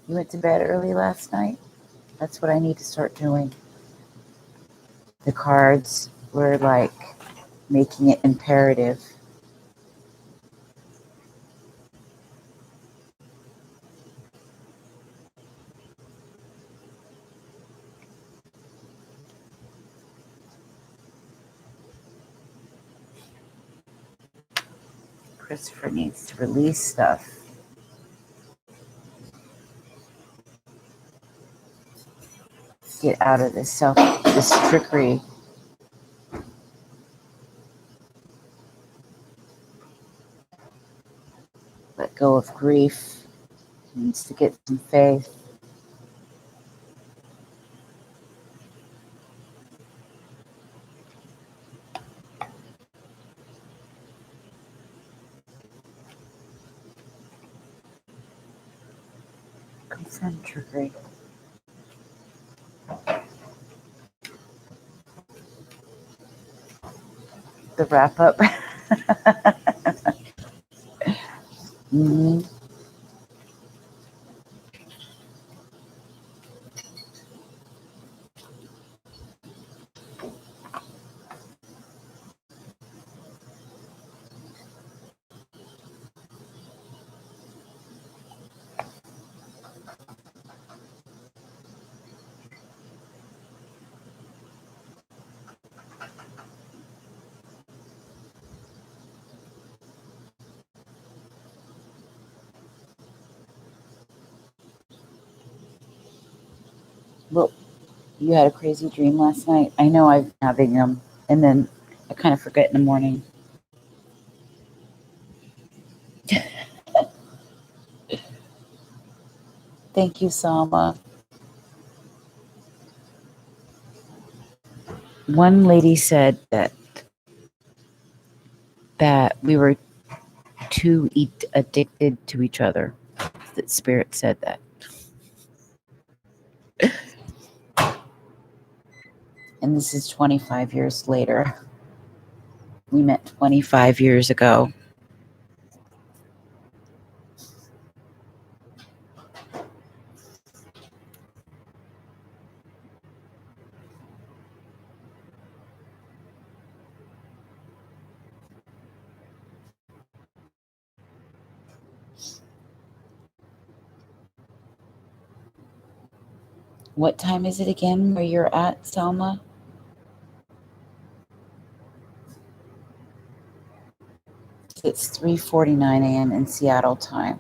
You went to bed early last night? That's what I need to start doing. The cards were like making it imperative. Christopher needs to release stuff. Get out of this trickery. Let go of grief. He needs to get some faith. Confirm trickery. The wrap up. Mm-hmm. You had a crazy dream last night? I know I've been having them, and then I kind of forget in the morning. Thank you, Salma. One lady said that we were too addicted to each other. That Spirit said that. And this is 25 years later. We met 25 years ago. What time is it again where you're at, Selma? It's 3:49 a.m. in Seattle time.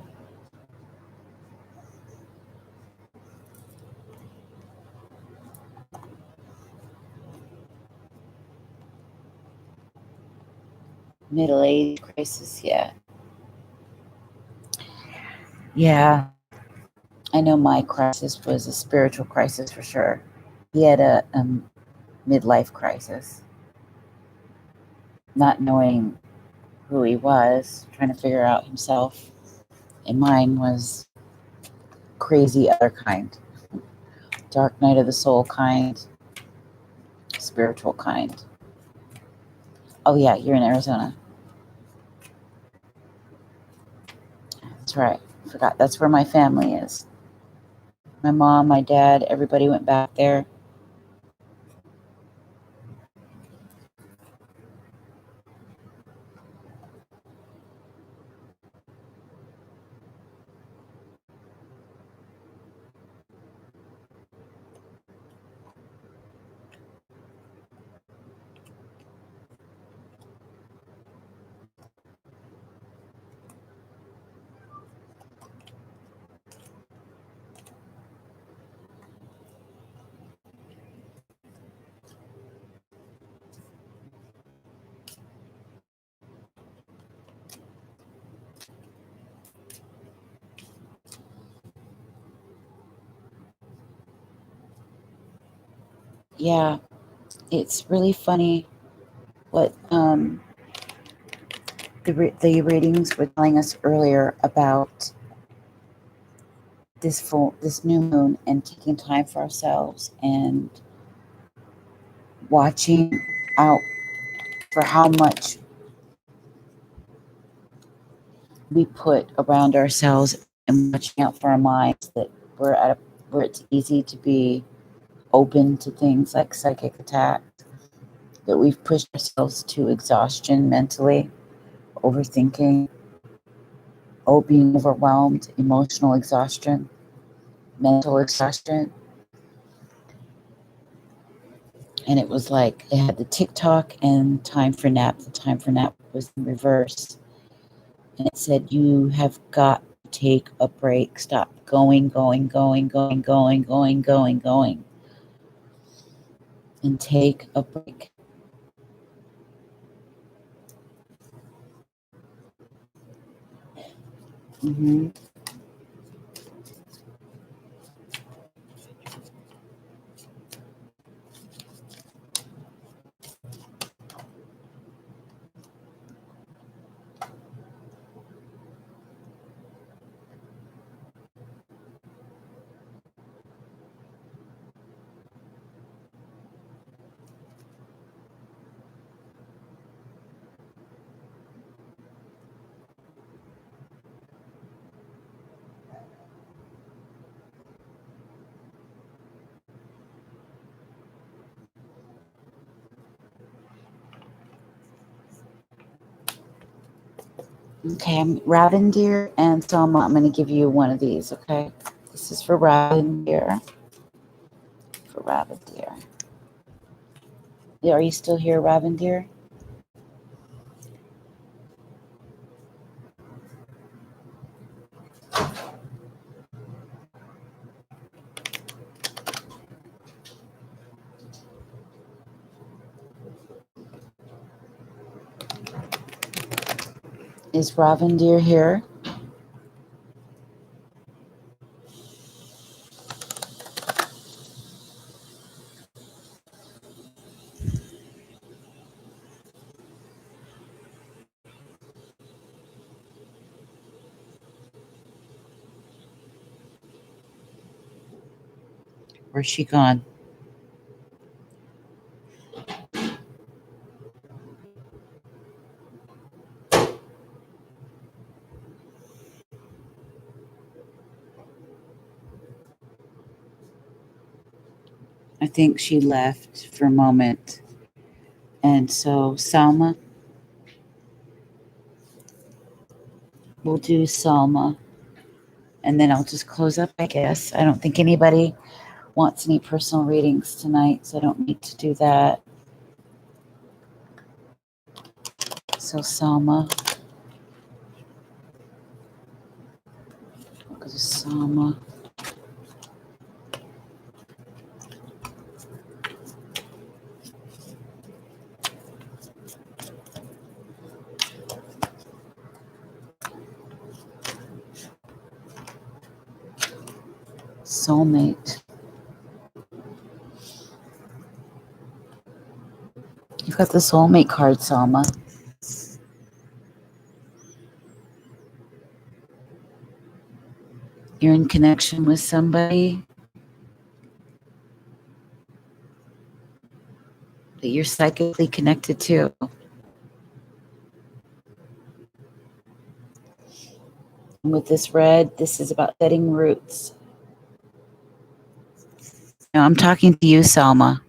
Middle age crisis, yeah. Yeah. I know my crisis was a spiritual crisis for sure. He had a midlife crisis, not knowing who he was, trying to figure out himself. And mine was crazy other kind, dark night of the soul kind, spiritual kind. Oh, yeah, you're in Arizona. That's right. Forgot. That's where my family is. My mom, my dad, everybody went back there. Yeah, it's really funny what the readings were telling us earlier about this new moon and taking time for ourselves and watching out for how much we put around ourselves and watching out for our minds that we're at a, where it's easy to be open to things like psychic attack, that we've pushed ourselves to exhaustion mentally, overthinking, being overwhelmed, emotional exhaustion, mental exhaustion. And it was like it had the TikTok and time for nap. The time for nap was in reverse. And it said, you have got to take a break. Stop going, going, going, going, going, going, going, going. And take a break. Mm-hmm. Okay, I'm Ravendeer and Selma. I'm going to give you one of these, okay? This is for Ravendeer. For Ravendeer. Yeah, are you still here, Ravendeer? Is Ravendir here? Where's she gone? I think she left for a moment. And so, Salma, we'll do Salma. And then I'll just close up, I guess. I don't think anybody wants any personal readings tonight, so I don't need to do that. So, Salma. We'll go to Salma. Soulmate. You've got the soulmate card, Salma. You're in connection with somebody that you're psychically connected to. And with this red, this is about setting roots. Now I'm talking to you, Salma.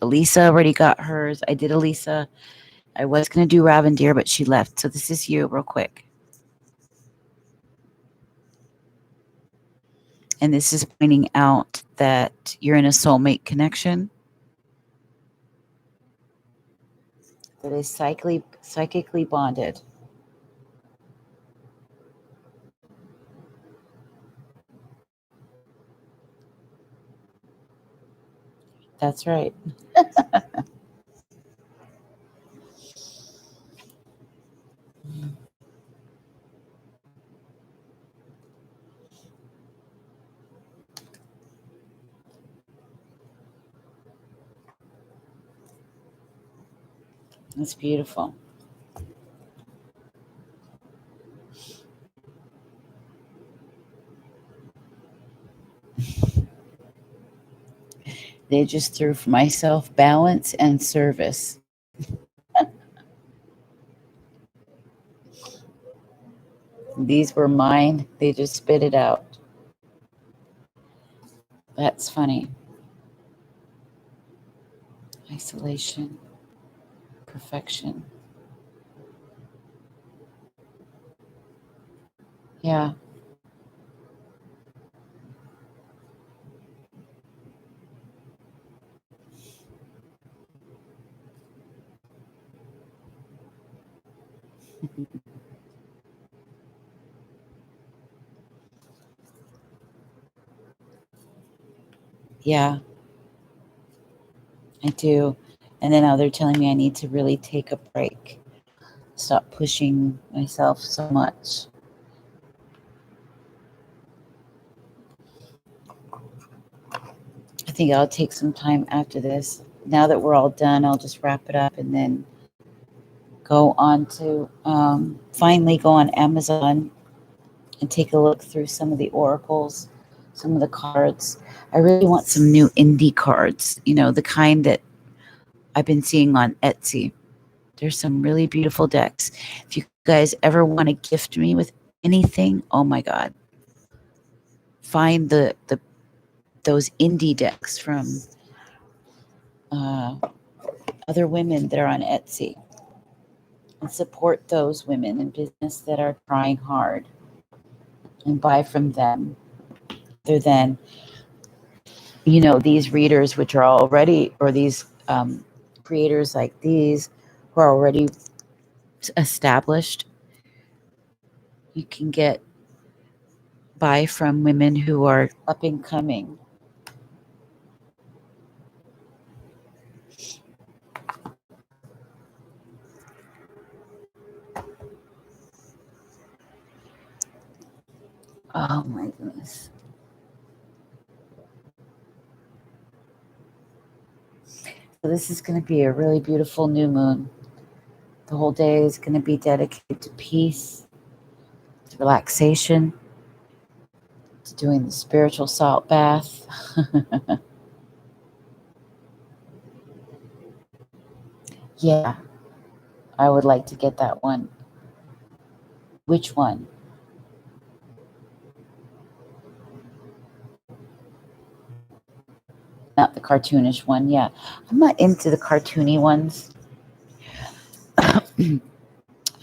Elisa already got hers. I did Elisa. I was going to do Ravendir, but she left. So this is you, real quick. And this is pointing out that you're in a soulmate connection that is psychically bonded. That's right. That's beautiful. They just threw for myself balance and service. These were mine. They just spit it out. That's funny. Isolation, perfection. Yeah. Yeah, I do. And then now they're telling me I need to really take a break. Stop pushing myself so much. I think I'll take some time after this. Now that we're all done, I'll just wrap it up and then go on to finally go on Amazon and take a look through some of the oracles, some of the cards. I really want some new indie cards, the kind that I've been seeing on Etsy. There's some really beautiful decks. If you guys ever want to gift me with anything, oh my God, find those indie decks from other women that are on Etsy and support those women in business that are trying hard and buy from them rather than these readers which are already, or these creators like these who are already established. You can buy from women who are up and coming. Oh my goodness. So this is going to be a really beautiful new moon. The whole day is going to be dedicated to peace, to relaxation, to doing the spiritual salt bath. Yeah, I would like to get that one. Which one? Not the cartoonish one. Yeah, I'm not into the cartoony ones.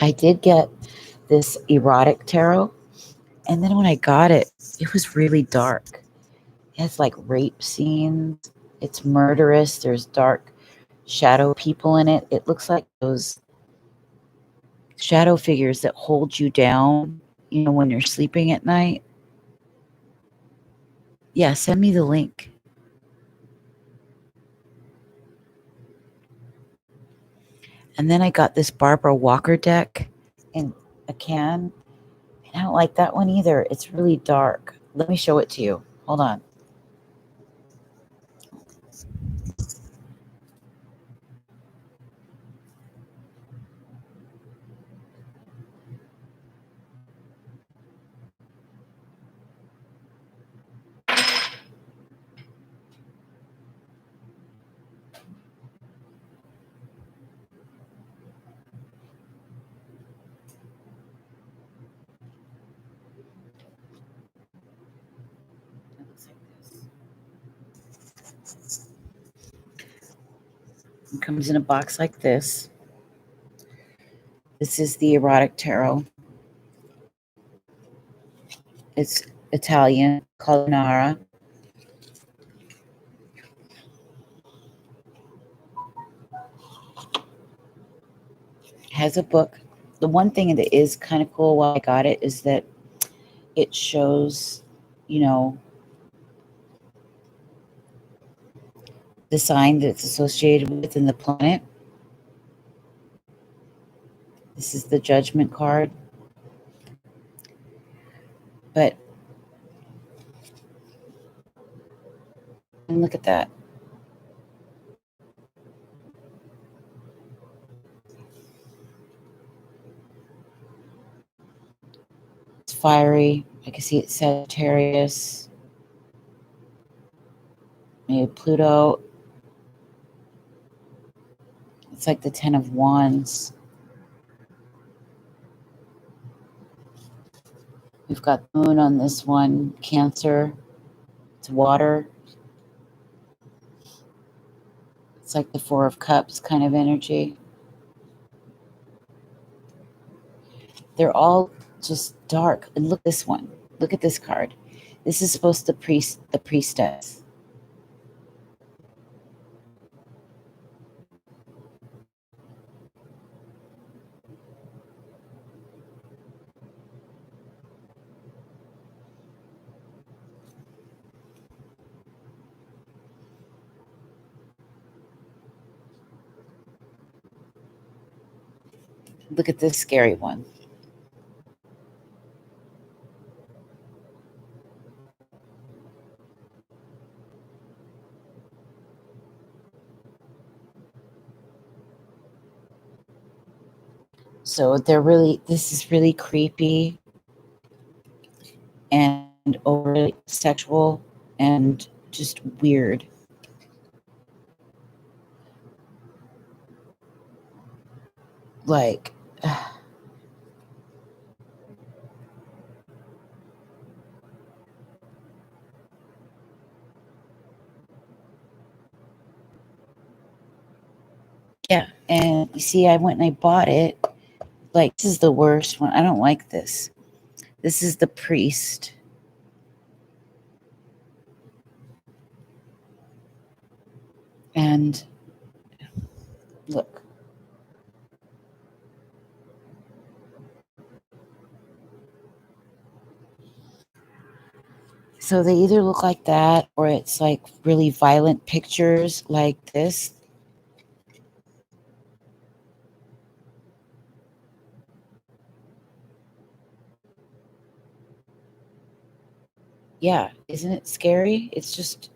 I did get this erotic tarot, and then when I got it, it was really dark. It has like rape scenes. It's murderous. There's dark shadow people in it. It looks like those shadow figures that hold you down, when you're sleeping at night. Yeah, send me the link. And then I got this Barbara Walker deck in a can. And I don't like that one either. It's really dark. Let me show it to you. Hold on. It looks like this. It comes in a box like this. This is the erotic tarot. It's Italian, called Nara. It has a book. The one thing that is kind of cool while I got it is that it shows, the sign that it's associated with in the planet. This is the Judgment card. But look at that. It's fiery. I can see it's Sagittarius. Maybe Pluto. It's like the 10 of Wands. We've got the moon on this one. Cancer. It's water. It's like the Four of Cups kind of energy. They're all just dark. And look at this one. Look at this card. This is supposed to the priestess. Look at this scary one. So this is really creepy and overly sexual and just weird. Like, yeah. And you see, I went and I bought it. Like, this is the worst one. I don't like this. This is the priest. And look. So they either look like that or it's like really violent pictures like this. Yeah, isn't it scary? It's just,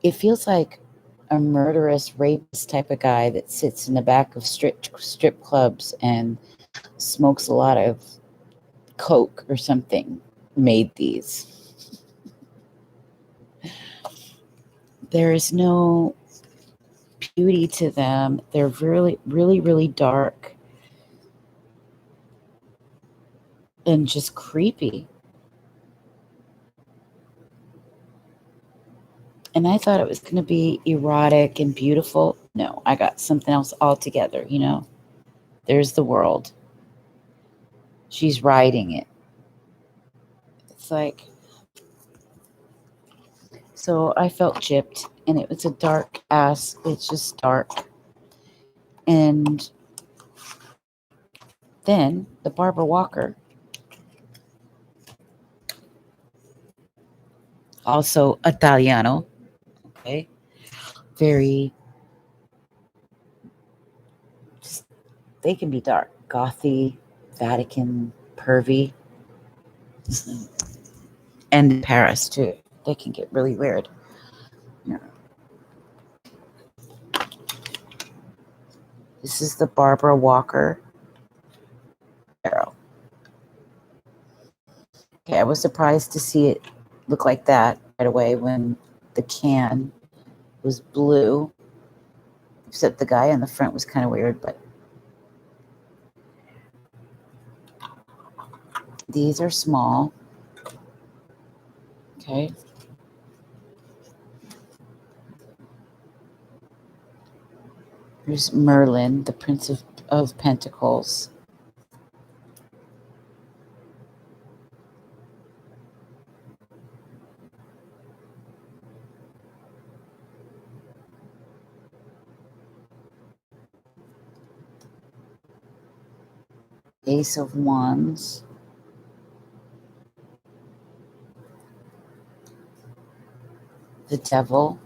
it feels like a murderous rapist type of guy that sits in the back of strip clubs and smokes a lot of coke or something made these. There is no beauty to them. They're really, really, really dark and just creepy. And I thought it was going to be erotic and beautiful. No, I got something else altogether, you know? There's the world. She's riding it. It's like, so I felt gypped, and it was a dark ass. It's just dark. And then the Barbara Walker, also Italiano, okay? Very, just, they can be dark. Gothy, Vatican, pervy, and Paris too. They can get really weird. Yeah. This is the Barbara Walker arrow. Okay, I was surprised to see it look like that right away when the can was blue. Except the guy on the front was kind of weird, but these are small. Okay. Here's Merlin, the Prince of Pentacles. Ace of Wands. The Devil.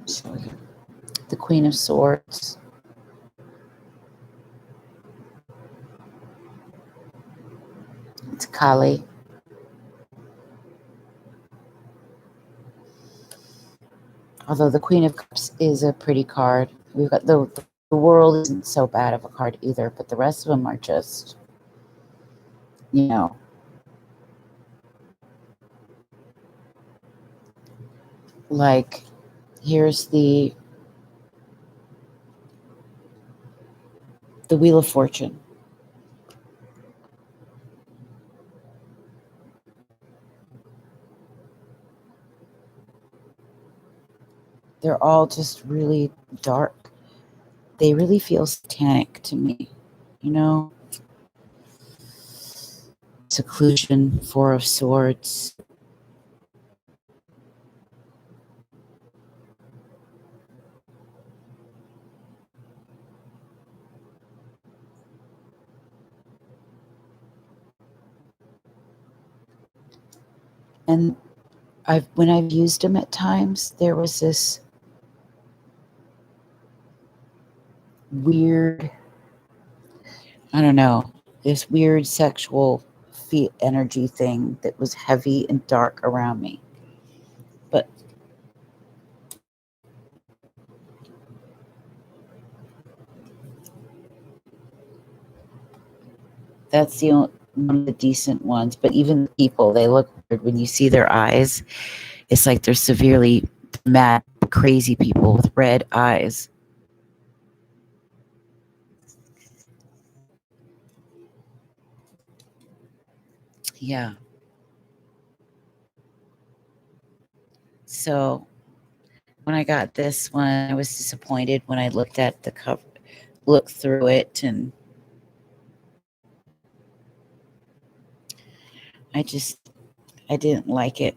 Show you. The Queen of Swords. It's Kali. Although the Queen of Cups is a pretty card. We've got the World isn't so bad of a card either, but the rest of them are just, you know, like here's the Wheel of Fortune. They're all just really dark. They really feel satanic to me, you know? Seclusion, Four of Swords. And when I've used them at times, there was this weird, I don't know, this weird sexual energy thing that was heavy and dark around me. But that's one of the decent ones. But even the people, they look weird when you see their eyes. It's like they're severely mad, crazy people with red eyes. Yeah. So when I got this one, I was disappointed when I looked at the cover, looked through it, and I didn't like it.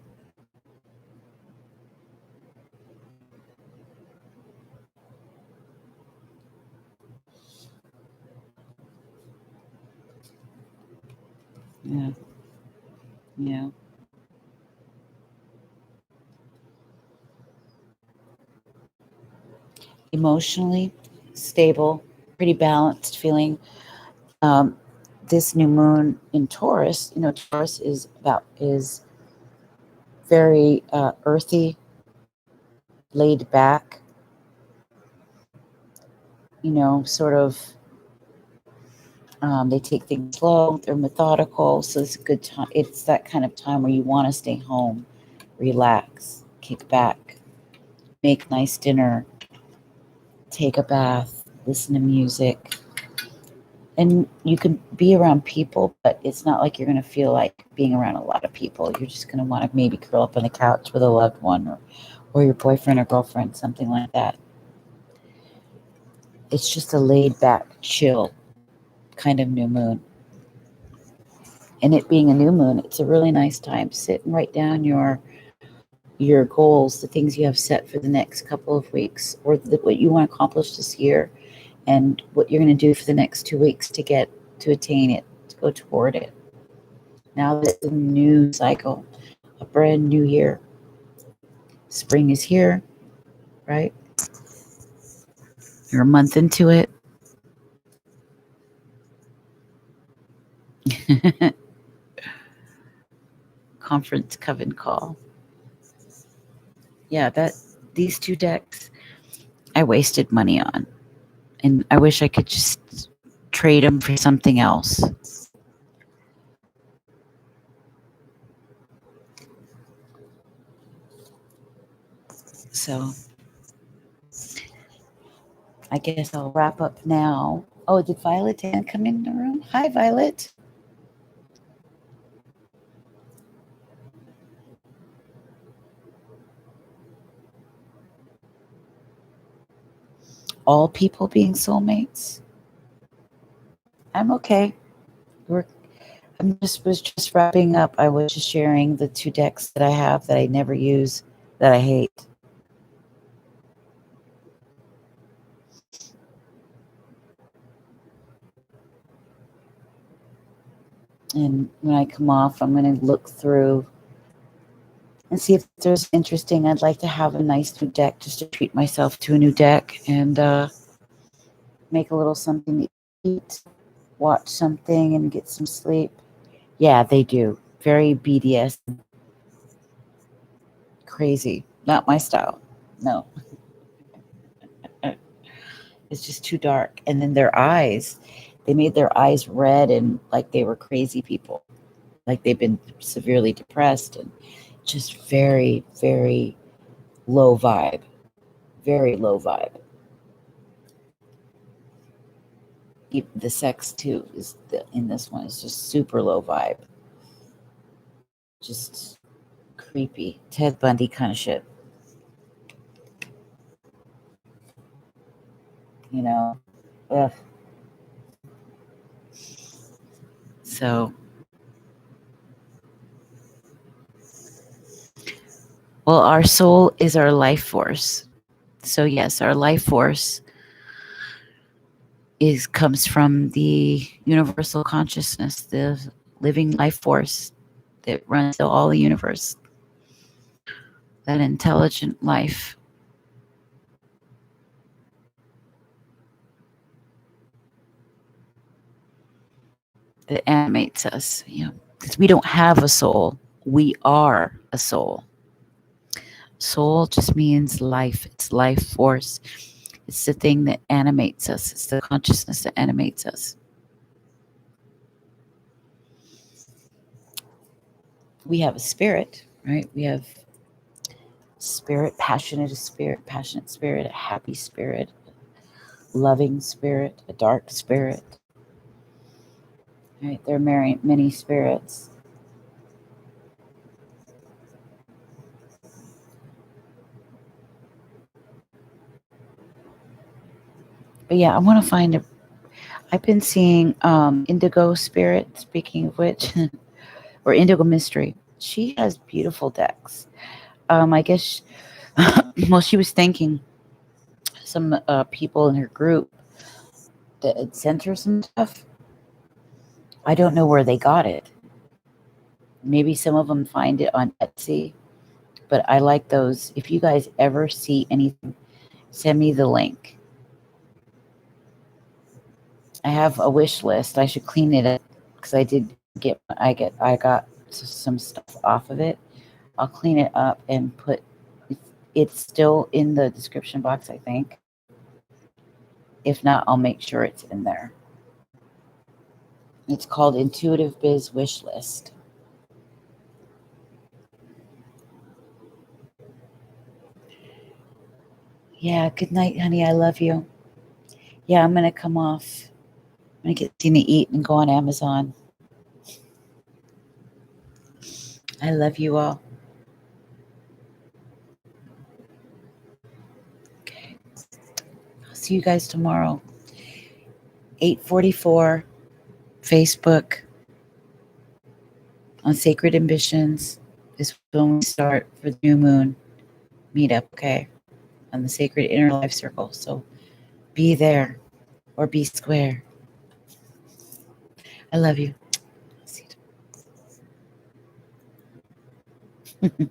Yeah. Yeah. emotionally stable, pretty balanced feeling. Um, this new moon in Taurus, Taurus is very earthy, laid back, sort of. They take things slow. They're methodical, so it's a good time. It's that kind of time where you want to stay home, relax, kick back, make nice dinner, take a bath, listen to music. And you can be around people, but it's not like you're going to feel like being around a lot of people. You're just going to want to maybe curl up on the couch with a loved one or your boyfriend or girlfriend, something like that. It's just a laid back, chill kind of new moon. And it being a new moon, it's a really nice time. Sit and write down your goals, the things you have set for the next couple of weeks, or what you want to accomplish this year, and what you're going to do for the next 2 weeks to attain it, to go toward it. Now that the new cycle, a brand new year. Spring is here, right? You're a month into it. Conference Coven Call. Yeah, these 2 decks I wasted money on. And I wish I could just trade them for something else. So I guess I'll wrap up now. Oh, did Violet Dan come in the room? Hi, Violet. All people being soulmates? I'm okay. Was just wrapping up. I was just sharing the 2 decks that I have that I never use, that I hate. And when I come off, I'm going to look through and see if there's interesting. I'd like to have a nice new deck just to treat myself to a new deck and make a little something to eat, watch something, and get some sleep. Yeah, they do. Very BDS. Crazy. Not my style. No. It's just too dark. And then their eyes, they made their eyes red and like they were crazy people. Like they've been severely depressed and just very, very low vibe. Very low vibe. The sex too in this one is just super low vibe. Just creepy. Ted Bundy kind of shit. Ugh. So, well, our soul is our life force. So yes, our life force comes from the universal consciousness, the living life force that runs all the universe, that intelligent life. That animates us, because we don't have a soul. We are a soul. Soul just means life. It's life force. It's the thing that animates us. It's the consciousness that animates us. We have a spirit, right? We have spirit, passionate spirit, a happy spirit, loving spirit, a dark spirit. Right? There are many spirits. But yeah, I want to find I've been seeing Indigo Spirit, speaking of which, or Indigo Mystery. She has beautiful decks. I guess, well, she was thanking some people in her group that had sent her some stuff. I don't know where they got it. Maybe some of them find it on Etsy, but I like those. If you guys ever see anything Send me the link. I have a wish list. I should clean it up because I got some stuff off of it. I'll clean it up and put it's still in the description box, I think. If not, I'll make sure it's in there. It's called Intuitive Biz Wish List. Yeah, good night, honey. I love you. Yeah, I'm going to come off. I'm going to get something to eat and go on Amazon. I love you all. Okay. I'll see you guys tomorrow. 8:44, Facebook on Sacred Ambitions is when we start for the new moon meetup, okay? On the Sacred Inner Life Circle. So be there or be square. I love you. See you tomorrow.